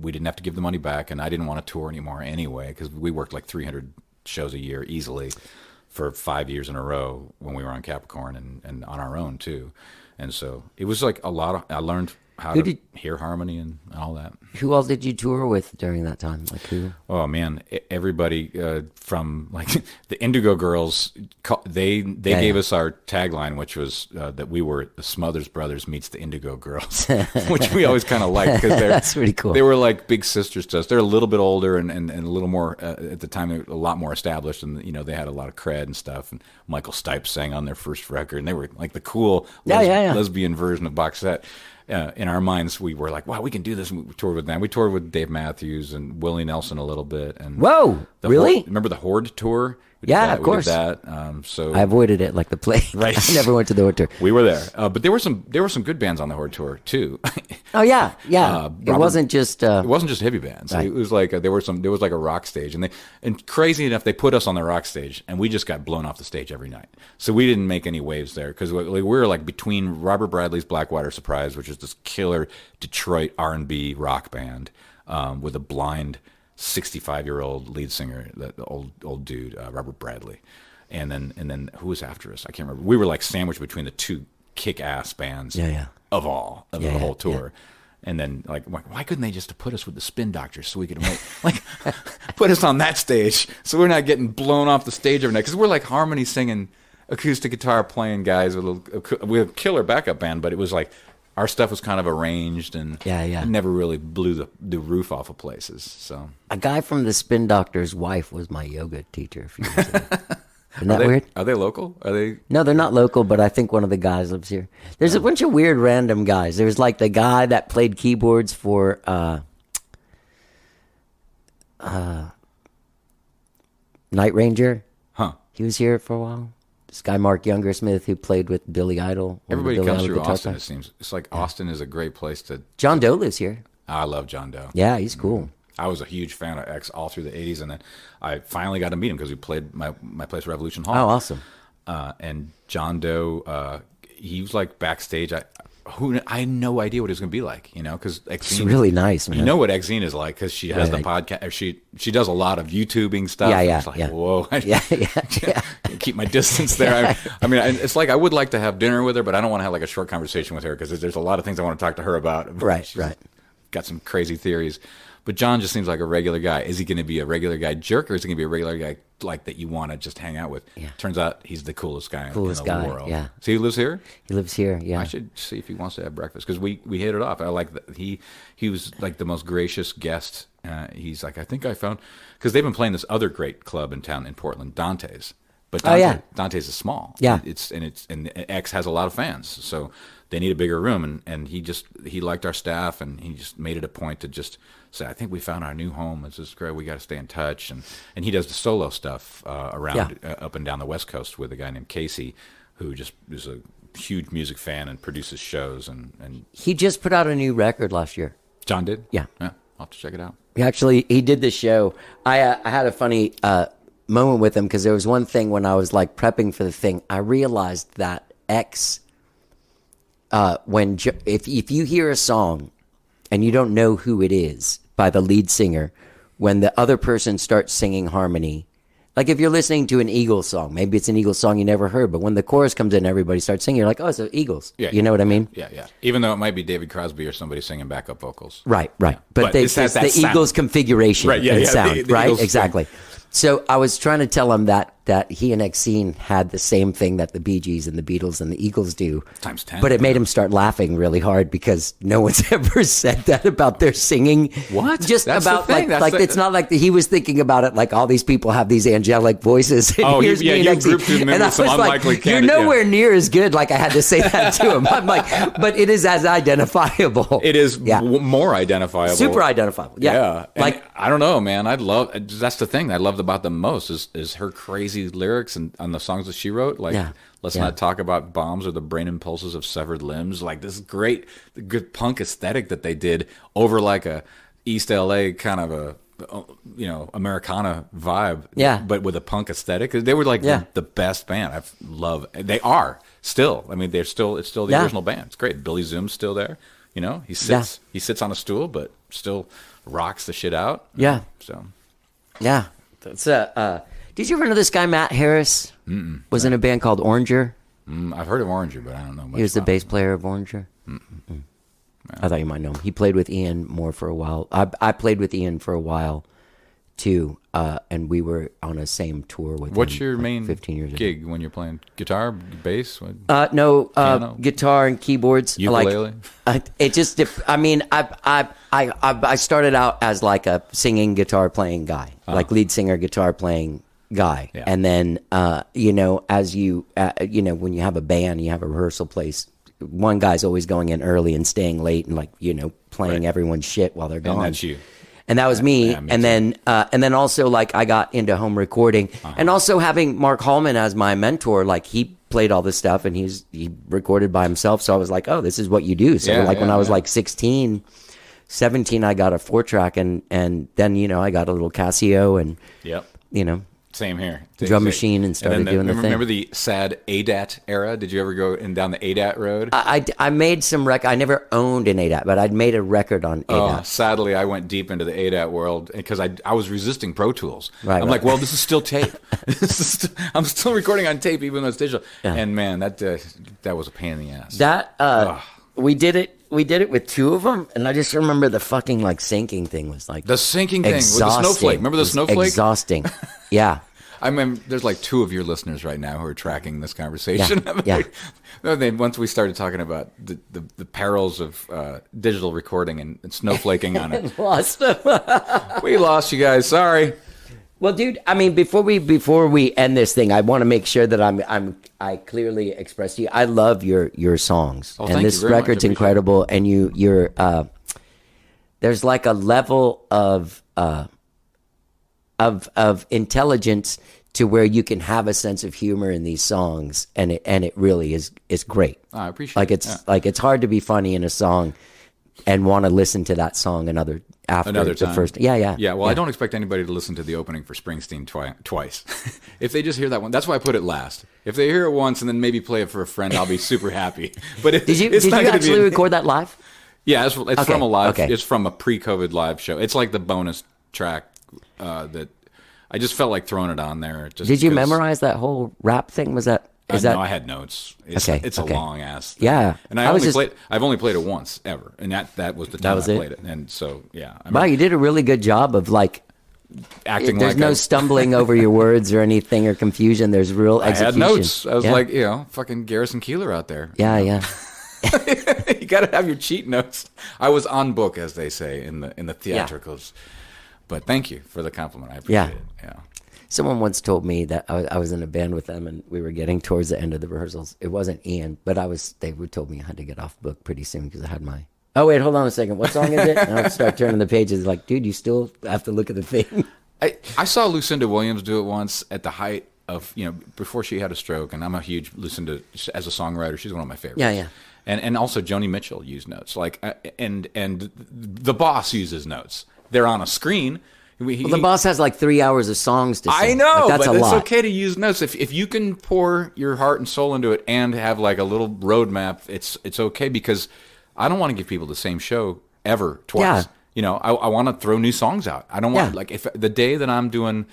[SPEAKER 4] we didn't have to give the money back, and I didn't want to tour anymore anyway, because we worked like 300 shows a year easily for 5 years in a row when we were on Capricorn and on our own too. And so it was like I learned how to hear harmony and all that.
[SPEAKER 1] Who else did you tour with during that time? Like who?
[SPEAKER 4] Oh man, everybody from like the Indigo Girls. They gave us our tagline, which was that we were the Smothers Brothers meets the Indigo Girls, which we always kind of liked because
[SPEAKER 1] that's pretty cool.
[SPEAKER 4] They were like big sisters to us. They're a little bit older and a little more at the time. They were a lot more established, and they had a lot of cred and stuff. And Michael Stipe sang on their first record, and they were like the cool lesbian version of Box Set. In our minds, we were like, wow, we can do this. And we toured with them. We toured with Dave Matthews and Willie Nelson a little bit. And
[SPEAKER 1] whoa, really?
[SPEAKER 4] Remember the Horde tour?
[SPEAKER 1] Yeah, of course.
[SPEAKER 4] We did that. So
[SPEAKER 1] I avoided it like the plague.
[SPEAKER 4] Right.
[SPEAKER 1] I never went to the Horde tour.
[SPEAKER 4] We were there, but there were some good bands on the Horde tour too.
[SPEAKER 1] Oh yeah. It wasn't just
[SPEAKER 4] hippie bands.
[SPEAKER 1] Right.
[SPEAKER 4] It was like there was like a rock stage, and crazy enough, they put us on the rock stage, and we just got blown off the stage every night. So we didn't make any waves there because we were like between Robert Bradley's Blackwater Surprise, which is this killer Detroit R&B rock band with a blind 65-year-old lead singer, the old dude, Robert Bradley. and then who was after us? I can't remember. We were like sandwiched between the two kick-ass bands of the whole tour. And then, like, why couldn't they just put us with the Spin Doctors so we could like put us on that stage so we're not getting blown off the stage every night? Because we're like harmony singing, acoustic guitar playing guys with we have a killer backup band, but it was like our stuff was kind of arranged and it never really blew the roof off of places. So
[SPEAKER 1] a guy from the Spin Doctor's wife was my yoga teacher a few years ago. Isn't that weird?
[SPEAKER 4] Are they local? Are they?
[SPEAKER 1] No, they're not local, but I think one of the guys lives here. There's a bunch of weird random guys. There's like the guy that played keyboards for Night Ranger.
[SPEAKER 4] Huh.
[SPEAKER 1] He was here for a while. This guy Mark Youngersmith who played with Billy Idol.
[SPEAKER 4] Everybody comes through Austin, it seems. It's like Austin is a great place to...
[SPEAKER 1] John Doe lives here.
[SPEAKER 4] I love John Doe.
[SPEAKER 1] Yeah, he's cool.
[SPEAKER 4] I was a huge fan of X all through the 80s, and then I finally got to meet him because we played my place, Revolution Hall.
[SPEAKER 1] Oh, awesome.
[SPEAKER 4] And John Doe, he was like backstage. I had no idea what it was going to be like, you know, because
[SPEAKER 1] It's really nice, man.
[SPEAKER 4] You know what Exene is like because she has the podcast. She does a lot of YouTubing stuff.
[SPEAKER 1] Yeah.
[SPEAKER 4] It's like, whoa.
[SPEAKER 1] Yeah.
[SPEAKER 4] Keep my distance there. I mean, it's like I would like to have dinner with her, but I don't want to have like a short conversation with her because there's a lot of things I want to talk to her about.
[SPEAKER 1] Right.
[SPEAKER 4] Got some crazy theories. But John just seems like a regular guy. Is he going to be a regular guy jerk, or is he going to be a regular guy like that you want to just hang out with? Yeah. Turns out he's the coolest guy in the world.
[SPEAKER 1] Yeah.
[SPEAKER 4] So he lives here?
[SPEAKER 1] He lives here, yeah.
[SPEAKER 4] I should see if he wants to have breakfast because we hit it off. I like that he was like the most gracious guest. He's like, I think I found, because they've been playing this other great club in town in Portland, Dante's. But Dante's is small.
[SPEAKER 1] Yeah.
[SPEAKER 4] And X has a lot of fans, so they need a bigger room. And he liked our staff, and he just made it a point to just say, I think we found our new home. It's just great. We got to stay in touch. And he does the solo stuff around up and down the West Coast with a guy named Casey, who just is a huge music fan and produces shows. And
[SPEAKER 1] he just put out a new record last year.
[SPEAKER 4] John did?
[SPEAKER 1] Yeah.
[SPEAKER 4] I'll have to check it out.
[SPEAKER 1] He did the show. I had a funny moment with him because there was one thing when I was like prepping for the thing. I realized that X, if you hear a song and you don't know who it is by the lead singer, when the other person starts singing harmony, like if you're listening to an Eagles song, maybe it's an Eagles song you never heard, but when the chorus comes in, everybody starts singing. You're like, oh, it's the Eagles. Yeah, you know what I mean?
[SPEAKER 4] Yeah. Even though it might be David Crosby or somebody singing backup vocals.
[SPEAKER 1] Right. But it's the Eagles configuration and sound, right?
[SPEAKER 4] Eagles
[SPEAKER 1] exactly. So I was trying to tell him that he and Exene had the same thing that the Bee Gees and the Beatles and the Eagles do.
[SPEAKER 4] Times 10.
[SPEAKER 1] But it made him start laughing really hard because no one's ever said that about their singing.
[SPEAKER 4] What?
[SPEAKER 1] Just
[SPEAKER 4] That's
[SPEAKER 1] about
[SPEAKER 4] the thing.
[SPEAKER 1] it's not like he was thinking about it like all these people have these angelic voices. And here's me and
[SPEAKER 4] you
[SPEAKER 1] Exene.
[SPEAKER 4] grouped him in
[SPEAKER 1] And I
[SPEAKER 4] with some
[SPEAKER 1] was like,
[SPEAKER 4] unlikely
[SPEAKER 1] you're
[SPEAKER 4] candidate.
[SPEAKER 1] nowhere near as good. Like I had to say that to him. I'm like, but it is as identifiable.
[SPEAKER 4] It is more identifiable.
[SPEAKER 1] Super identifiable. Yeah.
[SPEAKER 4] And like I don't know, man. That's the thing I loved about them most is her crazy lyrics and on the songs that she wrote. Like, let's not talk about bombs or the brain impulses of severed limbs. Like this great, good punk aesthetic that they did over like a East LA kind of a, Americana vibe.
[SPEAKER 1] Yeah.
[SPEAKER 4] But with a punk aesthetic. They were like the best band. They are still. I mean, it's still the original band. It's great. Billy Zoom's still there. You know, he sits on a stool, but still rocks the shit out.
[SPEAKER 1] Yeah.
[SPEAKER 4] So.
[SPEAKER 1] Yeah. That's did you ever know this guy Matt Harris was in a band called Oranger?
[SPEAKER 4] I've heard of Oranger, but I don't know much.
[SPEAKER 1] He was the
[SPEAKER 4] about
[SPEAKER 1] bass player of Oranger. I thought you might know him. He played with Ian Moore for a while. I played with Ian for a while too, and we were on a same tour with.
[SPEAKER 4] What's
[SPEAKER 1] him
[SPEAKER 4] your main
[SPEAKER 1] 15 years
[SPEAKER 4] gig when you're playing guitar, bass?
[SPEAKER 1] No, guitar and keyboards.
[SPEAKER 4] Ukulele.
[SPEAKER 1] It just. I mean, I started out as like a singing guitar playing guy, like lead singer guitar playing guy, and then as you when you have a band, you have a rehearsal place. One guy's always going in early and staying late and playing everyone's shit while they're gone.
[SPEAKER 4] And that's you.
[SPEAKER 1] And that was me. And then also like I got into home recording and also having Mark Hallman as my mentor. Like he played all this stuff and he recorded by himself. So I was like, oh, this is what you do. So when I was like 16, 17, I got a 4-track and then, I got a little Casio and,
[SPEAKER 4] Same here.
[SPEAKER 1] drum machine and started doing the thing.
[SPEAKER 4] Remember the sad ADAT era? Did you ever go down the ADAT road?
[SPEAKER 1] I made some record. I never owned an ADAT, but I'd made a record on ADAT.
[SPEAKER 4] Oh, sadly, I went deep into the ADAT world because I was resisting Pro Tools.
[SPEAKER 1] Right,
[SPEAKER 4] I'm like, well, this is still tape. I'm still recording on tape even though it's digital.
[SPEAKER 1] Yeah.
[SPEAKER 4] And man, that was a pain in the ass.
[SPEAKER 1] We did it. We did it with two of them, and I just remember the fucking like syncing thing was like
[SPEAKER 4] The syncing thing with the
[SPEAKER 1] exhausting.
[SPEAKER 4] snowflake. Remember the
[SPEAKER 1] It was
[SPEAKER 4] snowflake?
[SPEAKER 1] Exhausting. Yeah.
[SPEAKER 4] I mean, there's like two of your listeners right now who are tracking this conversation.
[SPEAKER 1] Yeah.
[SPEAKER 4] Once we started talking about the perils of digital recording and snowflaking on it,
[SPEAKER 1] Lost them.
[SPEAKER 4] we lost you guys. Sorry.
[SPEAKER 1] Well, dude, I mean, before we end this thing, I want to make sure that I clearly express to you, I love your songs,
[SPEAKER 4] Oh,
[SPEAKER 1] and
[SPEAKER 4] thank
[SPEAKER 1] this
[SPEAKER 4] you very much. I
[SPEAKER 1] record's
[SPEAKER 4] appreciate
[SPEAKER 1] incredible, and you're there's like a level of intelligence to where you can have a sense of humor in these songs, and it really is great.
[SPEAKER 4] I appreciate
[SPEAKER 1] Like
[SPEAKER 4] it.
[SPEAKER 1] like it's hard to be funny in a song and want to listen to that song another
[SPEAKER 4] Another
[SPEAKER 1] the
[SPEAKER 4] time.
[SPEAKER 1] first. Yeah.
[SPEAKER 4] Well, I don't expect anybody to listen to the opening for Springsteen twice. If they just hear that one, that's why I put it last. If they hear it once and then maybe play it for a friend, I'll be super happy. But
[SPEAKER 1] Did you actually record that live?
[SPEAKER 4] Yeah, it's from a live.
[SPEAKER 1] Okay.
[SPEAKER 4] It's from a pre-COVID live show. It's like the bonus track that I just felt like throwing it on there. Just
[SPEAKER 1] Did you
[SPEAKER 4] because-
[SPEAKER 1] memorize that whole rap thing? Was that
[SPEAKER 4] No, I had notes. It's a long ass thing.
[SPEAKER 1] Yeah.
[SPEAKER 4] And I've only played it once ever, and that was the time
[SPEAKER 1] was
[SPEAKER 4] I
[SPEAKER 1] it?
[SPEAKER 4] played it. And so yeah, I mean,
[SPEAKER 1] Wow, you did a really good job of like.
[SPEAKER 4] acting
[SPEAKER 1] There's
[SPEAKER 4] like
[SPEAKER 1] no stumbling over your words or anything or confusion. There's real
[SPEAKER 4] I
[SPEAKER 1] execution.
[SPEAKER 4] had notes. I was
[SPEAKER 1] Yeah.
[SPEAKER 4] like, fucking Garrison Keillor out there.
[SPEAKER 1] Yeah.
[SPEAKER 4] You got to have your cheat notes. I was on book, as they say in the theatricals. But thank you for the compliment. I appreciate it. Yeah.
[SPEAKER 1] Someone once told me that I was in a band with them and we were getting towards the end of the rehearsals. It wasn't Ian, but they told me I had to get off book pretty soon because I had my. Oh wait, hold on a second. What song is it? And I'll start turning the pages. Like, dude, you still have to look at the thing.
[SPEAKER 4] I saw Lucinda Williams do it once at the height of, before she had a stroke, and I'm a huge Lucinda as a songwriter. She's one of my favorites.
[SPEAKER 1] Yeah.
[SPEAKER 4] And also Joni Mitchell used notes. Like, and the boss uses notes. They're on a screen.
[SPEAKER 1] The boss has like 3 hours of songs to sing.
[SPEAKER 4] I know,
[SPEAKER 1] like, that's
[SPEAKER 4] but
[SPEAKER 1] a
[SPEAKER 4] it's
[SPEAKER 1] lot.
[SPEAKER 4] okay to use notes. If you can pour your heart and soul into it and have like a little roadmap, it's okay, because I don't want to give people the same show ever twice.
[SPEAKER 1] Yeah.
[SPEAKER 4] I want to throw new songs out. I don't want like if the day that I'm doing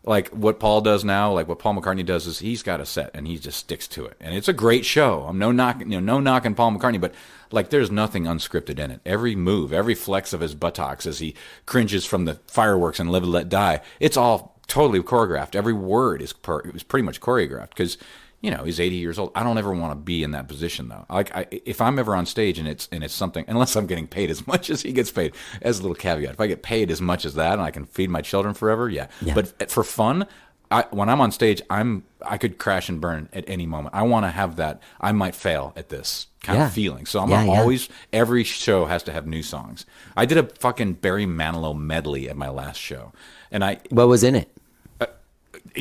[SPEAKER 4] like what Paul does now, like what Paul McCartney does, is he's got a set and he just sticks to it, and it's a great show. I'm no knocking Paul McCartney, but like there's nothing unscripted in it. Every move, every flex of his buttocks as he cringes from the fireworks and Live and Let Die, it's all totally choreographed. Every word it was pretty much choreographed because he's 80 years old. I don't ever want to be in that position though. Like if I'm ever on stage and it's something, unless I'm getting paid as much as he gets paid, as a little caveat, if I get paid as much as that and I can feed my children forever, yeah. But for fun, when I'm on stage, I could crash and burn at any moment. I want to have that I might fail at this kind of feeling. So I'm always, every show has to have new songs. I did a fucking Barry Manilow medley at my last show, and
[SPEAKER 1] What was in it?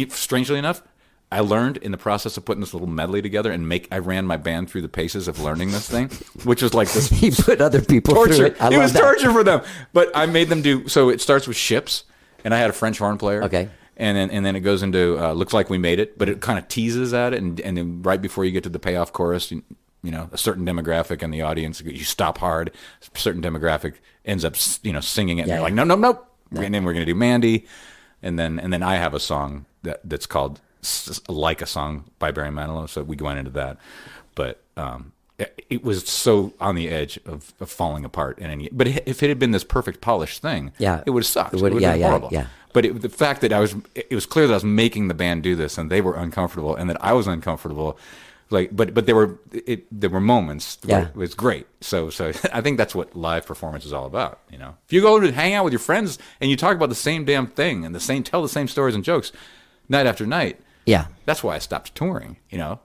[SPEAKER 4] strangely enough, I learned in the process of putting this little medley together I ran my band through the paces of learning this thing, which was like this.
[SPEAKER 1] He put other people
[SPEAKER 4] torture.
[SPEAKER 1] through it.
[SPEAKER 4] It was torture for them. But I made them do, so it starts with Ships, and I had a French horn player.
[SPEAKER 1] Okay.
[SPEAKER 4] And then it goes into Looks Like We Made It, but it kind of teases at it, and then right before you get to the payoff chorus, a certain demographic in the audience, you stop hard, a certain demographic ends up, singing it, and you're like, no. And then we're going to do Mandy, and then I have a song that's called Like a Song by Barry Manilow, so we went into that. But it was so on the edge of falling apart. But if it had been this perfect polished thing, it would have sucked. It would have been horrible. Yeah. But the fact that it was clear that I was making the band do this, and they were uncomfortable, and that I was uncomfortable. Like, but there were moments where it was great. So I think that's what live performance is all about. If you go to hang out with your friends and you talk about the same damn thing and tell the same stories and jokes night after night.
[SPEAKER 1] Yeah.
[SPEAKER 4] That's why I stopped touring.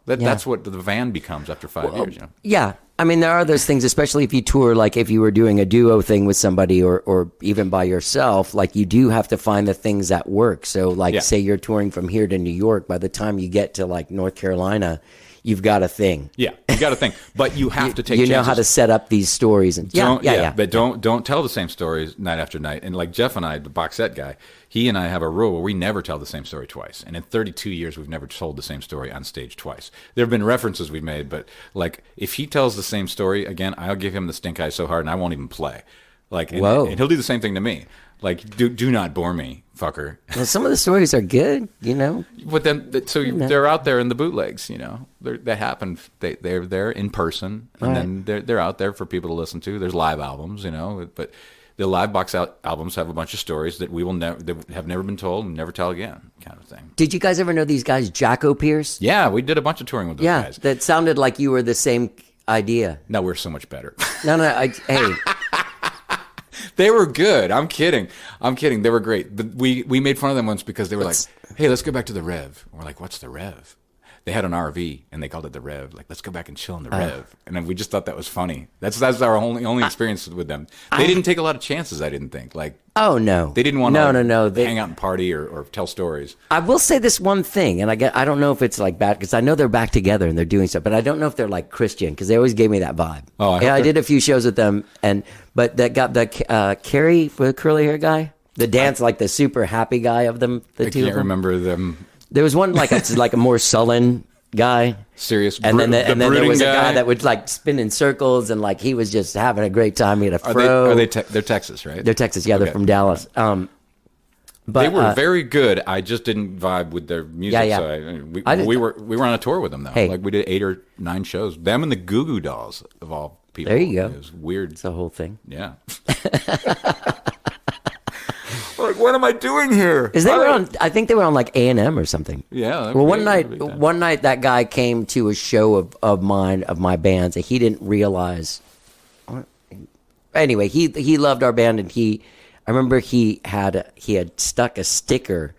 [SPEAKER 4] That's what the van becomes after 5 years.
[SPEAKER 1] Yeah. I mean, there are those things, especially if you tour, like if you were doing a duo thing with somebody or even by yourself, like you do have to find the things that work. So like say you're touring from here to New York, by the time you get to like North Carolina, you've got a thing.
[SPEAKER 4] Yeah, you got to think, but you have to take.
[SPEAKER 1] You know
[SPEAKER 4] chances.
[SPEAKER 1] how to set up these stories, and
[SPEAKER 4] But don't tell the same stories night after night. And like Jeff and I, the Boxette guy, he and I have a rule where we never tell the same story twice. And in 32 years, we've never told the same story on stage twice. There have been references we've made, but like if he tells the same story again, I'll give him the stink eye so hard, and I won't even play. Like, and he'll do the same thing to me. Like, do not bore me, fucker.
[SPEAKER 1] Well, some of the stories are good, you know.
[SPEAKER 4] But then, they're out there in the bootlegs, you know. That happen. They're there in person, and then they're out there for people to listen to. There's live albums, you know. But the live box out albums have a bunch of stories that that have never been told and never tell again, kind of thing.
[SPEAKER 1] Did you guys ever know these guys, Jacko Pierce?
[SPEAKER 4] Yeah, we did a bunch of touring with those guys.
[SPEAKER 1] That sounded like you were the same idea.
[SPEAKER 4] No, we're so much better.
[SPEAKER 1] No, hey.
[SPEAKER 4] They were good. I'm kidding. They were great. But we made fun of them once because they were like, hey, let's go back to the Rev. And we're like, what's the Rev? They had an RV, and they called it the Rev. Like, let's go back and chill in the Rev. And then we just thought that was funny. That's our only experience with them. They didn't take a lot of chances, I didn't think. Like,
[SPEAKER 1] oh, no.
[SPEAKER 4] They didn't want to
[SPEAKER 1] They
[SPEAKER 4] hang out and party or tell stories.
[SPEAKER 1] I will say this one thing, and I don't know if it's like bad, because I know they're back together and they're doing stuff, but I don't know if they're like Christian, because they always gave me that vibe.
[SPEAKER 4] Oh,
[SPEAKER 1] I did a few shows with them, but that got the Carrie, the curly hair guy, the dance, like the super happy guy of them, the
[SPEAKER 4] I
[SPEAKER 1] two of
[SPEAKER 4] can't
[SPEAKER 1] them.
[SPEAKER 4] remember them.
[SPEAKER 1] There was one like a more sullen guy.
[SPEAKER 4] Serious.
[SPEAKER 1] And then there was a guy
[SPEAKER 4] guy
[SPEAKER 1] that would like spin in circles, and like he was just having a great time. He had a fro.
[SPEAKER 4] They're Texas, right?
[SPEAKER 1] They're Texas, yeah. Okay. They're from Dallas. But
[SPEAKER 4] they were very good. I just didn't vibe with their music.
[SPEAKER 1] Yeah.
[SPEAKER 4] So we were on a tour with them though.
[SPEAKER 1] Hey.
[SPEAKER 4] Like we did 8 or 9 shows. Them and the Goo Goo Dolls of all people.
[SPEAKER 1] There you go.
[SPEAKER 4] It was weird.
[SPEAKER 1] It's the whole thing.
[SPEAKER 4] Yeah. Like, what am I doing here?
[SPEAKER 1] I think they were on like A&M or something.
[SPEAKER 4] Yeah.
[SPEAKER 1] Well, one night that guy came to a show of my band's, and he didn't realize. Anyway, he loved our band, and I remember he had stuck a sticker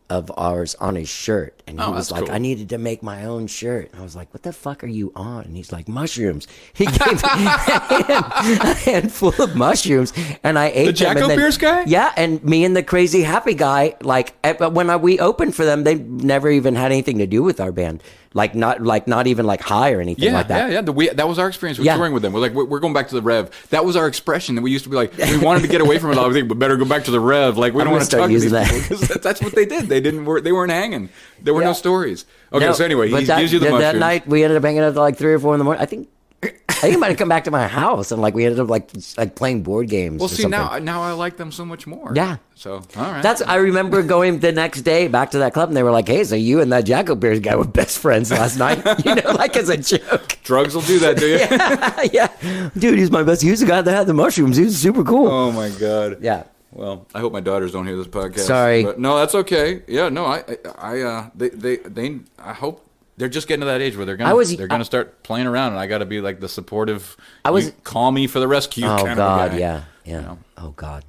[SPEAKER 1] of ours on his shirt, and he was like, cool. I needed to make my own shirt. And I was like, what the fuck are you on? And he's like, mushrooms. He gave me a handful of mushrooms, and I ate
[SPEAKER 4] the
[SPEAKER 1] them. The
[SPEAKER 4] Jacko Pierce guy?
[SPEAKER 1] Yeah, and me and the crazy happy guy, like, but when we opened for them, they never even had anything to do with our band. Not even like high or anything like that.
[SPEAKER 4] Yeah. That was our experience with touring with them. We're like, we're going back to the Rev. That was our expression. That we used to be like, we wanted to get away from it all. We think we better go back to the Rev. Like, we don't want to talk to these people. 'Cause that's what they did. They weren't hanging. There were no stories. Okay, so anyway, he gives you the mushrooms.
[SPEAKER 1] That night we ended up hanging out till like 3 or 4 in the morning. I think he might have come back to my house, and like we ended up like playing board games.
[SPEAKER 4] Well,
[SPEAKER 1] or
[SPEAKER 4] see,
[SPEAKER 1] something.
[SPEAKER 4] now I like them so much more.
[SPEAKER 1] Yeah.
[SPEAKER 4] So all right.
[SPEAKER 1] I remember going the next day back to that club, and they were like, "Hey, so you and that Jacko Pierce guy were best friends last night?" You know, like as a joke.
[SPEAKER 4] Drugs will do that, do you?
[SPEAKER 1] Yeah. Dude, he's my best. He was the guy that had the mushrooms. He was super cool.
[SPEAKER 4] Oh my god.
[SPEAKER 1] Yeah.
[SPEAKER 4] Well, I hope my daughters don't hear this podcast.
[SPEAKER 1] Sorry.
[SPEAKER 4] But no, that's okay. Yeah, no, I hope they're just getting to that age where they're gonna start playing around, and I got to be like the supportive. Call me for the rescue.
[SPEAKER 1] Oh
[SPEAKER 4] kind
[SPEAKER 1] God,
[SPEAKER 4] of guy,
[SPEAKER 1] yeah.
[SPEAKER 4] You know?
[SPEAKER 1] Oh God.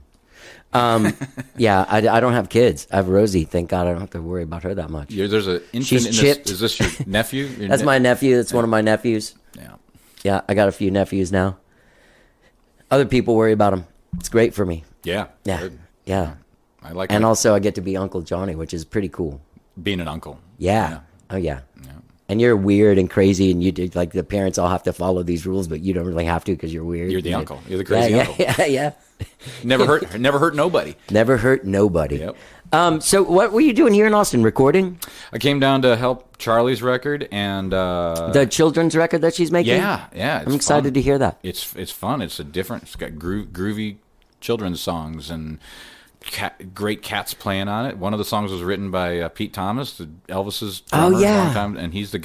[SPEAKER 1] Yeah, I don't have kids. I have Rosie. Thank God I don't have to worry about her that much.
[SPEAKER 4] There's an infant
[SPEAKER 1] She's
[SPEAKER 4] in
[SPEAKER 1] chipped.
[SPEAKER 4] this. Is this your nephew?
[SPEAKER 1] That's my nephew. That's one of my nephews.
[SPEAKER 4] Yeah.
[SPEAKER 1] Yeah, I got a few nephews now. Other people worry about them. It's great for me.
[SPEAKER 4] Yeah.
[SPEAKER 1] Yeah.
[SPEAKER 4] Good.
[SPEAKER 1] Yeah.
[SPEAKER 4] I like
[SPEAKER 1] And
[SPEAKER 4] it.
[SPEAKER 1] also I get to be Uncle Johnny, which is pretty cool.
[SPEAKER 4] Being an uncle.
[SPEAKER 1] Yeah. Oh yeah. And you're weird and crazy, and you do, like the parents all have to follow these rules, but you don't really have to because you're weird.
[SPEAKER 4] You're the uncle. You're the crazy uncle.
[SPEAKER 1] Yeah.
[SPEAKER 4] Never hurt nobody.
[SPEAKER 1] Never hurt nobody.
[SPEAKER 4] Yep.
[SPEAKER 1] So what were you doing here in Austin? Recording?
[SPEAKER 4] I came down to help Charlie's record and
[SPEAKER 1] the children's record that she's making.
[SPEAKER 4] Yeah.
[SPEAKER 1] I'm excited to hear that.
[SPEAKER 4] It's fun. It's got groovy children's songs and great cats playing on it. One of the songs was written by Pete Thomas, Elvis's drummer.
[SPEAKER 1] Oh yeah.
[SPEAKER 4] A long time, and he's the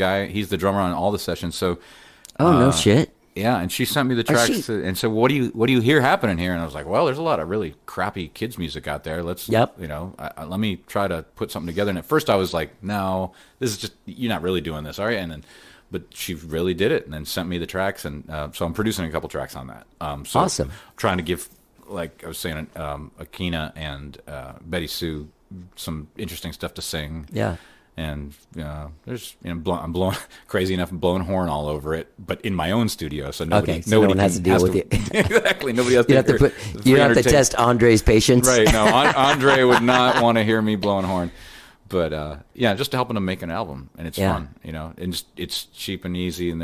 [SPEAKER 4] drummer on all the sessions. So.
[SPEAKER 1] No shit.
[SPEAKER 4] Yeah, and she sent me the tracks and said, "What do you hear happening here?" And I was like, "Well, there's a lot of really crappy kids music out there. Let's, let me try to put something together." And at first, I was like, "No, this is just you're not really doing this, are you?" And then, but she really did it, and then sent me the tracks, and so I'm producing a couple tracks on that. So
[SPEAKER 1] awesome.
[SPEAKER 4] Trying to give, like I was saying, Akina and Betty Sue some interesting stuff to sing.
[SPEAKER 1] Yeah.
[SPEAKER 4] And there's I'm blowing crazy enough and blowing horn all over it, but in my own studio, so nobody
[SPEAKER 1] no one has to deal with it.
[SPEAKER 4] Exactly, nobody has
[SPEAKER 1] You have to test Andre's patience.
[SPEAKER 4] Right? No, Andre would not want to hear me blowing horn, But yeah, just helping them make an album, and it's
[SPEAKER 1] Yeah.
[SPEAKER 4] fun, you know. And it's cheap and easy, and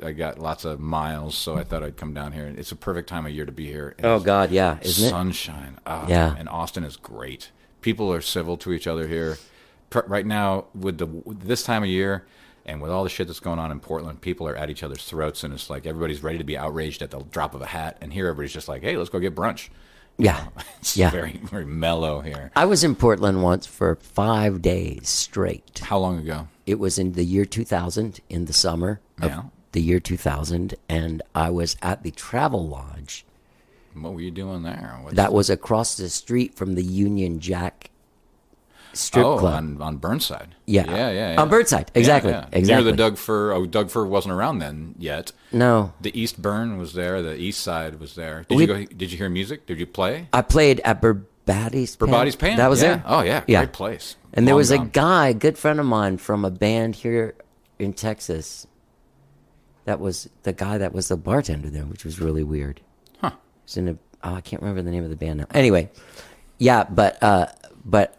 [SPEAKER 4] I got lots of miles, so I thought I'd come down here. It's a perfect time of year to be here. And
[SPEAKER 1] Oh
[SPEAKER 4] it's
[SPEAKER 1] God, yeah, isn't it?
[SPEAKER 4] sunshine. Oh,
[SPEAKER 1] Yeah.
[SPEAKER 4] and Austin is great. People are civil to each other here. Right now, with this time of year, and with all the shit that's going on in Portland, people are at each other's throats, and it's like everybody's ready to be outraged at the drop of a hat. And here, everybody's just like, "Hey, let's go get brunch."
[SPEAKER 1] Yeah,
[SPEAKER 4] It's
[SPEAKER 1] yeah.
[SPEAKER 4] very, very mellow here.
[SPEAKER 1] I was in Portland once for 5 days straight.
[SPEAKER 4] How long ago?
[SPEAKER 1] It was in the year 2000, in the summer of
[SPEAKER 4] Yeah.
[SPEAKER 1] the year 2000, and I was at the Travel Lodge.
[SPEAKER 4] What were you doing there?
[SPEAKER 1] That was across the street from the Union Jack strip club.
[SPEAKER 4] on Burnside.
[SPEAKER 1] Yeah.
[SPEAKER 4] Yeah.
[SPEAKER 1] On Burnside, exactly, exactly.
[SPEAKER 4] Near the Doug Fir. Oh, Doug Fir wasn't around then yet.
[SPEAKER 1] No,
[SPEAKER 4] The East Burn was there. The East Side was there.
[SPEAKER 1] We-
[SPEAKER 4] Did you hear music? Did you play?
[SPEAKER 1] I played at Burbati's
[SPEAKER 4] Pan.
[SPEAKER 1] That was
[SPEAKER 4] yeah.
[SPEAKER 1] there?
[SPEAKER 4] Oh yeah,
[SPEAKER 1] Yeah.
[SPEAKER 4] great place.
[SPEAKER 1] And there
[SPEAKER 4] Long
[SPEAKER 1] was a
[SPEAKER 4] gone.
[SPEAKER 1] guy, a good friend of mine from a band here in Texas. That was the guy that was the bartender there, which was really weird.
[SPEAKER 4] Huh.
[SPEAKER 1] It's in I can't remember the name of the band now. Anyway, yeah, but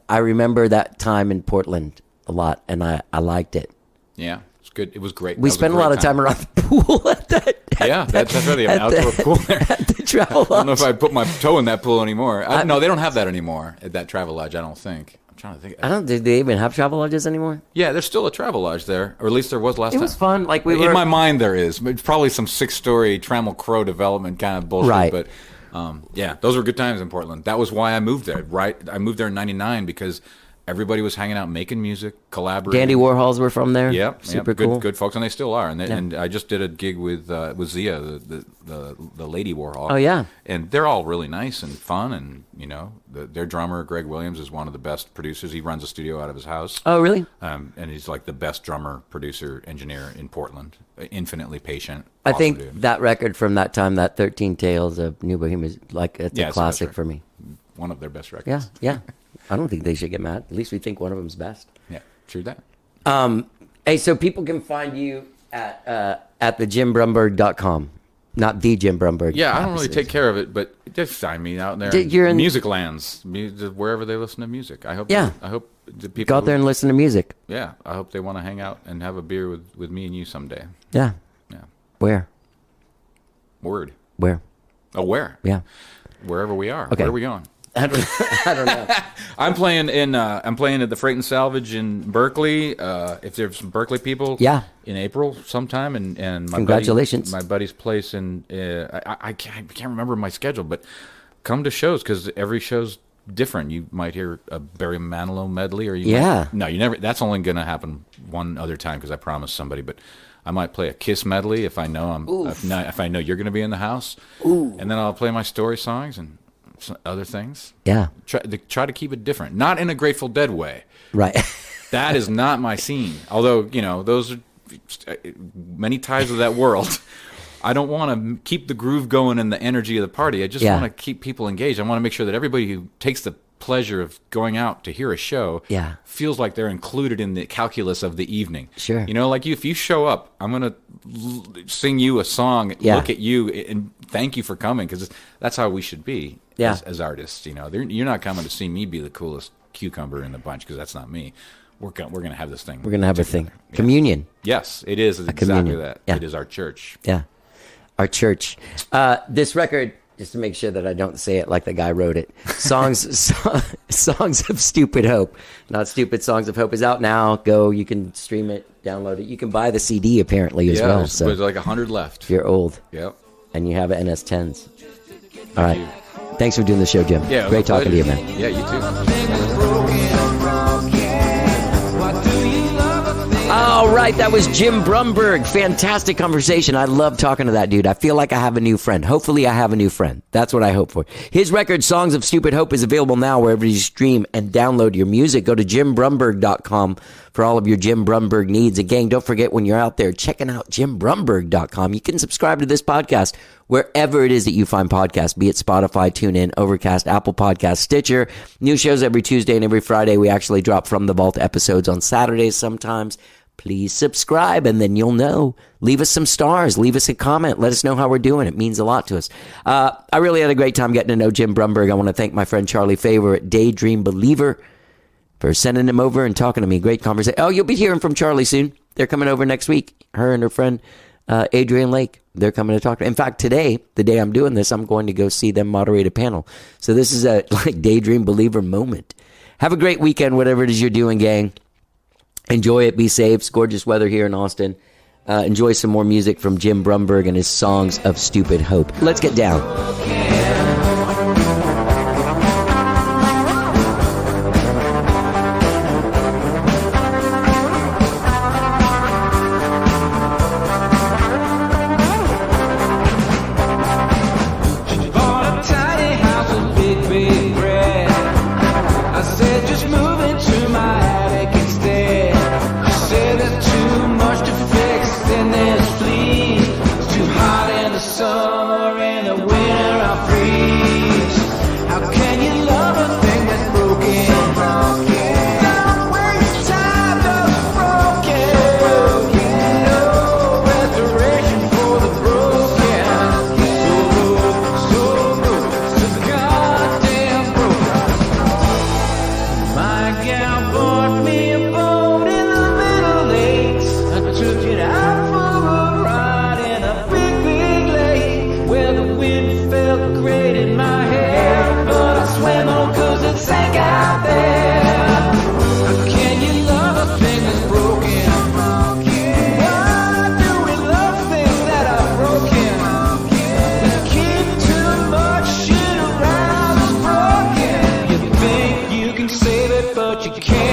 [SPEAKER 1] I remember that time in Portland a lot, and I liked it.
[SPEAKER 4] Yeah, it's good. It was great.
[SPEAKER 1] We
[SPEAKER 4] That was
[SPEAKER 1] spent a
[SPEAKER 4] great
[SPEAKER 1] lot of time around the pool at that.
[SPEAKER 4] Yeah, that's right. They have an outdoor pool there.
[SPEAKER 1] At the Travel
[SPEAKER 4] I don't know
[SPEAKER 1] Lodge.
[SPEAKER 4] if I put my toe in that pool anymore. No, they don't have that anymore at that Travel Lodge. I don't think. I'm trying to think.
[SPEAKER 1] Do they even have Travel Lodges anymore?
[SPEAKER 4] Yeah, there's still a Travel Lodge there, or at least there was last
[SPEAKER 1] It
[SPEAKER 4] time.
[SPEAKER 1] was fun. Like we were
[SPEAKER 4] In my mind, there is. It's probably some 6-story Trammel Crow development kind of bullshit.
[SPEAKER 1] Right.
[SPEAKER 4] But yeah, those were good times in Portland. That was why I moved there. Right, I moved there in '99 because everybody was hanging out, making music, collaborating.
[SPEAKER 1] Dandy Warhols were from there.
[SPEAKER 4] Yep,
[SPEAKER 1] Super
[SPEAKER 4] good,
[SPEAKER 1] cool.
[SPEAKER 4] good folks, and they still are. And I just did a gig with Zia, the Lady Warhol.
[SPEAKER 1] Oh, yeah.
[SPEAKER 4] And they're all really nice and fun, and you know, their drummer Greg Williams is one of the best producers. He runs a studio out of his house.
[SPEAKER 1] Oh, really?
[SPEAKER 4] And he's like the best drummer, producer, engineer in Portland. Infinitely patient.
[SPEAKER 1] I
[SPEAKER 4] awesome
[SPEAKER 1] think
[SPEAKER 4] dude.
[SPEAKER 1] that record from that time, that 13 Tales of New Bohemia, is like it's
[SPEAKER 4] Yeah,
[SPEAKER 1] a
[SPEAKER 4] it's the best
[SPEAKER 1] classic
[SPEAKER 4] record.
[SPEAKER 1] for me.
[SPEAKER 4] One of their best
[SPEAKER 1] Yeah,
[SPEAKER 4] records.
[SPEAKER 1] yeah. I don't think they should get mad. At least we think one of them's best.
[SPEAKER 4] Yeah, true that.
[SPEAKER 1] Hey, so people can find you at the JimBrumberg.com. Not the Jim Brumberg.
[SPEAKER 4] Yeah, I don't really
[SPEAKER 1] obviously.
[SPEAKER 4] take care of it, but just find me out there.
[SPEAKER 1] You're in-
[SPEAKER 4] music lands, wherever they listen to music. I hope.
[SPEAKER 1] Yeah.
[SPEAKER 4] I hope the people
[SPEAKER 1] Go out there and listen to music.
[SPEAKER 4] Yeah, I hope they want to hang out and have a beer with me and you someday.
[SPEAKER 1] Yeah.
[SPEAKER 4] Yeah.
[SPEAKER 1] Where?
[SPEAKER 4] Word.
[SPEAKER 1] Where?
[SPEAKER 4] Oh, where?
[SPEAKER 1] Yeah.
[SPEAKER 4] Wherever we are.
[SPEAKER 1] Okay.
[SPEAKER 4] Where are we going?
[SPEAKER 1] I don't know.
[SPEAKER 4] I'm playing at the Freight and Salvage in Berkeley. If there's some Berkeley people,
[SPEAKER 1] Yeah.
[SPEAKER 4] in April sometime, and my
[SPEAKER 1] Congratulations.
[SPEAKER 4] my buddy's place in I can't remember my schedule, but come to shows because every show's different. You might hear a Barry Manilow medley, or
[SPEAKER 1] Yeah.
[SPEAKER 4] no, you never. That's only going to happen one other time because I promised somebody, but. I might play a Kiss medley if I know if I know you're going to be in the house, and then I'll play my story songs and some other things.
[SPEAKER 1] Yeah.
[SPEAKER 4] Try to keep it different, not in a Grateful Dead way.
[SPEAKER 1] Right.
[SPEAKER 4] That is not my scene. Although those are many ties of that world. I don't want to keep the groove going and the energy of the party. I just
[SPEAKER 1] Yeah.
[SPEAKER 4] want to keep people engaged. I want to make sure that everybody who takes the pleasure of going out to hear a show
[SPEAKER 1] Yeah.
[SPEAKER 4] feels like they're included in the calculus of the evening.
[SPEAKER 1] Sure.
[SPEAKER 4] Like if you show up, I'm going to sing you a song,
[SPEAKER 1] Yeah.
[SPEAKER 4] look at you, and thank you for coming, because that's how we should be
[SPEAKER 1] Yeah.
[SPEAKER 4] as artists. You're not coming to see me be the coolest cucumber in the bunch, because that's not me. We're going to have this thing.
[SPEAKER 1] We're going to have a thing.
[SPEAKER 4] together. Yeah.
[SPEAKER 1] Communion.
[SPEAKER 4] Yes, it is exactly
[SPEAKER 1] communion.
[SPEAKER 4] that.
[SPEAKER 1] Yeah.
[SPEAKER 4] It is our church.
[SPEAKER 1] Yeah. Our church. This record, just to make sure that I don't say it like the guy wrote it, Songs of Stupid Hope, not Stupid Songs of Hope, is out now. Go, you can stream it, download it. You can buy the CD apparently as well.
[SPEAKER 4] There's
[SPEAKER 1] So
[SPEAKER 4] like 100 left.
[SPEAKER 1] if you're old
[SPEAKER 4] Yep.
[SPEAKER 1] and you have NS10s. All right. Thanks for doing the show, Jim.
[SPEAKER 4] Yeah, it was
[SPEAKER 1] Great
[SPEAKER 4] a
[SPEAKER 1] talking to you,
[SPEAKER 4] pleasure.
[SPEAKER 1] man.
[SPEAKER 4] Yeah, you too.
[SPEAKER 2] Why do you love a thing?
[SPEAKER 1] All right, that was Jim Brumberg. Fantastic conversation. I love talking to that dude. I feel like I have a new friend. Hopefully, I have a new friend. That's what I hope for. His record, Songs of Stupid Hope, is available now wherever you stream and download your music. Go to JimBrumberg.com for all of your Jim Brumberg needs. And gang, don't forget when you're out there checking out JimBrumberg.com, you can subscribe to this podcast wherever it is that you find podcasts, be it Spotify, TuneIn, Overcast, Apple Podcasts, Stitcher. New shows every Tuesday and every Friday. We actually drop From the Vault episodes on Saturdays sometimes. Please subscribe, and then you'll know. Leave us some stars. Leave us a comment. Let us know how we're doing. It means a lot to us. I really had a great time getting to know Jim Brumberg. I want to thank my friend Charlie Favor at Daydream Believer. for sending him over and talking to me. Great conversation. Oh, you'll be hearing from Charlie soon. They're coming over next week. Her and her friend Adrian Lake. They're coming to talk. In fact, today, the day I'm doing this, I'm going to go see them moderate a panel. So this is a daydream believer moment. Have a great weekend, whatever it is you're doing, gang. Enjoy it. Be safe. It's gorgeous weather here in Austin. Enjoy some more music from Jim Brunberg and his Songs of Stupid Hope. Let's get down.
[SPEAKER 2] But you can't.